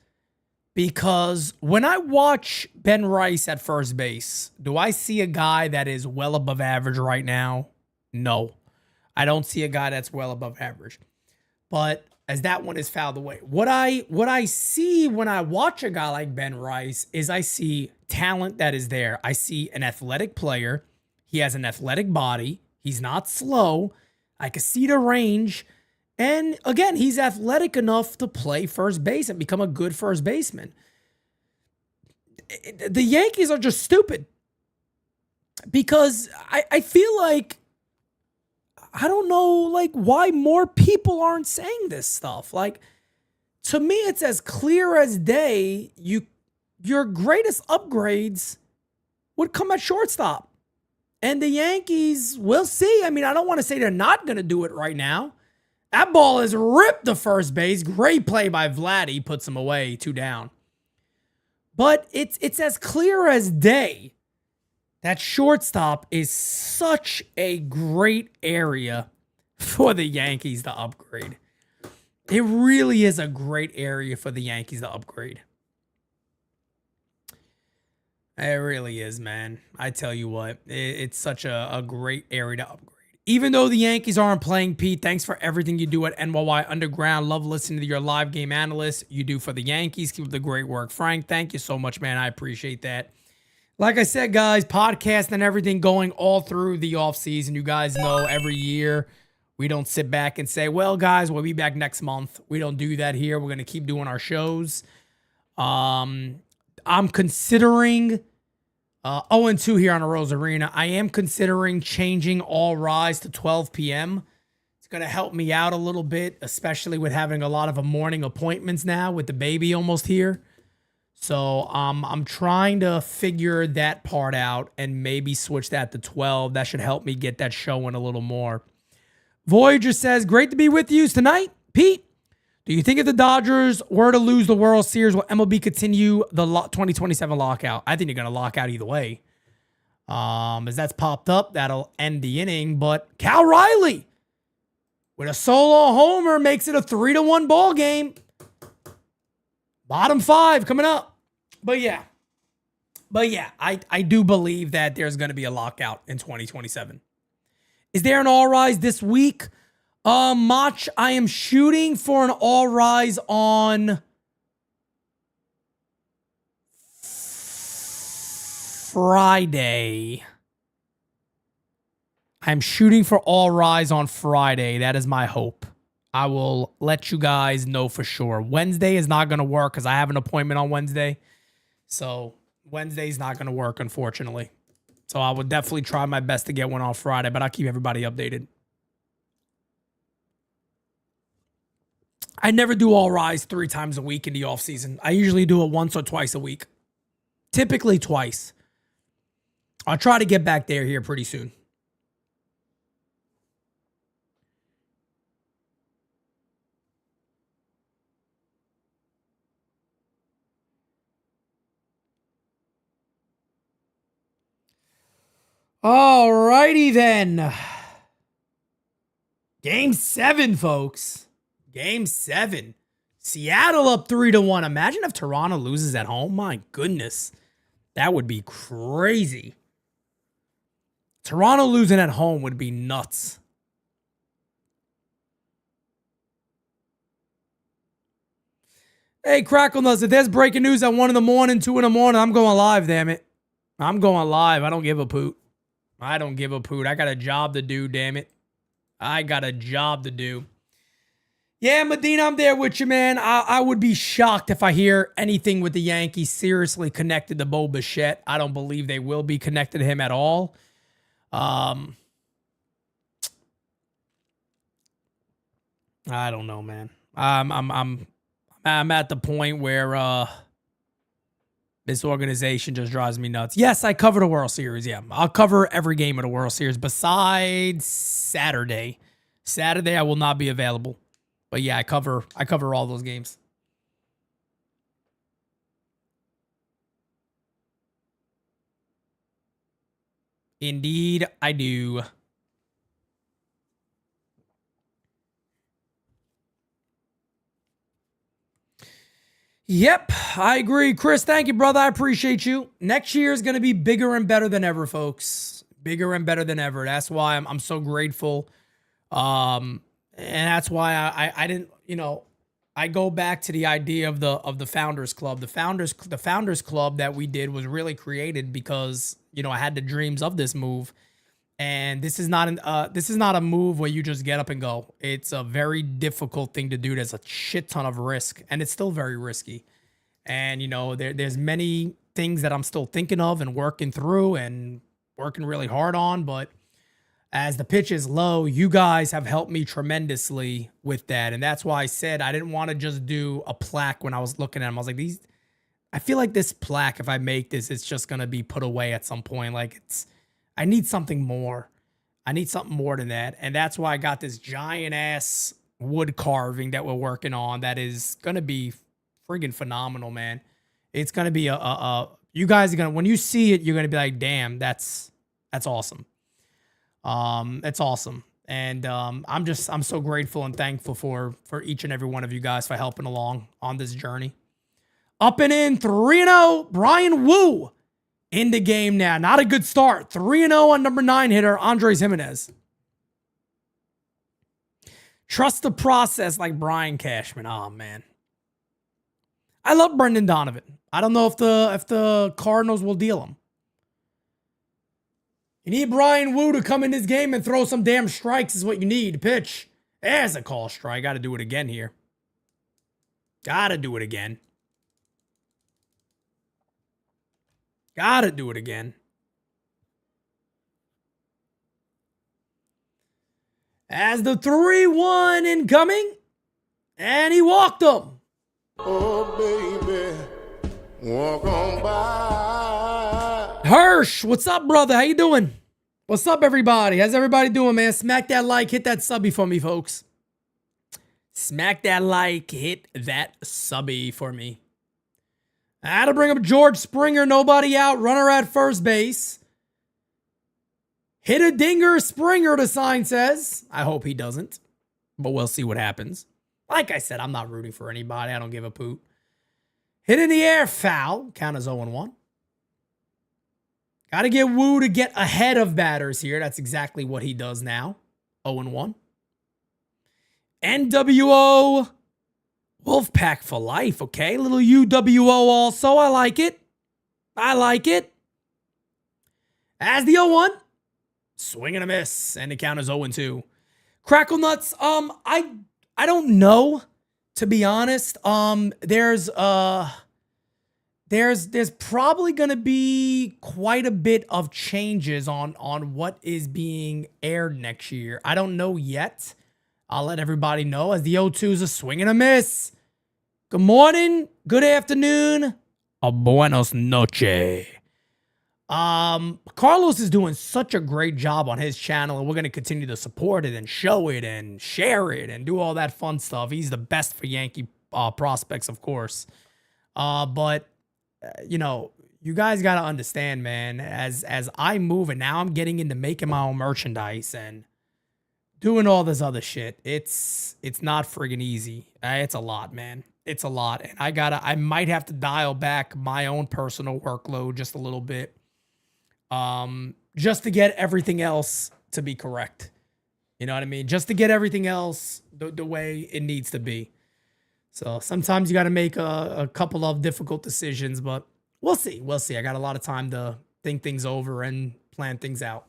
Because when I watch Ben Rice at first base, do I see a guy that is well above average right now? No. I don't see a guy that's well above average. But as that one is fouled away, what I see when I watch a guy like Ben Rice is I see talent that is there. I see an athletic player. He has an athletic body. He's not slow. I can see the range. And again, he's athletic enough to play first base and become a good first baseman. The Yankees are just stupid. Because I feel like, I don't know, like, why more people aren't saying this stuff. Like, to me, it's as clear as day. Your greatest upgrades would come at shortstop. And the Yankees, we'll see. I mean, I don't want to say they're not going to do it right now. That ball is ripped to first base. Great play by Vladdy. Puts him away, 2 down. But it's as clear as day that shortstop is such a great area for the Yankees to upgrade. It really is a great area for the Yankees to upgrade. It really is, man. I tell you what, it's such a great area to upgrade. Even though the Yankees aren't playing, Pete, thanks for everything you do at NYY Underground. Love listening to your live game analysts you do for the Yankees. Keep up the great work. Frank, thank you so much, man. I appreciate that. Like I said, guys, podcast and everything going all through the offseason. You guys know every year we don't sit back and say, well, guys, we'll be back next month. We don't do that here. We're going to keep doing our shows. I'm considering 0-2 here on the Rose Arena. I am considering changing All Rise to 12 p.m. It's going to help me out a little bit, especially with having a lot of morning appointments now with the baby almost here. So I'm trying to figure that part out and maybe switch that to 12. That should help me get that showing a little more. Voyager says, great to be with you tonight. Pete, do you think if the Dodgers were to lose the World Series, will MLB continue the 2027 lockout? I think they're going to lock out either way. As that's popped up, that'll end the inning. But Cal Riley with a solo homer makes it a 3-1 ball game. Bottom 5 coming up. But yeah, I do believe that there's going to be a lockout in 2027. Is there an all rise this week? Mach, I am shooting for an all rise on Friday. I'm shooting for all rise on Friday. That is my hope. I will let you guys know for sure. Wednesday is not going to work because I have an appointment on Wednesday. So Wednesday's not going to work, unfortunately. So I would definitely try my best to get one on Friday, but I'll keep everybody updated. I never do all rise 3 times a week in the off season. I usually do it once or twice a week. Typically twice. I'll try to get back there here pretty soon. Alrighty then. Game 7, folks. Game 7. Seattle up 3-1. Imagine if Toronto loses at home. My goodness. That would be crazy. Toronto losing at home would be nuts. Hey, Crackle Nuts, if there's breaking news at 1 in the morning, 2 in the morning, I'm going live, damn it. I'm going live. I don't give a poot. I don't give a poot. I got a job to do, damn it. I got a job to do. Yeah, Medina, I'm there with you, man. I would be shocked if I hear anything with the Yankees seriously connected to Bo Bichette. I don't believe they will be connected to him at all. I don't know, man. I'm at the point where this organization just drives me nuts. Yes, I cover the World Series. Yeah, I'll cover every game of the World Series besides Saturday. Saturday I will not be available. But yeah, I cover all those games. Indeed, I do. Yep, I agree. Chris, thank you, brother. I appreciate you. Next year is going to be bigger and better than ever, folks. Bigger and better than ever. That's why I'm so grateful. And that's why I didn't, I go back to the idea of the Founders Club. The Founders Club that we did was really created because, I had the dreams of this move. And this is not a move where you just get up and go. It's a very difficult thing to do. There's a shit ton of risk, and it's still very risky. And there's many things that I'm still thinking of and working through and working really hard on. But as the pitch is low, you guys have helped me tremendously with that, and that's why I said I didn't want to just do a plaque when I was looking at them. I was like, I feel like this plaque, if I make this, it's just gonna be put away at some point. I need something more. I need something more than that. And that's why I got this giant ass wood carving that we're working on that is going to be friggin' phenomenal, man. It's going to be you guys are going to, when you see it, you're going to be like, damn, that's awesome. It's awesome. And I'm so grateful and thankful for each and every one of you guys for helping along on this journey. Up and in 3-0, Brian Wu. In the game now. Not a good start. 3-0 on number 9 hitter, Andres Jimenez. Trust the process like Brian Cashman. Oh, man. I love Brendan Donovan. I don't know if the Cardinals will deal him. You need Brian Wu to come in this game and throw some damn strikes is what you need. Pitch. There's a call strike. Got to do it again here. Got to do it again. Gotta do it again. As the 3-1 incoming, and he walked him. Oh, baby, walk on by. Hirsch, what's up, brother? How you doing? What's up, everybody? How's everybody doing, man? Smack that like, hit that subby for me, folks. Smack that like, hit that subby for me. I had to bring up George Springer, nobody out, runner at first base. Hit a dinger, Springer, the sign says. I hope he doesn't, but we'll see what happens. Like I said, I'm not rooting for anybody. I don't give a poot. Hit in the air, foul. Count as 0-1. Got to get Woo to get ahead of batters here. That's exactly what he does now. 0-1. NWO Wolfpack for life, okay? Little UWO also. I like it. I like it. As the 0-1. Swing and a miss. And the count is 0-2. Crackle Nuts, I don't know, to be honest. There's probably going to be quite a bit of changes on what is being aired next year. I don't know yet. I'll let everybody know as the 0-2 is a swing and a miss. Good morning, good afternoon, a buenos noche. Carlos is doing such a great job on his channel, and we're going to continue to support it and show it and share it and do all that fun stuff. He's the best for Yankee prospects, of course. But you know, you guys got to understand, man, as I move and now I'm getting into making my own merchandise and doing all this other shit. It's not friggin' easy. It's a lot, man. It's a lot. And I might have to dial back my own personal workload just a little bit. Just to get everything else to be correct. You know what I mean? Just to get everything else the way it needs to be. So sometimes you got to make a couple of difficult decisions, but we'll see. We'll see. I got a lot of time to think things over and plan things out.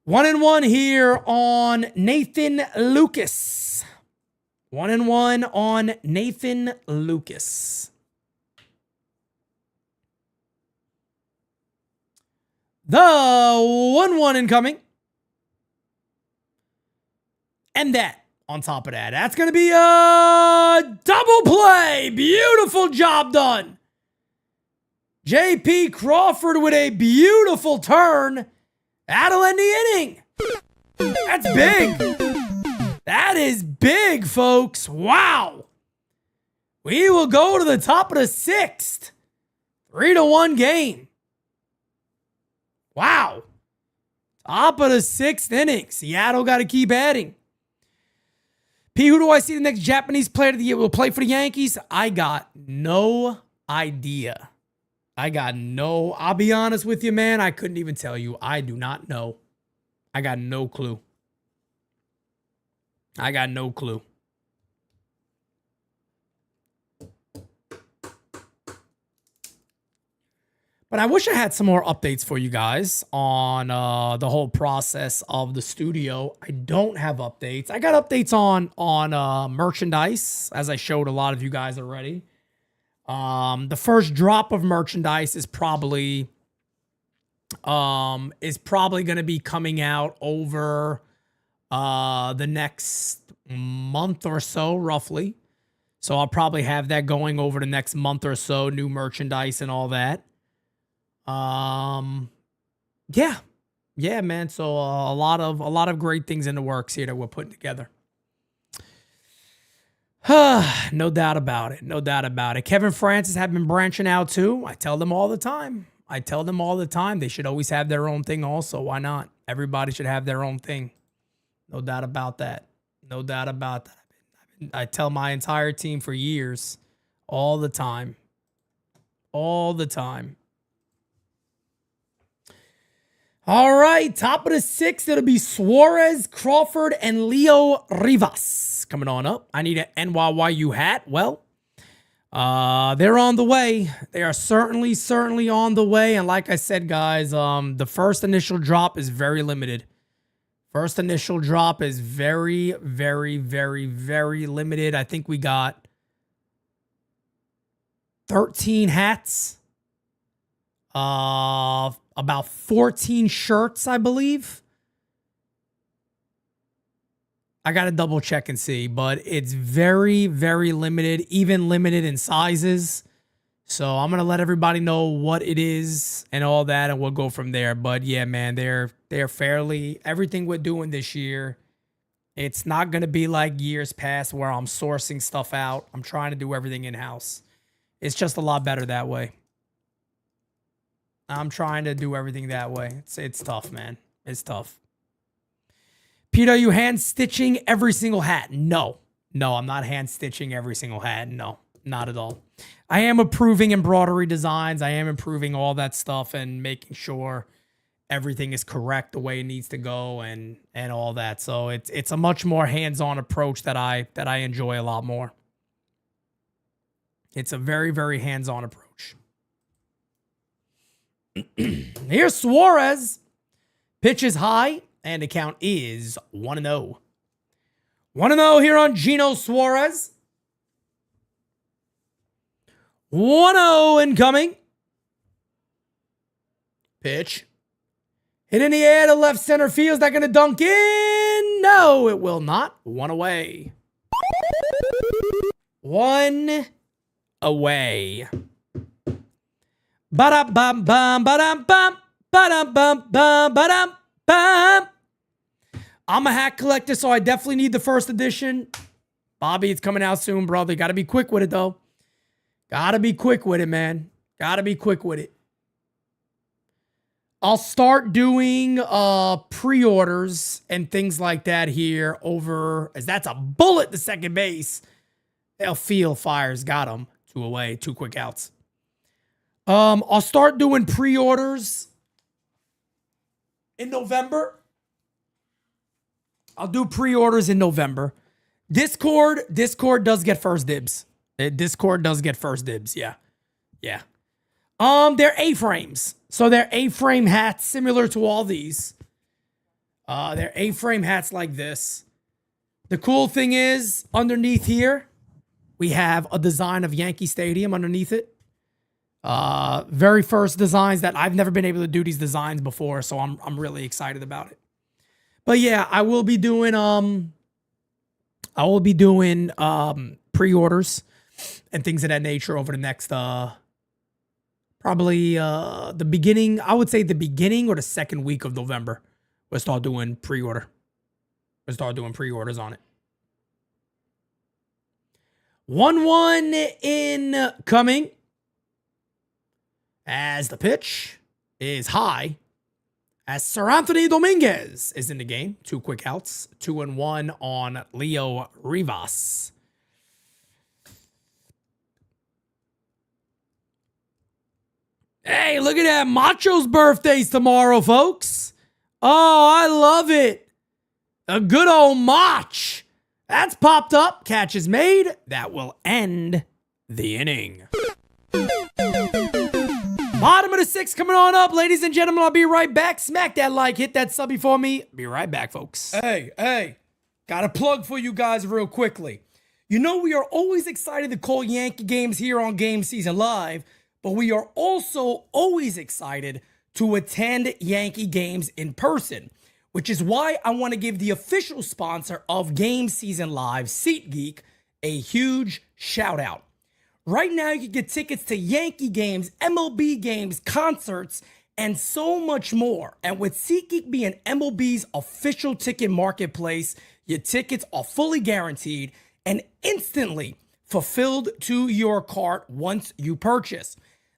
1-1 here on Nathan Lucas. 1-1 on Nathan Lucas. The 1-1 incoming. And that, on top of that, that's going to be a double play. Beautiful job done. J.P. Crawford with a beautiful turn. That'll end the inning. That's big. That is big, folks. Wow. We will go to the top of the 6th. 3-1 game. Wow. Top of the 6th inning. Seattle got to keep adding. P, who do I see the next Japanese player of the year will play for the Yankees? I got no idea. I'll be honest with you, man. I couldn't even tell you. I do not know. I got no clue. But I wish I had some more updates for you guys on the whole process of the studio. I don't have updates. I got updates on merchandise, as I showed a lot of you guys already. The first drop of merchandise is probably going to be coming out over the next month or so, roughly. So I'll probably have that going over the next month or so, new merchandise and all that. Yeah, man. So a lot of great things in the works here that we're putting together. No doubt about it. Kevin Francis have been branching out too. I tell them all the time. They should always have their own thing also. Why not? Everybody should have their own thing. No doubt about that. I tell my entire team for years, all the time. All right, top of the 6th, it'll be Suarez, Crawford, and Leo Rivas coming on up. I need an NYYU hat. Well, they're on the way. They are certainly on the way. And like I said, guys, the first initial drop is very limited. Very, very, very, very limited. I think we got 13 hats. About 14 shirts, I believe. I got to double check and see, but it's very, very limited, even limited in sizes. So I'm going to let everybody know what it is and all that, and we'll go from there. But yeah, man, they're fairly, everything we're doing this year, it's not going to be like years past where I'm sourcing stuff out. I'm trying to do everything in-house. It's just a lot better that way. I'm trying to do everything that way. It's tough, man. It's tough. Peter, are you hand stitching every single hat? No. No, I'm not hand stitching every single hat. No, not at all. I am improving embroidery designs. I am improving all that stuff and making sure everything is correct the way it needs to go and all that. So it's a much more hands-on approach that I enjoy a lot more. It's a very, very hands-on approach. Here's Suarez. Pitch is high, and the count is 1-0. 1-0 here on Gino Suarez. 1-0 incoming. Pitch. Hit in the air to left center field. Is that going to dunk in? No, it will not. 1 away. 1 away. Ba-da-bum, bum, ba-dum, bum, ba-dum, bum, bum, ba-dum, bum. I'm a hat collector, so I definitely need the first edition. Bobby, it's coming out soon, brother. Got to be quick with it, though. Got to be quick with it, man. Got to be quick with it. I'll start doing pre-orders and things like that here over, as that's a bullet to second base. They'll feel fires. Got him. 2 away. 2 quick outs. I'll start doing pre-orders in November. I'll do pre-orders in November. Discord does get first dibs. Discord does get first dibs. Yeah. Yeah. They're A-frames. So they're A-frame hats similar to all these. They're A-frame hats like this. The cool thing is, underneath here, we have a design of Yankee Stadium underneath it. Very first designs that I've never been able to do these designs before, so I'm really excited about it. But yeah, I will be doing pre-orders and things of that nature over the next probably the beginning, I would say the beginning or the second week of November. We'll start doing pre-order. We'll start doing pre-orders on it. 1-1 incoming. As the pitch is high. As Sir Anthony Dominguez is in the game. 2 quick outs. 2-1 on Leo Rivas. Hey, look at that. Macho's birthday's tomorrow, folks. Oh, I love it. A good old Mach. That's popped up. Catch is made. That will end the inning. Bottom of the 6th coming on up. Ladies and gentlemen, I'll be right back. Smack that like. Hit that sub before me. Be right back, folks. Hey. Got a plug for you guys real quickly. You know we are always excited to call Yankee games here on GameSZN Live. But we are also always excited to attend Yankee games in person, which is why I want to give the official sponsor of GameSZN Live, SeatGeek, a huge shout out. Right now, you can get tickets to Yankee games, MLB games, concerts, and so much more. And with SeatGeek being MLB's official ticket marketplace, your tickets are fully guaranteed and instantly fulfilled to your cart once you purchase.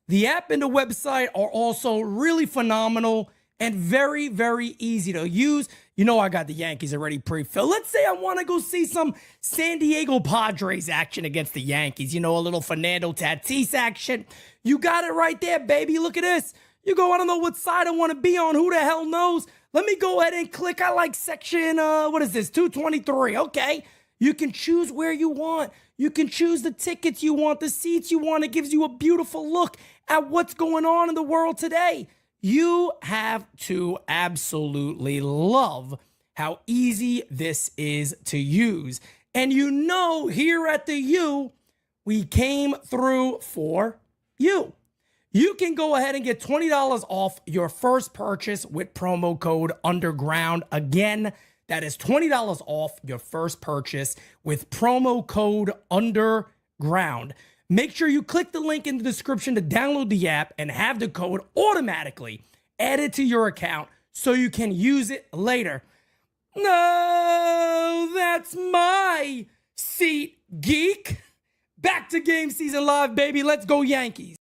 The app and the website are also really phenomenal and very, very easy to use. You know I got the Yankees already pre-filled. Let's say I want to go see some San Diego Padres action against the Yankees. You know, a little Fernando Tatis action. You got it right there, baby. Look at this. You go, I don't know what side I want to be on. Who the hell knows? Let me go ahead and click. I like section, what is this? 223. Okay. You can choose where you want. You can choose the tickets you want, the seats you want. It gives you a beautiful look at what's going on in the world today. You have to absolutely love how easy this is to use. And you know, here at the U, we came through for you. You can go ahead and get $20 off your first purchase with promo code UNDERGROUND. Again, that is $20 off your first purchase with promo code UNDERGROUND. Make sure you click the link in the description to download the app and have the code automatically added to your account so you can use it later. No, that's my seat, geek. Back to GameSZN Live, baby. Let's go Yankees.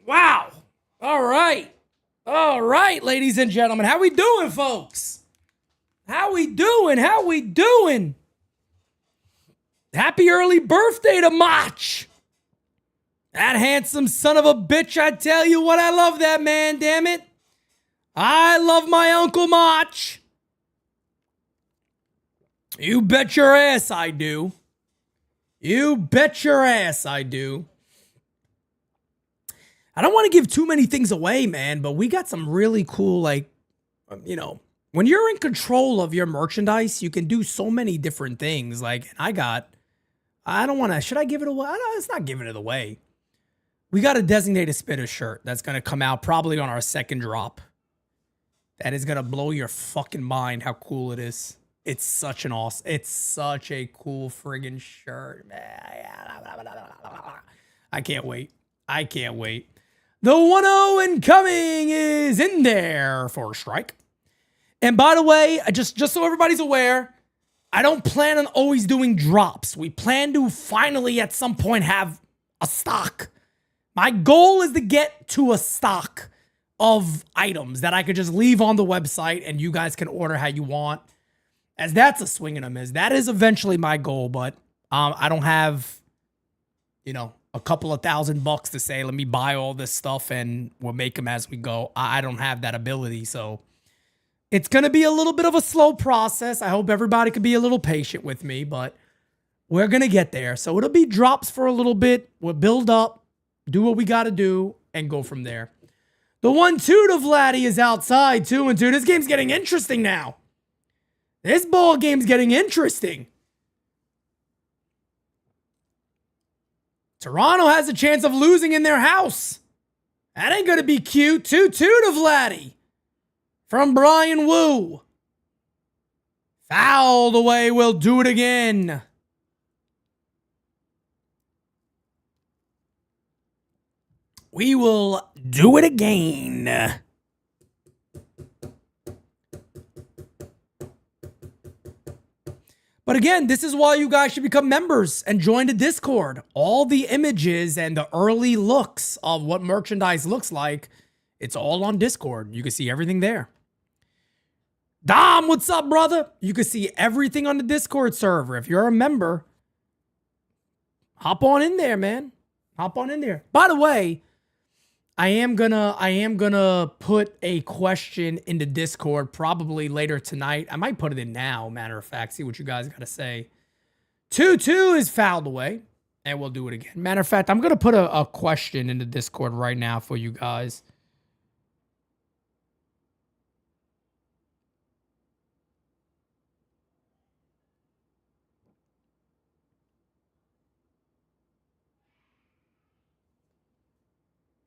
Wow. All right. All right, ladies and gentlemen. How we doing, folks? How we doing? How we doing? Happy early birthday to Mach. That handsome son of a bitch. I tell you what, I love that man, damn it. I love my Uncle Mach. You bet your ass I do. You bet your ass I do. I don't want to give too many things away, man, but we got some really cool, like, you know, when you're in control of your merchandise, you can do so many different things. Like, I don't want to, should I give it away? Let's not giving it away. We got a designated spitter shirt that's going to come out probably on our second drop. That is going to blow your fucking mind how cool it is. It's such an awesome, it's such a cool friggin' shirt, man. I can't wait. I can't wait. The 1-0 incoming is in there for a strike. And by the way, just so everybody's aware, I don't plan on always doing drops. We plan to finally at some point have a stock. My goal is to get to a stock of items that I could just leave on the website and you guys can order how you want. As that's a swing and a miss. That is eventually my goal, but I don't have, you know, a couple of $1,000 to say, let me buy all this stuff and we'll make them as we go. I don't have that ability, so it's going to be a little bit of a slow process. I hope everybody can be a little patient with me, but we're going to get there. So it'll be drops for a little bit. We'll build up, do what we got to do, and go from there. The 1-2 to Vladdy is outside, 2-2. This game's getting interesting now. This ball game's getting interesting. Toronto has a chance of losing in their house. That ain't going to be cute. 2-2 to Vladdy from Brian Wu. Fouled away. We'll do it again. We will do it again. But again, this is why you guys should become members and join the Discord. All the images and the early looks of what merchandise looks like, it's all on Discord. You can see everything there. Dom, what's up, brother? You can see everything on the Discord server. If you're a member, hop on in there, man. Hop on in there. By the way, I am gonna put a question in the Discord probably later tonight. I might put it in now, matter of fact. See what you guys gotta say. 2-2 is fouled away, and we'll do it again. Matter of fact, I'm gonna put a question in the Discord right now for you guys.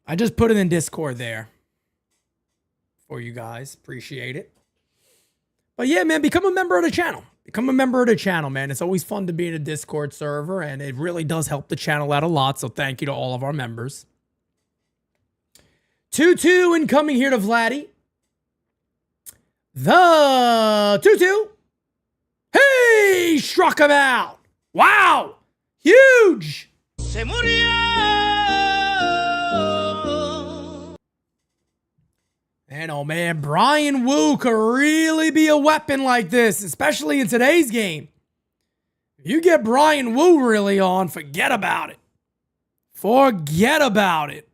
I just put it in Discord there for you guys. Appreciate it. But yeah, man, become a member of the channel. Become a member of the channel, man. It's always fun to be in a Discord server, and it really does help the channel out a lot. So thank you to all of our members. 2-2 incoming here to Vladdy. The 2-2. Hey, struck him out. Wow. Huge. Se murió. And oh man, Brian Wu could really be a weapon like this, especially in today's game. If you get Brian Wu really on, forget about it. Forget about it.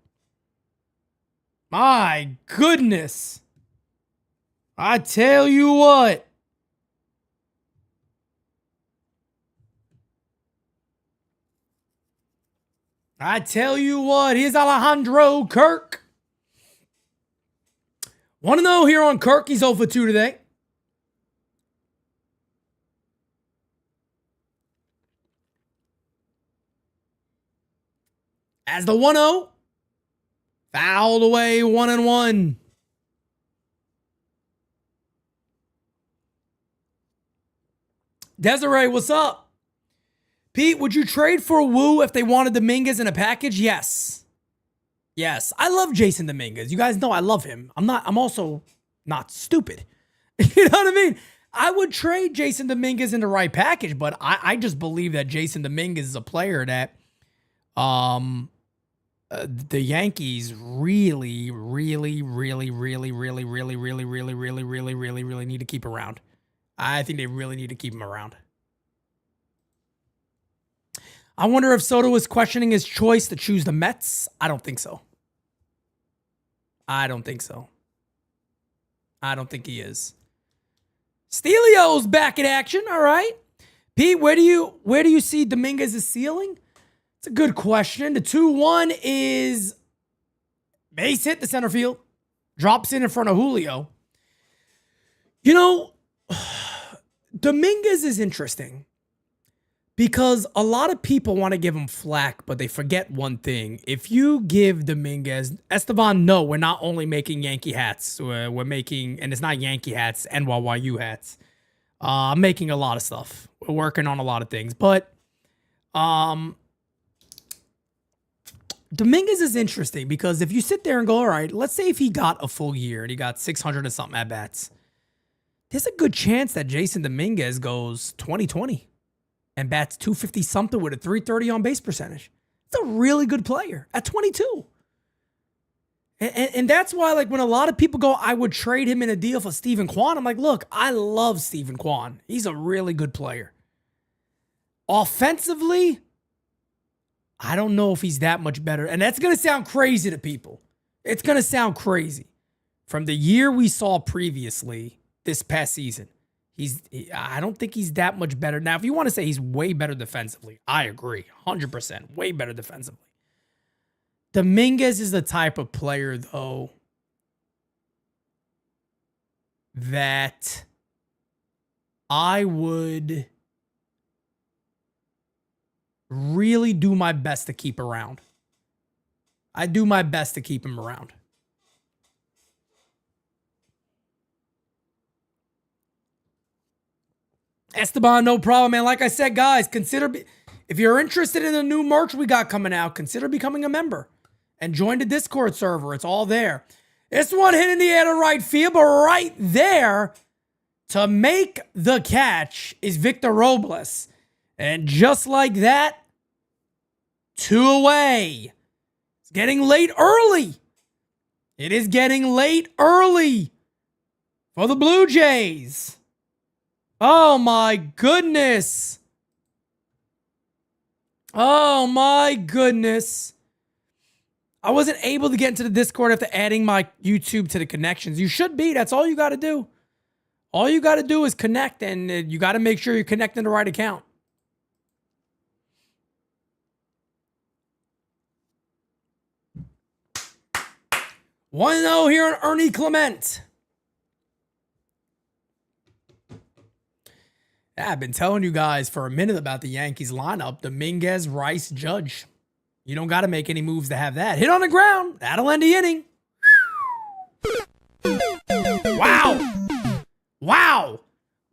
My goodness. I tell you what. I tell you what, here's Alejandro Kirk. 1-0 here on Kirk. He's 0 for 2 today. As the 1-0, fouled away 1-1. Desiree, what's up? Pete, would you trade for Wu if they wanted Dominguez in a package? Yes. Yes, I love Jason Dominguez. You guys know I love him. I'm also not stupid. You know what I mean? I would trade Jason Dominguez in the right package, but I just believe that Jason Dominguez is a player that the Yankees really need to keep around. I think they really need to keep him around. I wonder if Soto is questioning his choice to choose the Mets. I don't think so. I don't think so. I don't think he is. Stelio's back in action. All right. Pete, where do you see Dominguez's ceiling? It's a good question. The 2-1 is base hit to center field. Drops in front of Julio. You know, Dominguez is interesting because a lot of people want to give him flack, but they forget one thing. If you give Dominguez, Esteban, no, we're not only making Yankee hats. We're making, and it's not Yankee hats, NYYU hats. I'm making a lot of stuff. We're working on a lot of things. But Dominguez is interesting because if you sit there and go, all right, let's say if he got a full year and he got 600 and something at-bats, there's a good chance that Jason Dominguez goes 20-20 and bats 250-something with a 330 on-base percentage. It's a really good player at 22. And that's why, like, when a lot of people go, I would trade him in a deal for Steven Kwan, I'm like, look, I love Steven Kwan. He's a really good player. Offensively, I don't know if he's that much better. And that's going to sound crazy to people. It's going to sound crazy. From the year we saw previously, this past season, I don't think he's that much better. Now, if you want to say he's way better defensively, I agree. 100%. Way better defensively. Dominguez is the type of player, though, that I would really do my best to keep around. I do my best to keep him around. Esteban, no problem, man. Like I said, guys, consider, if you're interested in the new merch we got coming out, consider becoming a member and join the Discord server. It's all there. This one hit in the air to right field, but right there to make the catch is Victor Robles. And just like that, 2 away. It's getting late early. It is getting late early for the Blue Jays. Oh my goodness. Oh my goodness. I wasn't able to get into the Discord after adding my YouTube to the connections. You should be. That's all you got to do. All you got to do is connect, and you got to make sure you're connecting the right account. One 0 here on Ernie Clement. Yeah, I've been telling you guys for a minute about the Yankees lineup. Dominguez, Rice, Judge. You don't got to make any moves to have that. Hit on the ground. That'll end the inning. Wow. Wow.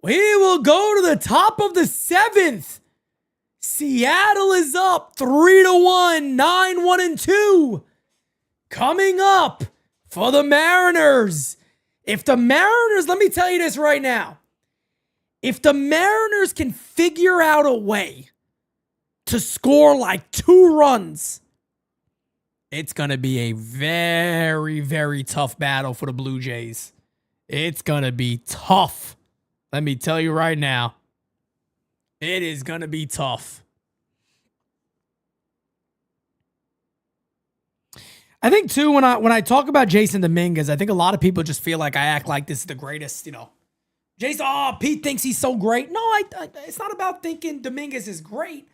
We will go to the top of the 7th. Seattle is up 3-1, 9-1-2. Coming up for the Mariners. If the Mariners, let me tell you this right now. If the Mariners can figure out a way to score like 2 runs, it's going to be a very, very tough battle for the Blue Jays. It's going to be tough. Let me tell you right now. It is going to be tough. I think, too, when I talk about Jason Dominguez, I think a lot of people just feel like I act like this is the greatest, you know. Jason, Pete thinks he's so great. No, it's not about thinking Dominguez is great.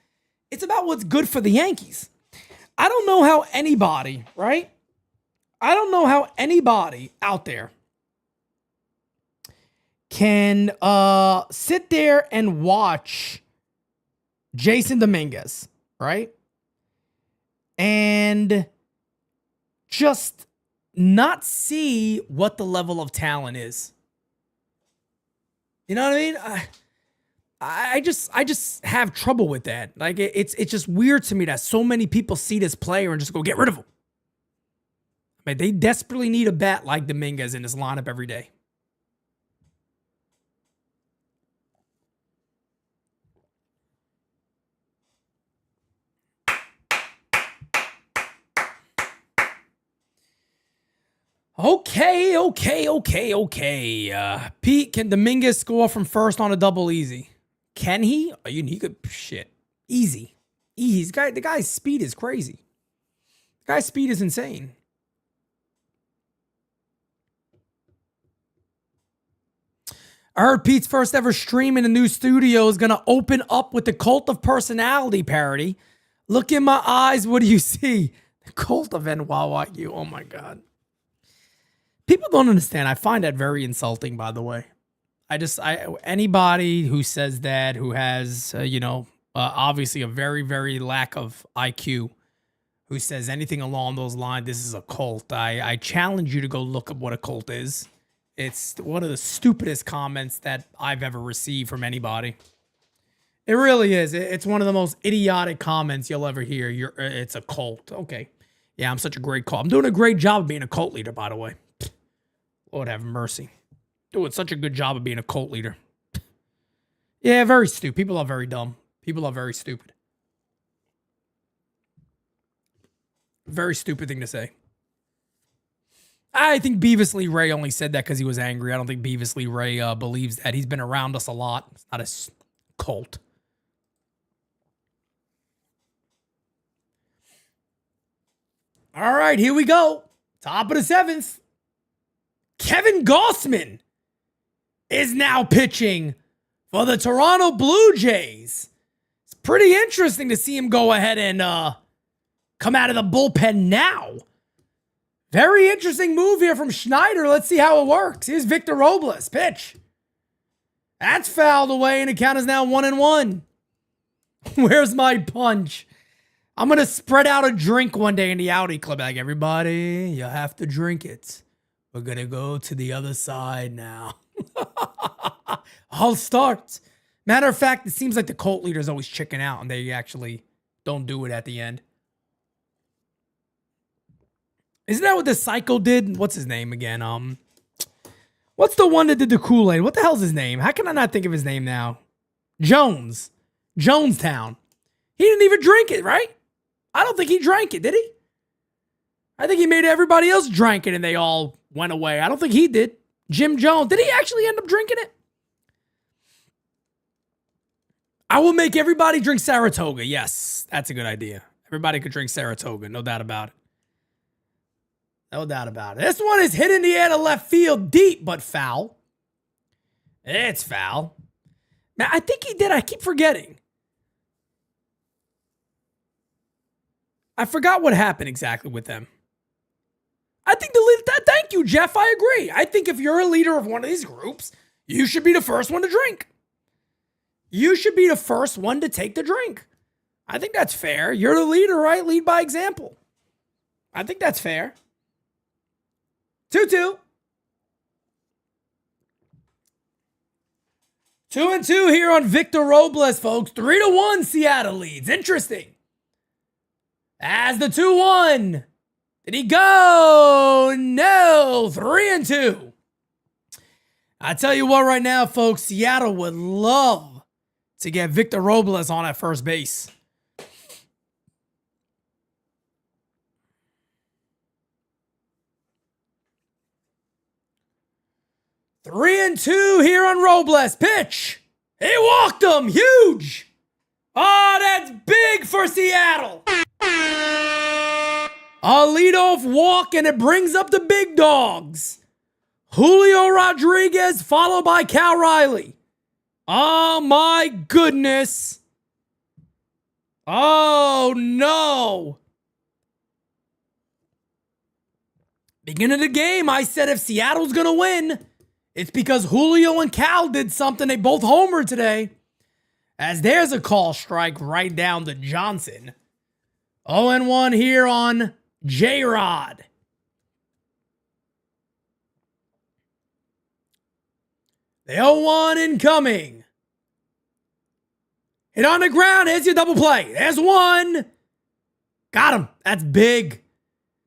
It's about what's good for the Yankees. I don't know how anybody, right? I don't know how anybody out there can sit there and watch Jason Dominguez, right? And just not see what the level of talent is. You know what I mean? I just have trouble with that. Like it's just weird to me that so many people see this player and just go get rid of him. I mean, they desperately need a bat like Dominguez in this lineup every day. Okay. Pete, can Dominguez score from first on a double easy? Can he? He could. Shit. Easy. The guy's speed is crazy. The guy's speed is insane. I heard Pete's first ever stream in a new studio is going to open up with the Cult of Personality parody. Look in my eyes. What do you see? The Cult of NYYU. Oh, my God. People don't understand. I find that very insulting, by the way. Anybody who says that, who has, obviously a very, very lack of IQ, who says anything along those lines, this is a cult. I challenge you to go look up what a cult is. It's one of the stupidest comments that I've ever received from anybody. It really is. It's one of the most idiotic comments you'll ever hear. It's a cult. Okay. Yeah, I'm such a great cult. I'm doing a great job of being a cult leader, by the way. Lord have mercy. Doing such a good job of being a cult leader. Yeah, very stupid. People are very dumb. People are very stupid. Very stupid thing to say. I think Beavis Lee Ray only said that because he was angry. I don't think Beavis Lee Ray believes that. He's been around us a lot. It's not a cult. All right, here we go. Top of the 7th. Kevin Gausman is now pitching for the Toronto Blue Jays. It's pretty interesting to see him go ahead and come out of the bullpen now. Very interesting move here from Schneider. Let's see how it works. Here's Victor Robles. Pitch. That's fouled away, and the count is now 1-1. Where's my punch? I'm going to spread out a drink one day in the Audi Club. Like, everybody, you have to drink it. We're going to go to the other side now. I'll start. Matter of fact, it seems like the cult leaders always chicken out, and they actually don't do it at the end. Isn't that what the Psycho did? What's his name again? What's the one that did the Kool-Aid? What the hell's his name? How can I not think of his name now? Jones. Jonestown. He didn't even drink it, right? I don't think he drank it, did he? I think he made everybody else drink it and they all went away. I don't think he did. Jim Jones. Did he actually end up drinking it? I will make everybody drink Saratoga. Yes, that's a good idea. Everybody could drink Saratoga. No doubt about it. No doubt about it. This one is hit in the air to left field deep, but foul. It's foul. Now, I think he did. I keep forgetting. I forgot what happened exactly with them. I think thank you, Jeff. I agree. I think if you're a leader of one of these groups, you should be the first one to drink. You should be the first one to take the drink. I think that's fair. You're the leader, right? Lead by example. I think that's fair. 2-2. 2-2 here on Victor Robles, folks. 3-1 Seattle leads. Interesting. As the 2-1. Did he go? No. 3-2. I tell you what right now, folks, Seattle would love to get Victor Robles on at first base. Three and two here on Robles. Pitch. He walked him. Huge. Oh, that's big for Seattle. A leadoff walk, and it brings up the big dogs. Julio Rodriguez, followed by Cal Riley. Oh, my goodness. Oh, no. Beginning of the game, I said if Seattle's going to win, it's because Julio and Cal did something. They both homered today. As there's a call strike right down to Johnson. 0-1 here on J-Rod. The 0-1 incoming. Hit on the ground. Here's your double play. There's one. Got him. That's big.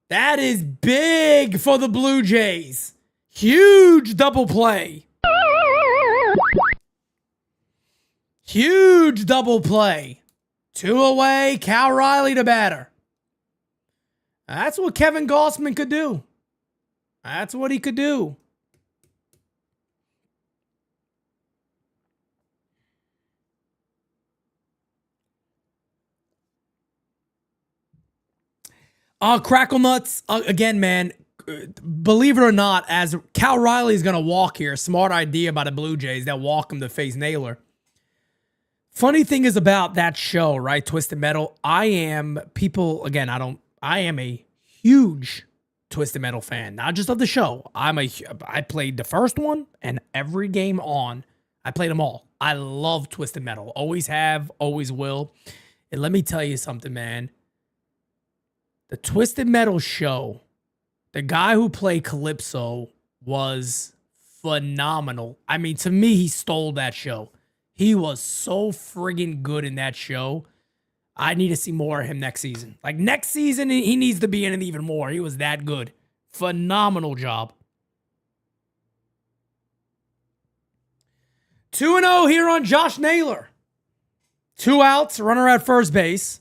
That is big for the Blue Jays. Huge double play. Huge double play. 2 away. Cal Riley to batter. That's what Kevin Gausman could do. That's what he could do. Crackle Nuts, again, man, believe it or not, as Cal Riley's going to walk here, smart idea by the Blue Jays, they'll walk him to face Naylor. Funny thing is about that show, right, Twisted Metal, I am a huge Twisted Metal fan, not just of the show. I played the first one, and every game on, I played them all. I love Twisted Metal, always have, always will. And let me tell you something, man. The Twisted Metal show, the guy who played Calypso was phenomenal. I mean, to me, he stole that show. He was so friggin' good in that show. I need to see more of him next season. Like, next season, he needs to be in it even more. He was that good. Phenomenal job. 2-0 here on Josh Naylor. 2 outs, runner at first base.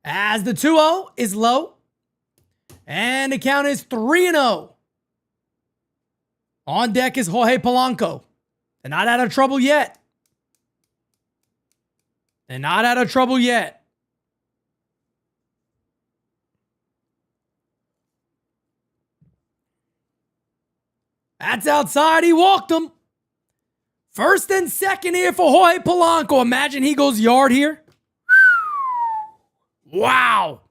As the 2-0 is low. And the count is 3-0. On deck is Jorge Polanco. They're not out of trouble yet. They're not out of trouble yet. That's outside. He walked him. First and second here for Jorge Polanco. Imagine he goes yard here. Wow.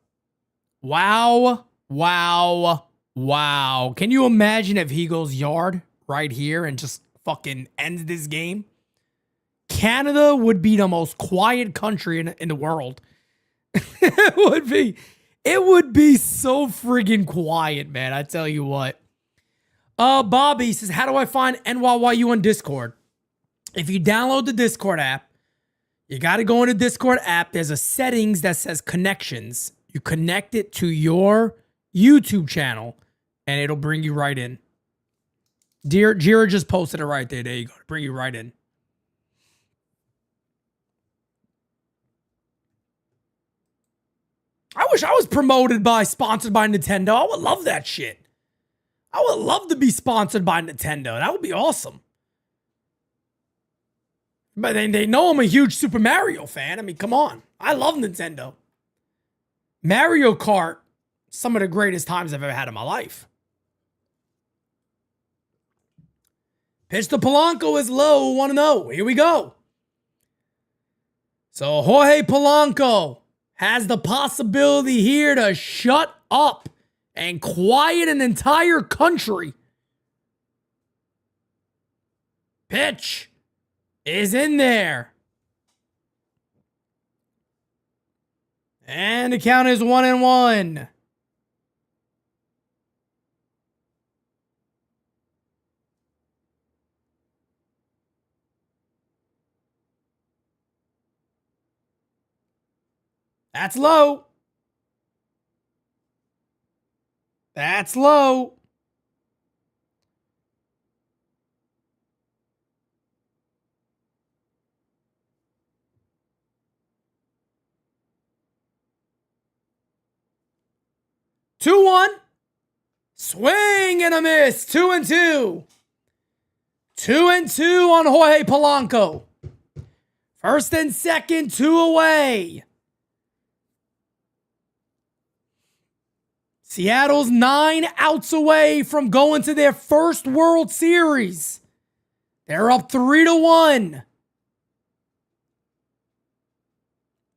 Wow. Wow. Wow. Can you imagine if he goes yard right here and just fucking ends this game? Canada would be the most quiet country in the world. It would be so friggin' quiet, man. I tell you what. Bobby says, how do I find NYYU on Discord? If you download the Discord app, you got to go into Discord app. There's a settings that says connections. You connect it to your YouTube channel, and it'll bring you right in. Jira just posted it right there. There you go. Bring you right in. I wish I was sponsored by Nintendo. I would love that shit. I would love to be sponsored by Nintendo. That would be awesome. But they know I'm a huge Super Mario fan. I mean, come on. I love Nintendo. Mario Kart, some of the greatest times I've ever had in my life. Pitch to Polanco is low, 1-0. Here we go. So Jorge Polanco has the possibility here to shut up and quiet an entire country. Pitch is in there. And the count is 1-1. That's low. That's low. Two, 1. Swing and a miss. 2-2. 2-2 on Jorge Polanco. First and second, 2 away. Seattle's 9 outs away from going to their first World Series. They're up 3-1.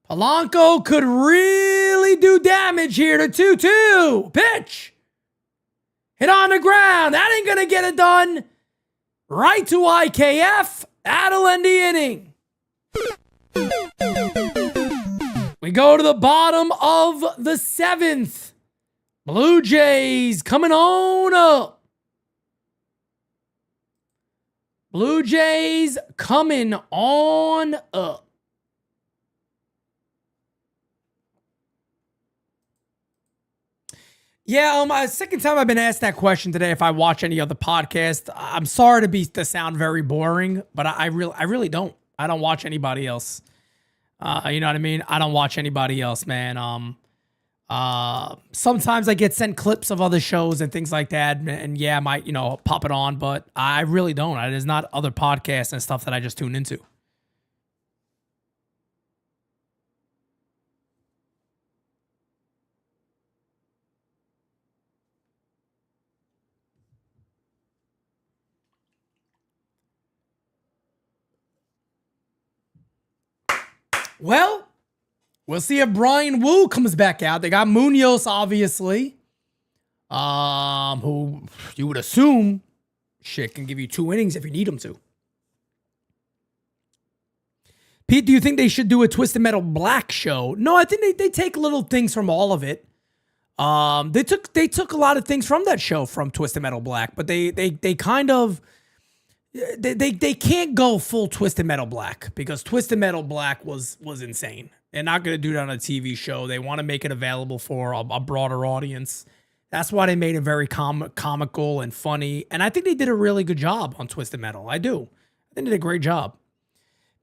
Polanco could really do damage here to 2-2. Pitch. Hit on the ground. That ain't going to get it done. Right to IKF. That'll end the inning. We go to the bottom of the 7th. Blue Jays coming on up. Blue Jays coming on up. Yeah, second time I've been asked that question today if I watch any other podcast. I'm sorry to sound very boring, but I really don't. I don't watch anybody else. You know what I mean? I don't watch anybody else, man. Sometimes I get sent clips of other shows and things like that. And yeah, I might, pop it on, but I really don't. There's not other podcasts and stuff that I just tune into. Well, we'll see if Brian Wu comes back out. They got Munoz, obviously. Who you would assume can give you 2 innings if you need him to. Pete, do you think they should do a Twisted Metal Black show? No, I think they take little things from all of it. They took a lot of things from that show from Twisted Metal Black, but they kind of they can't go full Twisted Metal Black because Twisted Metal Black was insane. They're not going to do that on a TV show. They want to make it available for a broader audience. That's why they made it very comical and funny. And I think they did a really good job on Twisted Metal. I do. I think they did a great job.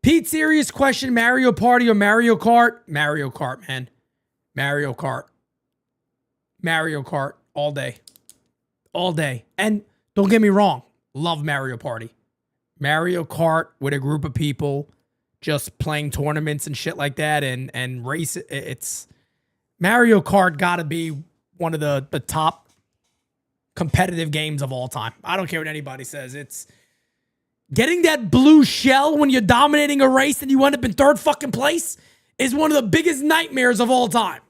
Pete, serious question. Mario Party or Mario Kart? Mario Kart, man. Mario Kart. Mario Kart all day. All day. And don't get me wrong. Love Mario Party. Mario Kart with a group of people just playing tournaments and shit like that and race. It's Mario Kart got to be one of the top competitive games of all time. I don't care what anybody says. It's getting that blue shell when you're dominating a race and you end up in 3rd fucking place is one of the biggest nightmares of all time.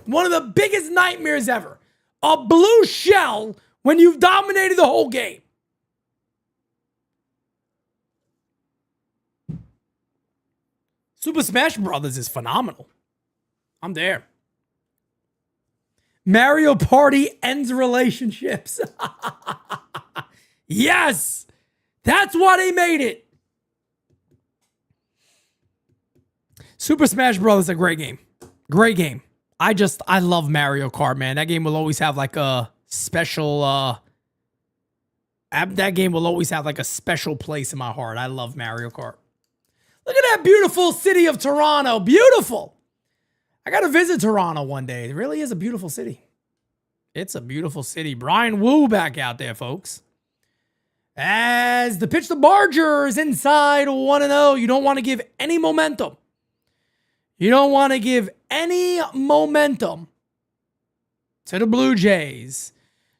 One of the biggest nightmares ever. A blue shell when you've dominated the whole game. Super Smash Brothers is phenomenal. I'm there. Mario Party ends relationships. Yes! That's why they made it. Super Smash Brothers is a great game. Great game. I love Mario Kart, man. That game will always have like a special that game will always have like a special place in my heart. I love Mario Kart. Look at that beautiful city of Toronto. Beautiful. I got to visit Toronto one day. It really is a beautiful city. It's a beautiful city. Brian Wu back out there, folks. As the pitch to Barger is inside 1-0. You don't want to give any momentum. You don't want to give any momentum to the Blue Jays.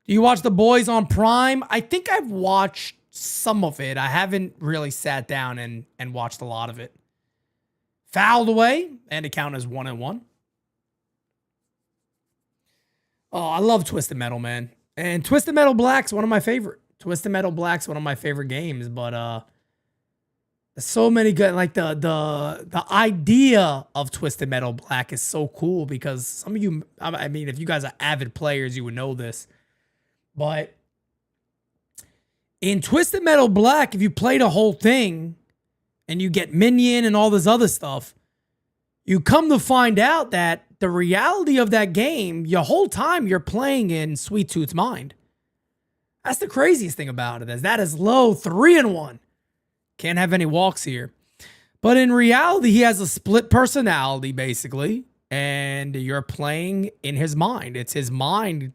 Do you watch The Boys on Prime? I think I've watched some of it. I haven't really sat down and watched a lot of it. Fouled away, and it counted as 1-1. Oh, I love Twisted Metal, man. And Twisted Metal Black's one of my favorite. Twisted Metal Black's one of my favorite games, but so many good, like the idea of Twisted Metal Black is so cool because some of you, I mean, if you guys are avid players, you would know this, but in Twisted Metal Black, if you play the whole thing and you get Minion and all this other stuff, you come to find out that the reality of that game, your whole time you're playing in Sweet Tooth's mind. That's the craziest thing about it, is that is low 3-1. Can't have any walks here. But in reality, he has a split personality, basically, and you're playing in his mind. It's his mind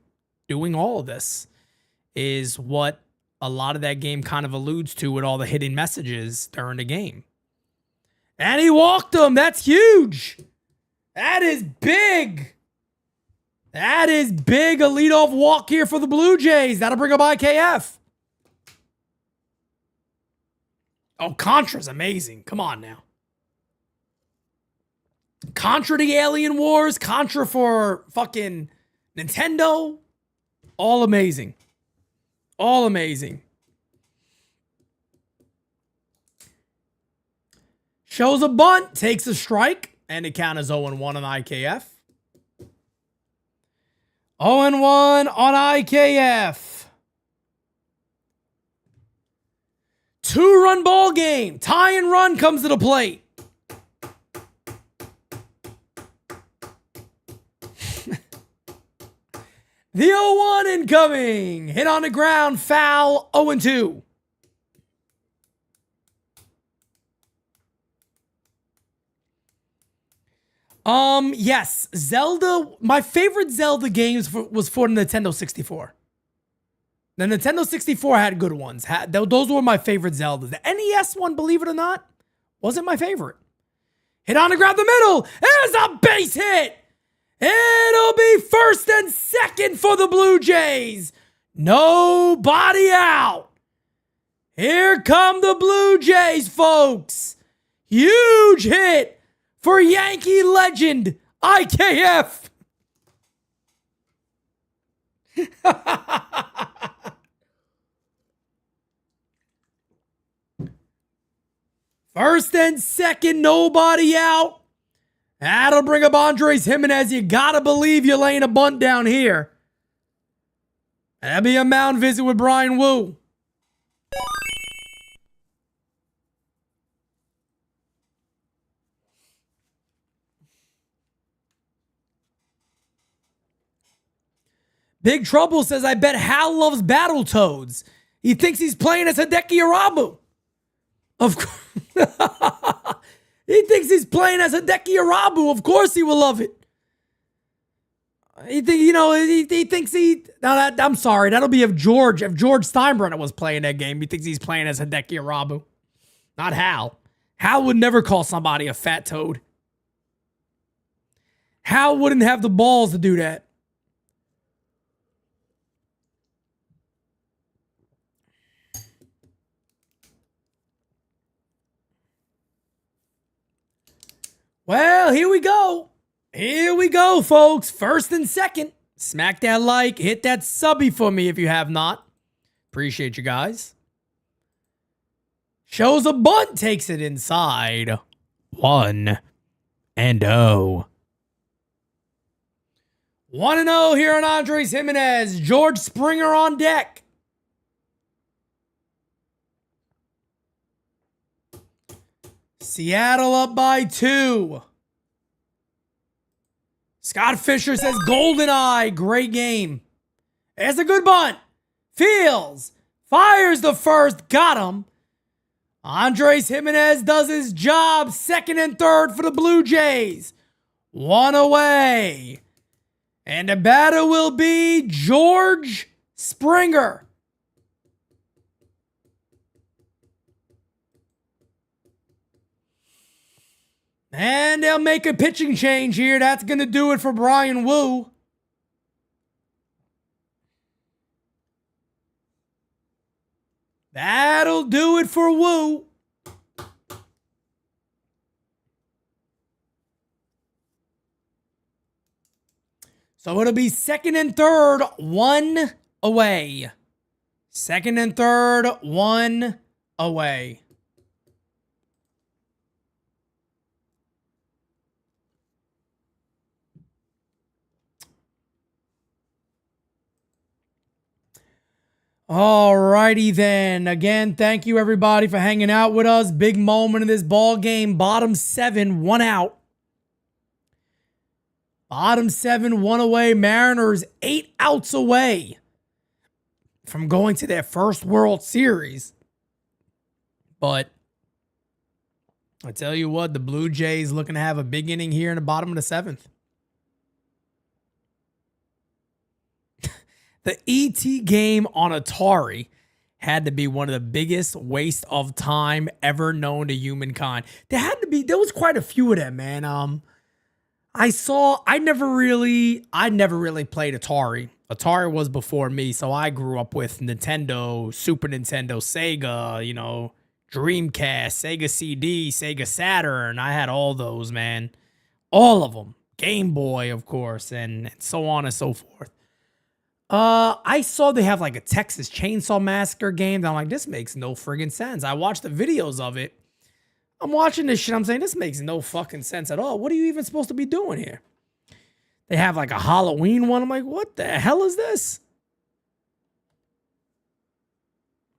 doing all of this, is what a lot of that game kind of alludes to with all the hidden messages during the game. And he walked him. That's huge. That is big. That is big. A leadoff walk here for the Blue Jays. That'll bring up IKF. Oh, Contra's amazing. Come on now. Contra the Alien Wars. Contra for fucking Nintendo. All amazing. All amazing. Shows a bunt. Takes a strike. And it counts as 0-1 on IKF. 0-1 on IKF. 2-run ball game. Tie and run comes to the plate. The 0-1 incoming. Hit on the ground. Foul. 0-2. Yes, Zelda. My favorite Zelda games was for the Nintendo 64. The Nintendo 64 had good ones. Those were my favorite Zeldas. The NES one, believe it or not, wasn't my favorite. Hit on the ground the middle. There's a base hit. It'll be first and second for the Blue Jays. Nobody out. Here come the Blue Jays, folks. Huge hit for Yankee legend IKF. First and second, nobody out. That'll bring up Andres Jimenez. You gotta believe you're laying a bunt down here. That'll be a mound visit with Brian Wu. Big Trouble says, I bet Hal loves Battletoads. He thinks he's playing as Hideki Arabu. Of course. He thinks he's playing as Hideki Arabu. Of course he will love it. He thinks he... No, I'm sorry. That'll be if George Steinbrenner was playing that game. He thinks he's playing as Hideki Arabu. Not Hal. Hal would never call somebody a fat toad. Hal wouldn't have the balls to do that. Well, here we go. Here we go, folks. First and second. Smack that like. Hit that subby for me if you have not. Appreciate you guys. Shows a bunt. Takes it inside. 1-0. 1-0 here on Andres Jimenez. George Springer on deck. Seattle up by 2. Scott Fisher says, GoldenEye, great game. It's a good bunt. Fields. Fires the first. Got him. Andres Jimenez does his job. Second and third for the Blue Jays. 1 away. And the batter will be George Springer. And they'll make a pitching change here. That's going to do it for Brian Wu. That'll do it for Wu. So it'll be second and third, 1 away. Second and third, 1 away. Alrighty then. Again, thank you everybody for hanging out with us. Big moment in this ball game. Bottom 7, 1 out. Bottom 7, 1 away. Mariners 8 outs away from going to their first World Series. But I tell you what, the Blue Jays looking to have a big inning here in the bottom of the 7th. The ET game on Atari had to be one of the biggest waste of time ever known to humankind. There was quite a few of them, man. I never really played Atari. Atari was before me, so I grew up with Nintendo, Super Nintendo, Sega, Dreamcast, Sega CD, Sega Saturn. I had all those, man. All of them. Game Boy, of course, and so on and so forth. I saw they have like a Texas Chainsaw Massacre game. I'm like, this makes no friggin' sense. I watched the videos of it. I'm watching this shit. I'm saying, this makes no fucking sense at all. What are you even supposed to be doing here? They have like a Halloween one. I'm like, what the hell is this?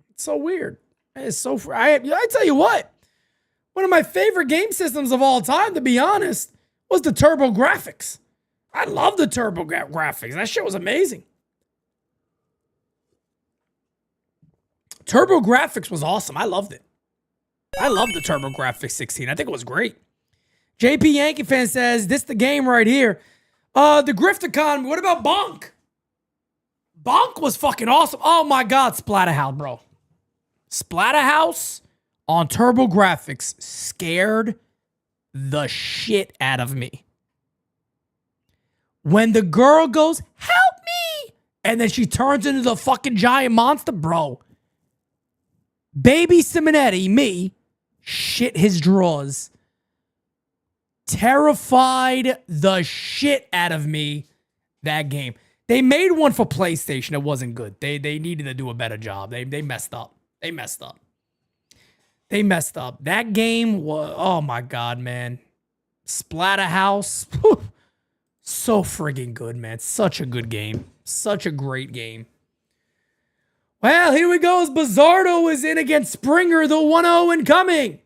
It's so weird. It's so... I tell you what. One of my favorite game systems of all time, to be honest, was the TurboGrafx. I love the TurboGrafx. That shit was amazing. TurboGrafx was awesome. I loved it. I loved the TurboGrafx 16. I think it was great. JP Yankee fan says, this the game right here. The Grifticon, what about Bonk? Bonk was fucking awesome. Oh my God, Splatterhouse, bro. Splatterhouse on TurboGrafx scared the shit out of me. When the girl goes, help me, and then she turns into the fucking giant monster, bro. Baby Simonetti, me, shit his drawers. Terrified the shit out of me that game. They made one for PlayStation. It wasn't good. They needed to do a better job. They messed up. They messed up. They messed up. That game was, oh my God, man. Splatterhouse. Whew. So friggin' good, man. Such a good game. Such a great game. Well, here we go. As Bizzardo is in against Springer, the 1-0 incoming.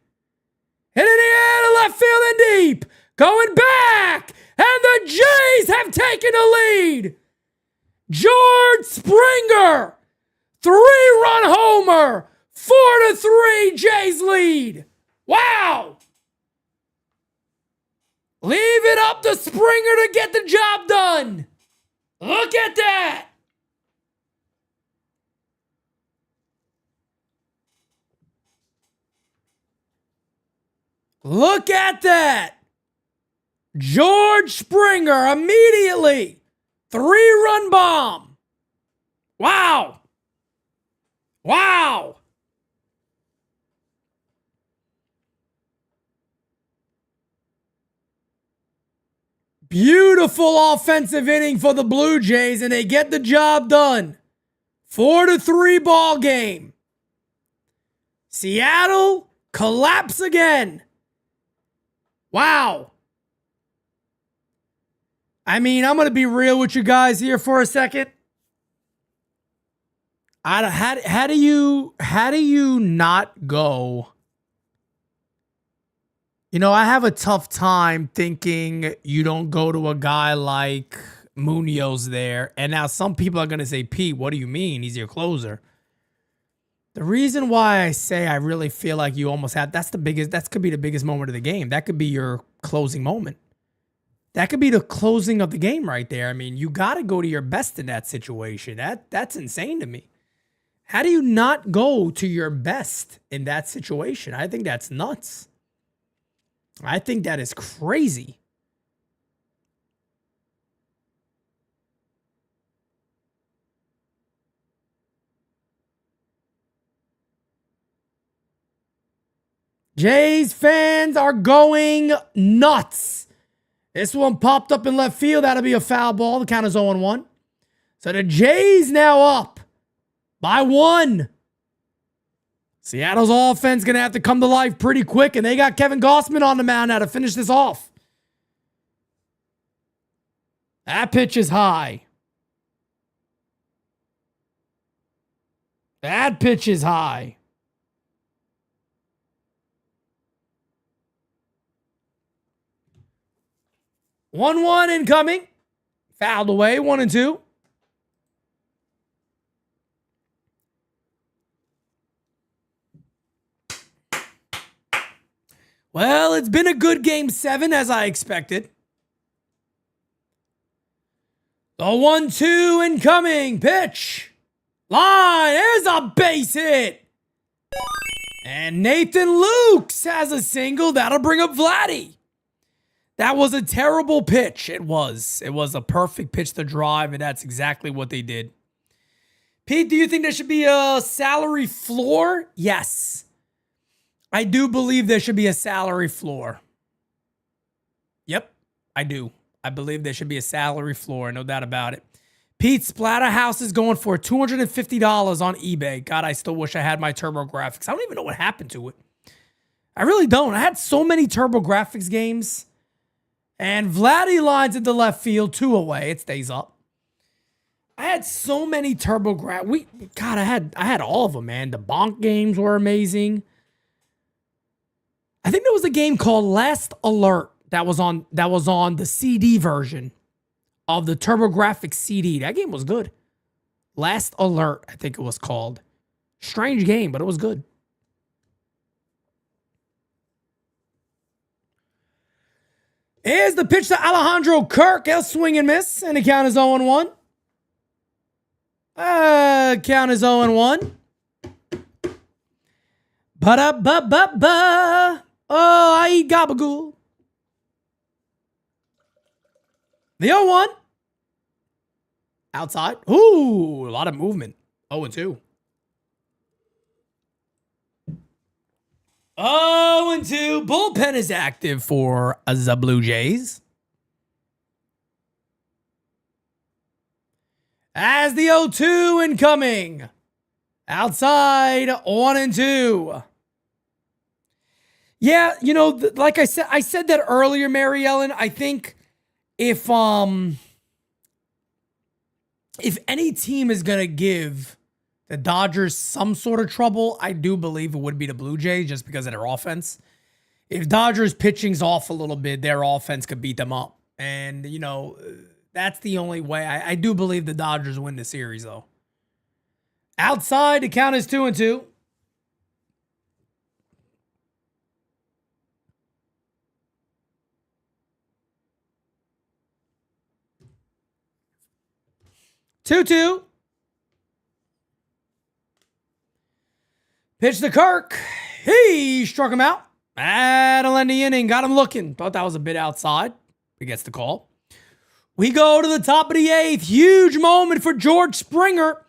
Hit in the air to left field and deep. Going back. And the Jays have taken a lead. George Springer. 3-run homer. 4-3 Jays lead. Wow. Leave it up to Springer to get the job done. Look at that. Look at that. George Springer immediately. 3-run bomb. Wow. Wow. Beautiful offensive inning for the Blue Jays, and they get the job done. 4-3 ball game. Seattle collapse again. Wow. I mean, I'm going to be real with you guys here for a second. How do you not go? You know, I have a tough time thinking you don't go to a guy like Munoz there. And now some people are going to say, Pete, what do you mean? He's your closer. The reason why I say I really feel like you almost have, that could be the biggest moment of the game. That could be your closing moment. That could be the closing of the game right there. I mean, you got to go to your best in that situation. That's insane to me. How do you not go to your best in that situation? I think that's nuts. I think that is crazy. Jays fans are going nuts. This one popped up in left field. That'll be a foul ball. The count is 0-1. So the Jays now up by 1. Seattle's offense going to have to come to life pretty quick, and they got Kevin Gossman on the mound now to finish this off. That pitch is high. That pitch is high. One incoming. Fouled away. 1-2. Well, it's been a good game 7 as I expected. The 1-2 incoming. Pitch. Line. There's a base hit. And Nathan Lukes has a single. That'll bring up Vladdy. That was a terrible pitch. It was. It was a perfect pitch to drive, and that's exactly what they did. Pete, do you think there should be a salary floor? Yes. I do believe there should be a salary floor. Yep, I do. I believe there should be a salary floor, no doubt about it. Pete, Splatterhouse is going for $250 on eBay. God, I still wish I had my TurboGrafx. I don't even know what happened to it. I really don't. I had so many TurboGrafx games. And Vladdy lines at the left field, 2 away. It stays up. I had so many TurboGrafx. God, I had all of them, man. The Bonk games were amazing. I think there was a game called Last Alert that was on the CD version of the TurboGrafx CD. That game was good. Last Alert, I think it was called. Strange game, but it was good. Here's the pitch to Alejandro Kirk. He'll swing and miss, and the count is 0-1. Count is 0-1. Ba-da-ba-ba-ba. Oh, I eat gabagool. The 0-1. Outside. Ooh, a lot of movement. 0-2. 0-2. Bullpen is active for the Blue Jays. As the 0-2 incoming. Outside, 1-2. Yeah, you know, like I said that earlier, Mary Ellen. I think if any team is gonna give the Dodgers some sort of trouble, I do believe it would be the Blue Jays just because of their offense. If Dodgers pitching's off a little bit, their offense could beat them up. And, you know, that's the only way. I do believe the Dodgers win the series, though. Outside, the count is 2-2. Two. Pitch to Kirk. He struck him out. That'll end the inning. Got him looking. Thought that was a bit outside. He gets the call. We go to the top of the 8th. Huge moment for George Springer.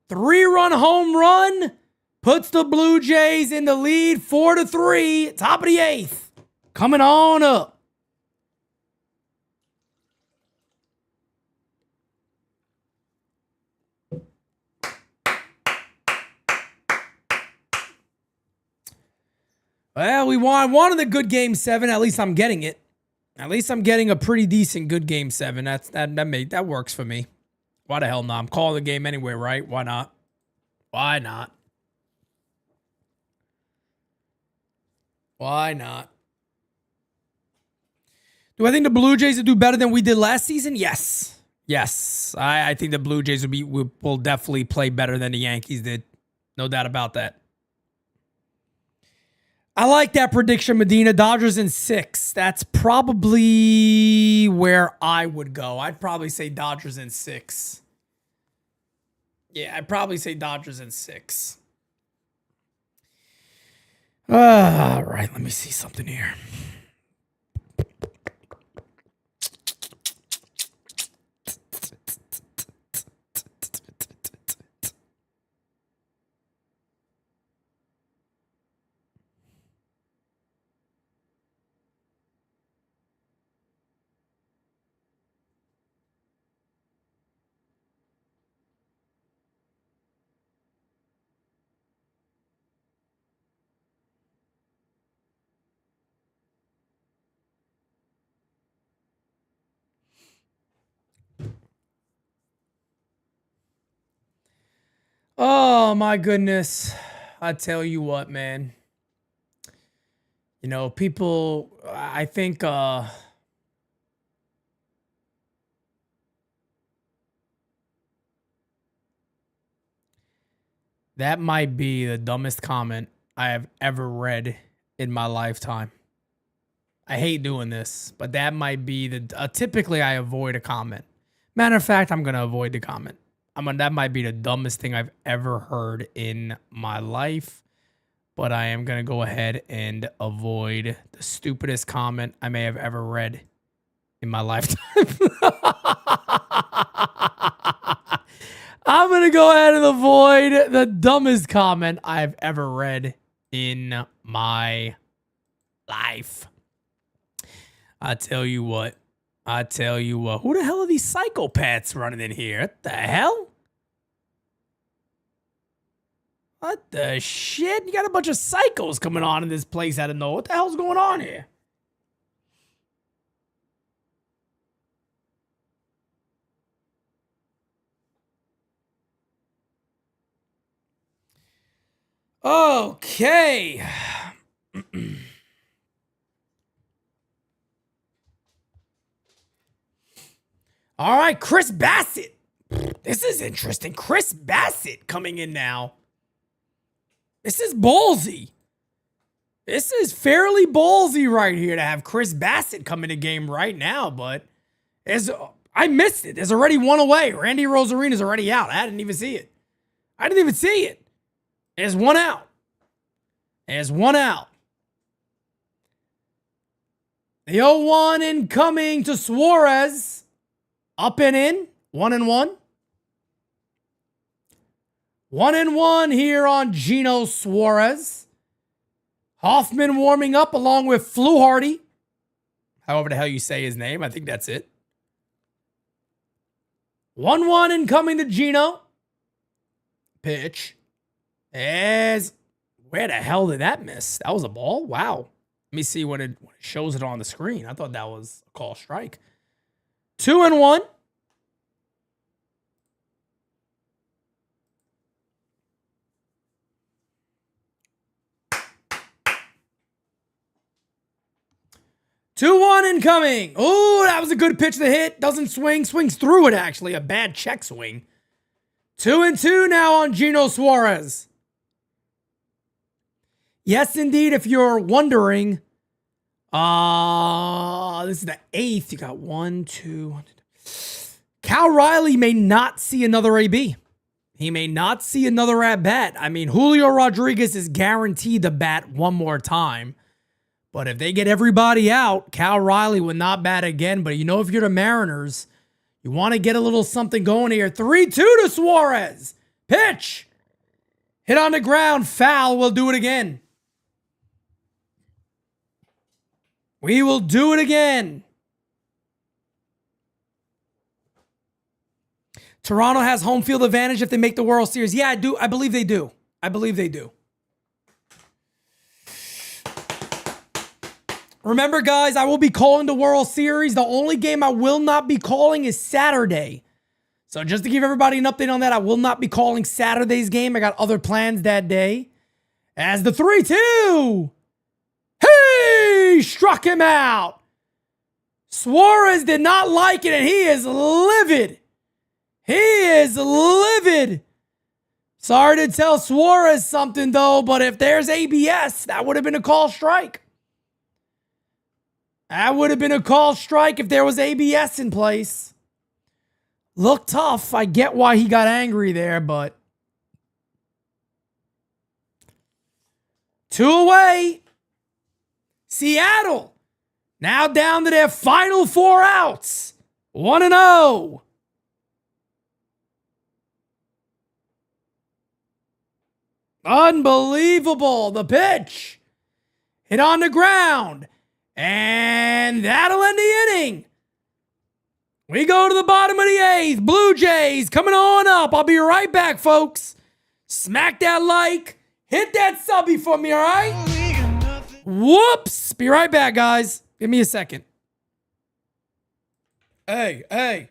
3-run home run. Puts the Blue Jays in the lead 4-3. Top of the 8th. Coming on up. Well, we wanted a good Game 7. At least I'm getting it. At least I'm getting a pretty decent good Game 7. That works for me. Why the hell not? I'm calling the game anyway, right? Why not? Why not? Why not? Do I think the Blue Jays will do better than we did last season? Yes. Yes. I think the Blue Jays will definitely play better than the Yankees did. No doubt about that. I like that prediction, Medina. Dodgers in 6. That's probably where I would go. I'd probably say Dodgers in 6. Yeah, I'd probably say Dodgers in 6. All right, let me see something here. Oh, my goodness. I tell you what, man. You know, people, I think, that might be the dumbest comment I have ever read in my lifetime. I hate doing this, but that might be typically I avoid a comment. Matter of fact, I'm going to avoid the comment. That might be the dumbest thing I've ever heard in my life, but I am going to go ahead and avoid the stupidest comment I may have ever read in my lifetime. I'm going to go ahead and avoid the dumbest comment I've ever read in my life. I tell you what. Who the hell are these psychopaths running in here? What the hell? What the shit? You got a bunch of psychos coming on in this place out of nowhere. What the hell's going on here? Okay. All right, Chris Bassett. This is interesting. Chris Bassett coming in now. This is ballsy. This is fairly ballsy right here to have Chris Bassett come in the game right now, but I missed it. There's already one away. Randy Rosarena's already out. I didn't even see it. There's one out. The 0-1 incoming to Suarez. Up and in. 1-1. 1-1 here on Gino Suarez. Hoffman warming up along with Fluharty. However the hell you say his name. I think that's it. 1-1 incoming to Gino. Pitch. Where the hell did that miss? That was a ball? Wow. Let me see when it shows it on the screen. I thought that was a call strike. 2-1. Incoming. Oh, that was a good pitch to hit. Doesn't swing. Swings through it, actually. A bad check swing. 2-2 now on Gino Suarez. Yes, indeed, if you're wondering, this is the 8th. You got 1, 2. Cal Riley may not see another AB. He may not see another at-bat. I mean, Julio Rodriguez is guaranteed to bat one more time. But if they get everybody out, Cal Riley will not bat again. But you know, if you're the Mariners, you want to get a little something going here. 3-2 to Suarez. Pitch. Hit on the ground. Foul. We'll do it again. We will do it again. Toronto has home field advantage if they make the World Series. Yeah, I do. I believe they do. Remember, guys, I will be calling the World Series. The only game I will not be calling is Saturday. So just to give everybody an update on that, I will not be calling Saturday's game. I got other plans that day. As the 3-2. He struck him out. Suarez did not like it, and he is livid. Sorry to tell Suarez something, though, but if there's ABS, that would have been a call strike. If there was ABS in place. Looked tough. I get why he got angry there, but 2 away. Seattle now down to their final 4 outs. 1-0. Unbelievable. The pitch. Hit on the ground. And that'll end the inning. We go to the bottom of the 8th. Blue Jays coming on up. I'll be right back, folks. Smack that like. Hit that subby for me, all right? Whoops. Be right back, guys. Give me a second. Hey.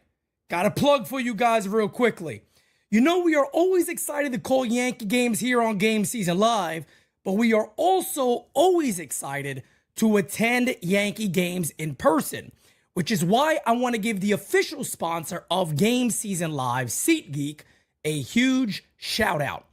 Got a plug for you guys real quickly. You know we are always excited to call Yankee games here on GameSZN Live, but we are also always excited to attend Yankee games in person, which is why I want to give the official sponsor of GameSZN Live, SeatGeek, a huge shout out.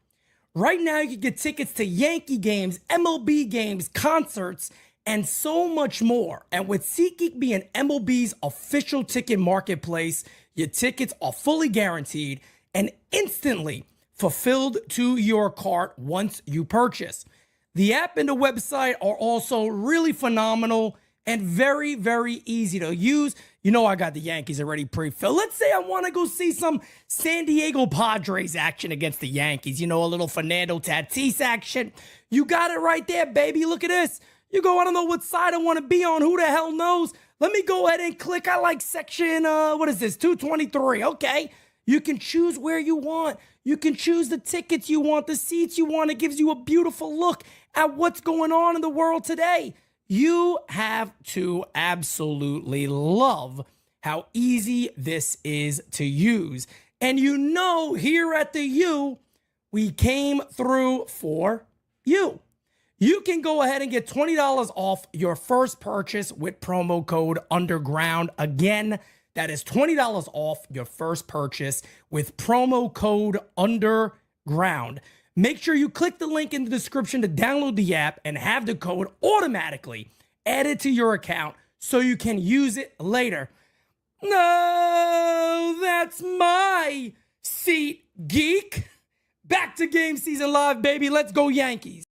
Right now, you can get tickets to Yankee games, MLB games, concerts, and so much more. And with SeatGeek being MLB's official ticket marketplace, your tickets are fully guaranteed and instantly fulfilled to your cart once you purchase. The app and the website are also really phenomenal and very, very easy to use. You know I got the Yankees already pre-filled. Let's say I want to go see some San Diego Padres action against the Yankees. You know, a little Fernando Tatis action. You got it right there, baby. Look at this. You go, I don't know what side I want to be on. Who the hell knows? Let me go ahead and click. I like section, 223. Okay. You can choose where you want. You can choose the tickets you want, the seats you want. It gives you a beautiful look at what's going on in the world today. You have to absolutely love how easy this is to use. And you know, here at the U, we came through for you. You can go ahead and get $20 off your first purchase with promo code UNDERGROUND. Again, that is $20 off your first purchase with promo code UNDERGROUND. Make sure you click the link in the description to download the app and have the code automatically added to your account so you can use it later. No, that's my seat, geek. Back to Game Season Live, baby. Let's go Yankees.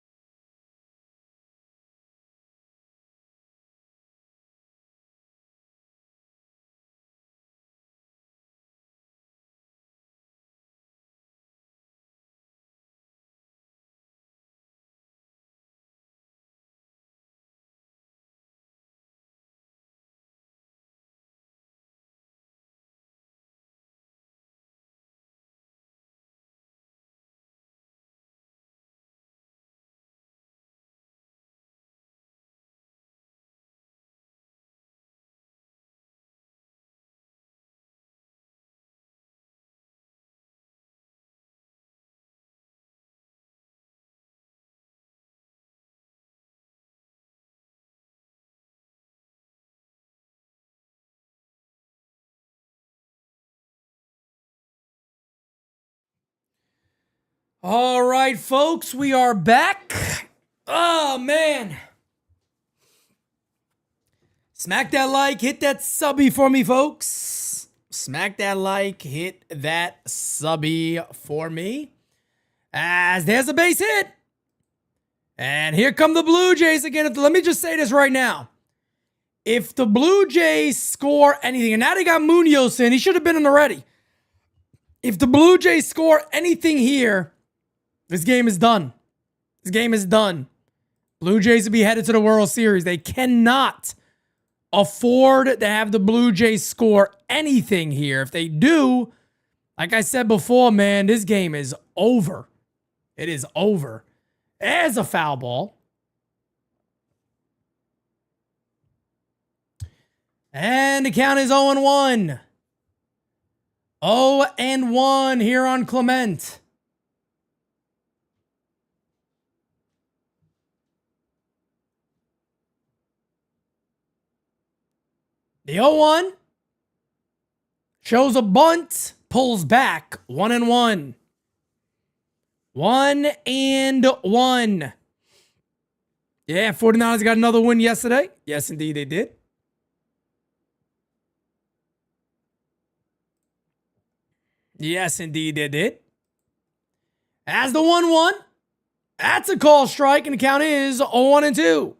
All right, folks, we are back. Oh, man. Smack that like, hit that subby for me, folks. Smack that like, hit that subby for me. As there's a base hit. And here come the Blue Jays again. Let me just say this right now. If the Blue Jays score anything, and now they got Munoz in, he should have been in already. If the Blue Jays score anything here, this game is done. This game is done. Blue Jays will be headed to the World Series. They cannot afford to have the Blue Jays score anything here. If they do, like I said before, man, this game is over. It is over. There's a foul ball. And the count is 0-1. 0-1 here on Clement. The 0-1 shows a bunt, pulls back, 1-1. 1-1. Yeah, 49ers got another win yesterday. Yes, indeed, they did. Yes, indeed, they did. As the 1-1, that's a call strike, and the count is 0-2.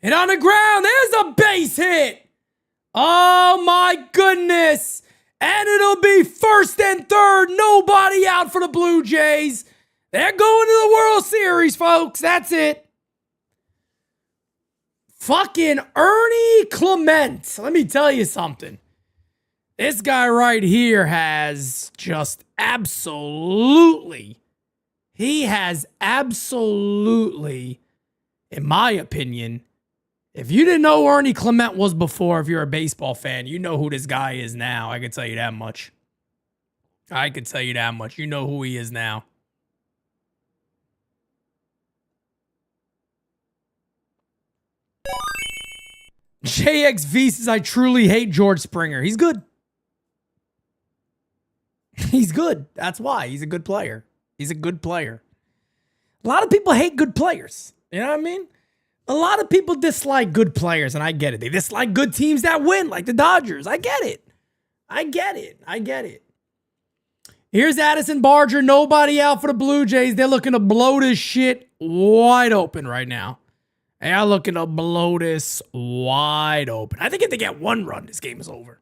And on the ground, there's a base hit. Oh, my goodness. And it'll be first and third. Nobody out for the Blue Jays. They're going to the World Series, folks. That's it. Fucking Ernie Clement. Let me tell you something. This guy right here has just absolutely, he has absolutely, in my opinion, if you didn't know who Ernie Clement was before, if you're a baseball fan, you know who this guy is now. I can tell you that much. I can tell you that much. You know who he is now. JXV says, I truly hate George Springer. He's good. He's good. That's why. He's a good player. He's a good player. A lot of people hate good players. You know what I mean? A lot of people dislike good players, and I get it. They dislike good teams that win, like the Dodgers. I get it. I get it. I get it. Here's Addison Barger. Nobody out for the Blue Jays. They're looking to blow this shit wide open right now. They are looking to blow this wide open. I think if they get one run, this game is over.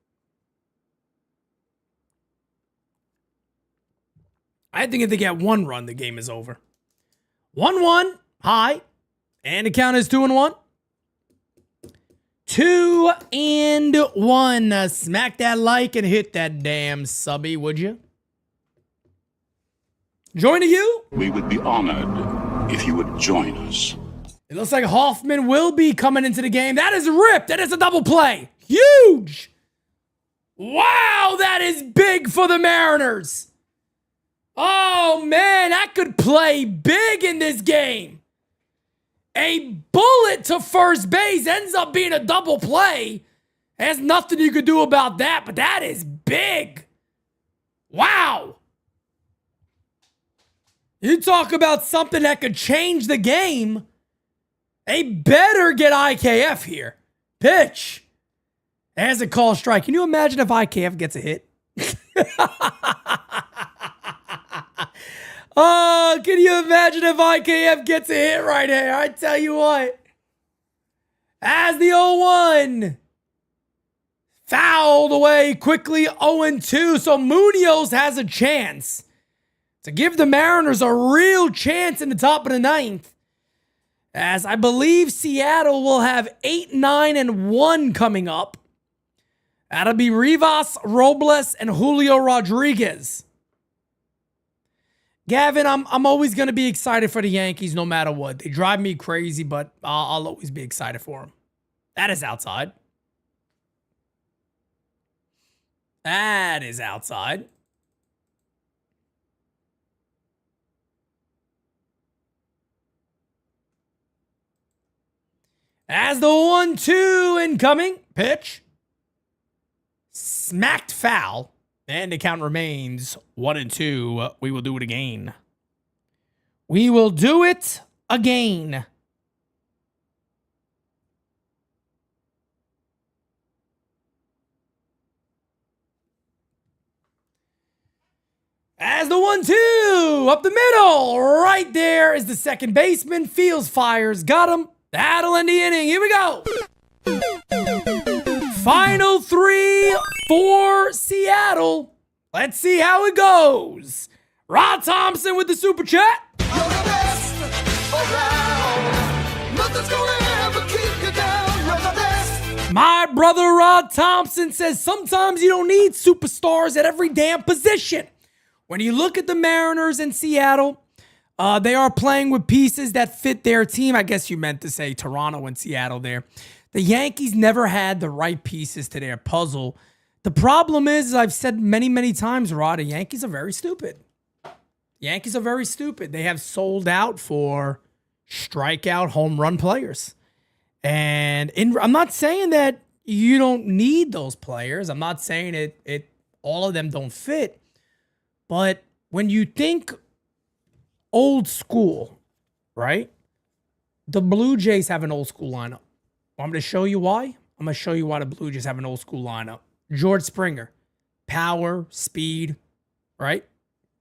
I think if they get one run, the game is over. 1-1, high. And the count is 2-1. 2-1. Smack that like and hit that damn subby, would you? Joining you? We would be honored if you would join us. It looks like Hoffman will be coming into the game. That is ripped. That is a double play. Huge. Wow, that is big for the Mariners. Oh, man, that could play big in this game. A bullet to first base ends up being a double play. There's nothing you could do about that, but that is big. Wow. You talk about something that could change the game. They better get IKF here. Pitch. There's a call strike. Can you imagine if IKF gets a hit? Oh, can you imagine if IKF gets a hit right here? I tell you what. As the 0-1. Fouled away quickly, 0-2. So Munoz has a chance to give the Mariners a real chance in the top of the ninth. As I believe Seattle will have 8, 9, and 1 coming up. That'll be Rivas, Robles, and Julio Rodriguez. Gavin, I'm always going to be excited for the Yankees no matter what. They drive me crazy, but I'll always be excited for them. That is outside. That is outside. As the 1-2 incoming. Pitch. Smacked foul. And the count remains 1-2. We will do it again. We will do it again. As the 1-2 up the middle. Right there is the second baseman. Fields fires. Got him. That'll end the inning. Here we go. Final 3 for Seattle. Let's see how it goes. Rod Thompson with the super chat. You're the best around. Nothing's gonna ever keep you down. You're the best. My brother Rod Thompson says sometimes you don't need superstars at every damn position. When you look at the Mariners in Seattle, they are playing with pieces that fit their team. I guess you meant to say Toronto and Seattle there. The Yankees never had the right pieces to their puzzle. The problem is, as I've said many, many times, Rod, the Yankees are very stupid. Yankees are very stupid. They have sold out for strikeout home run players. And I'm not saying that you don't need those players. I'm not saying it all of them don't fit. But when you think old school, right? The Blue Jays have an old school lineup. Want me to show you why? I'm going to show you why the Blue Jays have an old school lineup. George Springer, power, speed, right?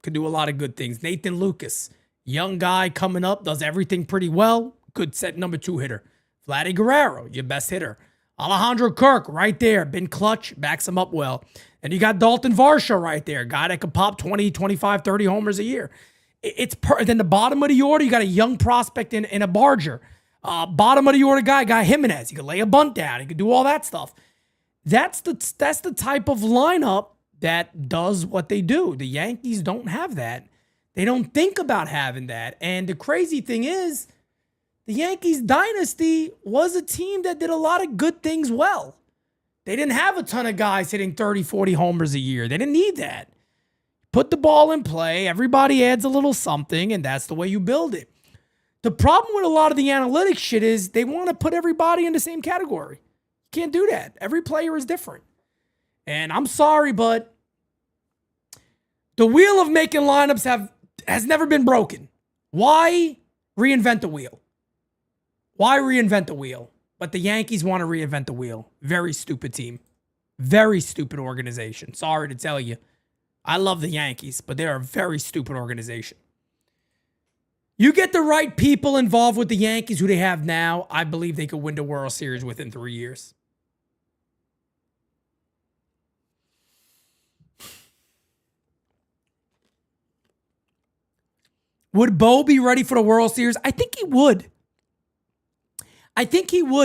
Could do a lot of good things. Nathan Lucas, young guy coming up, does everything pretty well. Good set number 2 hitter. Vladdy Guerrero, your best hitter. Alejandro Kirk, right there, been clutch, backs him up well. And you got Dalton Varsho right there, guy that could pop 20, 25, 30 homers a year. Then the bottom of the order, you got a young prospect in a Barger. Bottom of the order guy Jimenez. He could lay a bunt down. He could do all that stuff. That's the type of lineup that does what they do. The Yankees don't have that. They don't think about having that. And the crazy thing is, the Yankees dynasty was a team that did a lot of good things well. They didn't have a ton of guys hitting 30, 40 homers a year. They didn't need that. Put the ball in play. Everybody adds a little something, and that's the way you build it. The problem with a lot of the analytics shit is they want to put everybody in the same category. You can't do that. Every player is different. And I'm sorry, but the wheel of making lineups has never been broken. Why reinvent the wheel? Why reinvent the wheel? But the Yankees want to reinvent the wheel. Very stupid team. Very stupid organization. Sorry to tell you. I love the Yankees, but they're a very stupid organization. You get the right people involved with the Yankees who they have now, I believe they could win the World Series within 3 years. Would Bo be ready for the World Series? I think he would.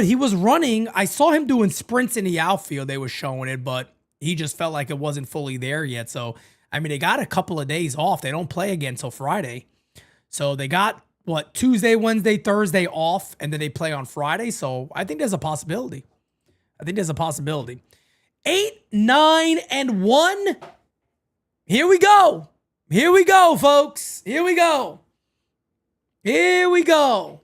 He was running. I saw him doing sprints in the outfield. They were showing it, but he just felt like it wasn't fully there yet. So, I mean, they got a couple of days off. They don't play again until Friday. So they got, Tuesday, Wednesday, Thursday off, and then they play on Friday. So I think there's a possibility. 8, 9, and 1. Here we go. Here we go, folks. Here we go. Here we go.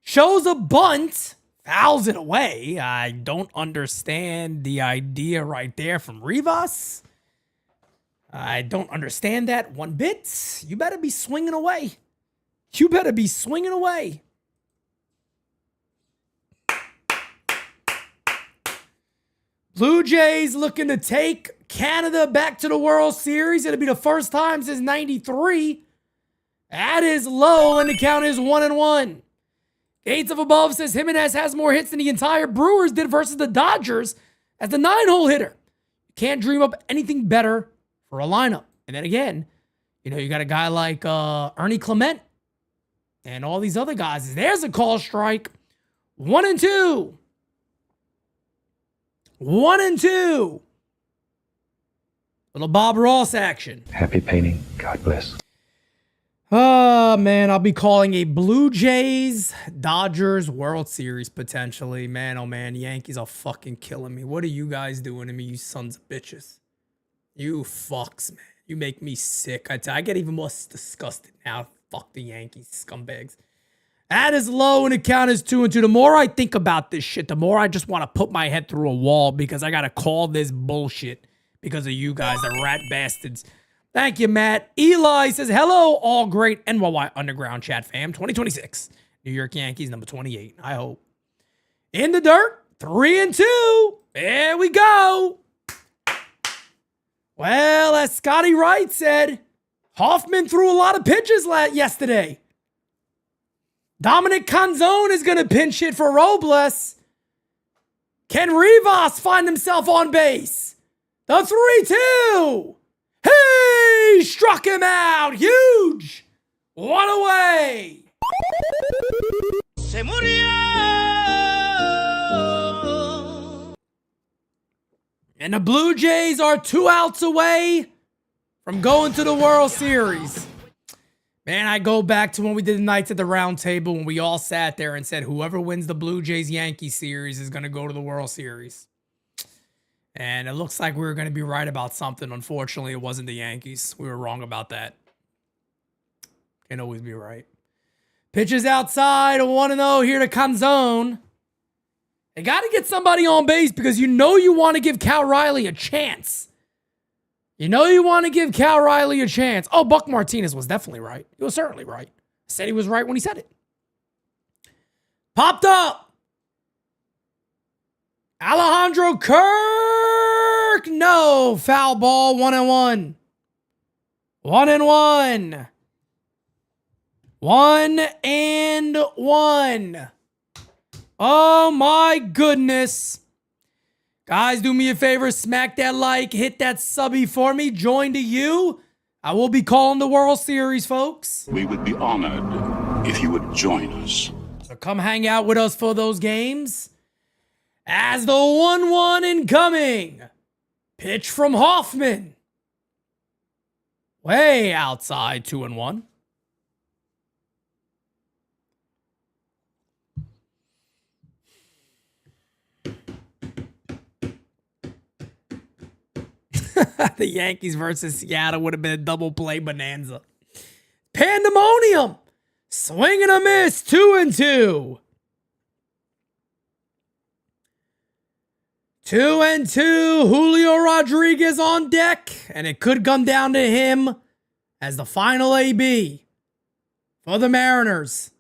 Shows a bunt. Fouls it away. I don't understand the idea right there from Rivas. I don't understand that one bit. You better be swinging away. You better be swinging away. Blue Jays looking to take Canada back to the World Series. It'll be the first time since '93. That is low, and the count is 1-1. Gates of Above says Jimenez has more hits than the entire Brewers did versus the Dodgers as the 9-hole hitter. You can't dream up anything better for a lineup. And then again, you got a guy like Ernie Clement and all these other guys. There's a call strike. 1-2. 1-2. Little Bob Ross action. Happy painting. God bless. Oh, man, I'll be calling a Blue Jays Dodgers World Series potentially. Man, oh, man, Yankees are fucking killing me. What are you guys doing to me, you sons of bitches? You fucks, man. You make me sick. I get even more disgusted now. Fuck the Yankees, scumbags. That is low, and the count is 2-2. The more I think about this shit, the more I just want to put my head through a wall because I got to call this bullshit because of you guys, the rat bastards. Thank you, Matt. Eli says, hello, all great NYY Underground chat fam. 2026. New York Yankees, number 28. I hope. In the dirt, 3-2. There we go. Well, as Scotty Wright said, Hoffman threw a lot of pitches yesterday. Dominic Canzone is going to pinch hit for Robles. Can Rivas find himself on base? The 3-2. He struck him out. Huge. One away. Se murió. And the Blue Jays are 2 outs away from going to the World Series. Man, I go back to when we did the Nights at the Round Table when we all sat there and said whoever wins the Blue Jays-Yankees series is going to go to the World Series. And it looks like we were going to be right about something. Unfortunately, it wasn't the Yankees. We were wrong about that. Can't always be right. Pitches outside, a 1-0 here to Canzone. They got to get somebody on base because you want to give Cal Riley a chance. You want to give Cal Riley a chance. Oh, Buck Martinez was definitely right. He was certainly right. Said he was right when he said it. Popped up. Alejandro Kirk. No. Foul ball. 1-1. 1-1. 1-1. Oh my goodness. Guys, do me a favor. Smack that like. Hit that subby for me. Join to you. I will be calling the World Series, folks. We would be honored if you would join us. So come hang out with us for those games. As the 1-1 incoming. Pitch from Hoffman. Way outside, 2-1. The Yankees versus Seattle would have been a double play bonanza. Pandemonium. Swing and a miss. 2-2. 2-2. Julio Rodriguez on deck. And it could come down to him as the final AB for the Mariners.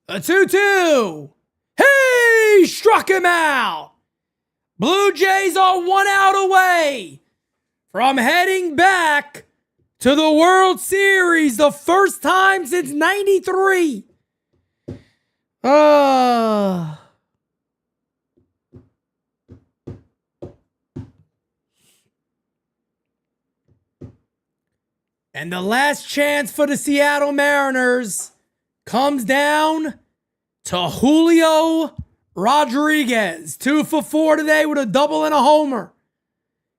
A 2-2. He struck him out. Blue Jays are 1 out away from heading back to the World Series, the first time since '93. And the last chance for the Seattle Mariners comes down to Julio Rodriguez. 2 for 4 today with a double and a homer.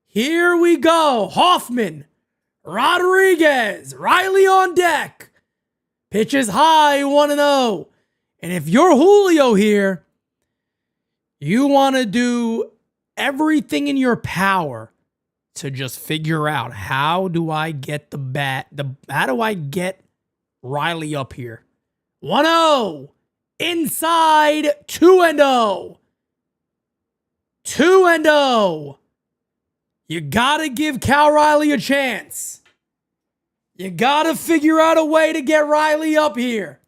Here we go. Hoffman, Rodriguez, Riley on deck. Pitches high, 1-0. And if you're Julio here, You want to do everything in your power to just figure out, how do I get how do I get Riley up here? 1-0 inside 2-0. 2-0. You got to give Cal Riley a chance. You got to figure out a way to get Riley up here.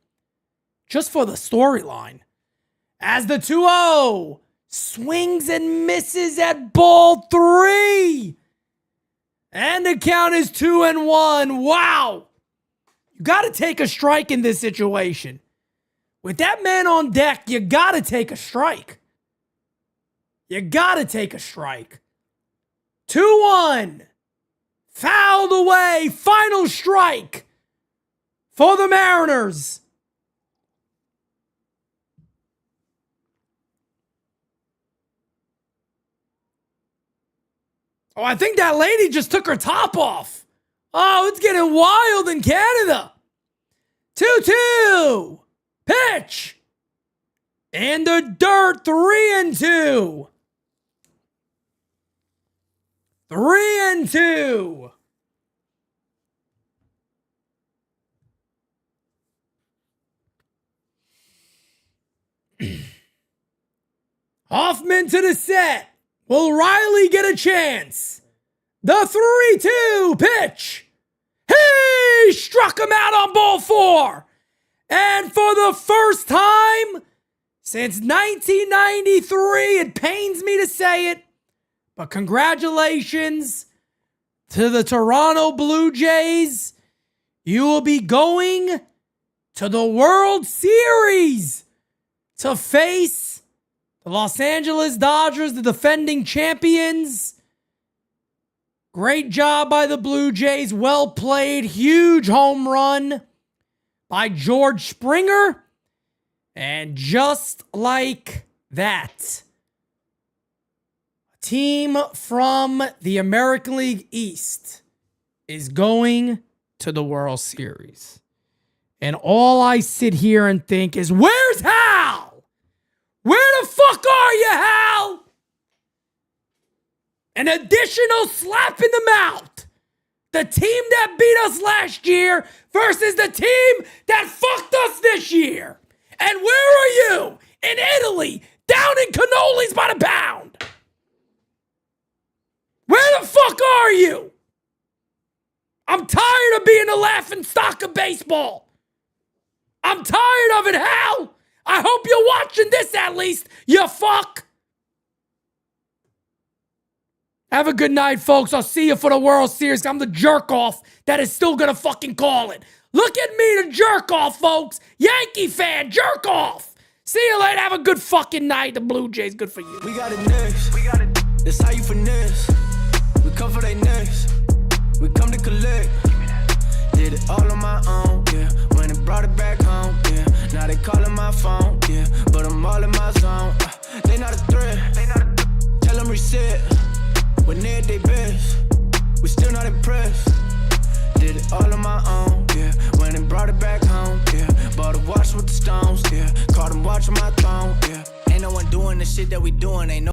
Just for the storyline. As the 2-0 swings and misses at ball 3. And the count is 2-1. Wow. You got to take a strike in this situation. With that man on deck, you got to take a strike. You got to take a strike. 2-1. Fouled away. Final strike for the Mariners. Oh, I think that lady just took her top off. Oh, it's getting wild in Canada. 2-2. Pitch. In the dirt. 3-2. 3-2. Hoffman to the set. Will Riley get a chance? The 3-2 pitch. He struck him out on ball 4. And for the first time since 1993, it pains me to say it, but congratulations to the Toronto Blue Jays. You will be going to the World Series to face the Los Angeles Dodgers, the defending champions. Great job by the Blue Jays. Well played. Huge home run by George Springer. And just like that, a team from the American League East is going to the World Series. And all I sit here and think is, where's Hal? Where the fuck are you, Hal? An additional slap in the mouth. The team that beat us last year versus the team that fucked us this year. And where are you? In Italy, down in cannolis by the pound. Where the fuck are you? I'm tired of being the laughing stock of baseball. I'm tired of it, Hal. I hope you're watching this at least, you fuck. Have a good night, folks. I'll see you for the World Series. I'm the jerk off that is still gonna fucking call it. Look at me, the jerk off, folks. Yankee fan, jerk off. See you later. Have a good fucking night. The Blue Jays, good for you. We got it next. That's how you finesse. We come for they next. We come to collect. Did it all on my own, yeah. When it brought it back home, yeah. Now they calling my phone, yeah. But I'm all in my zone. They not a threat. Tell them reset. When they at they best, we still not impressed. Did it all on my own, yeah. When it brought it back home, yeah. Bought a watch with the stones, yeah. Caught them watching my throne, yeah. Ain't no one doing the shit that we doing, ain't no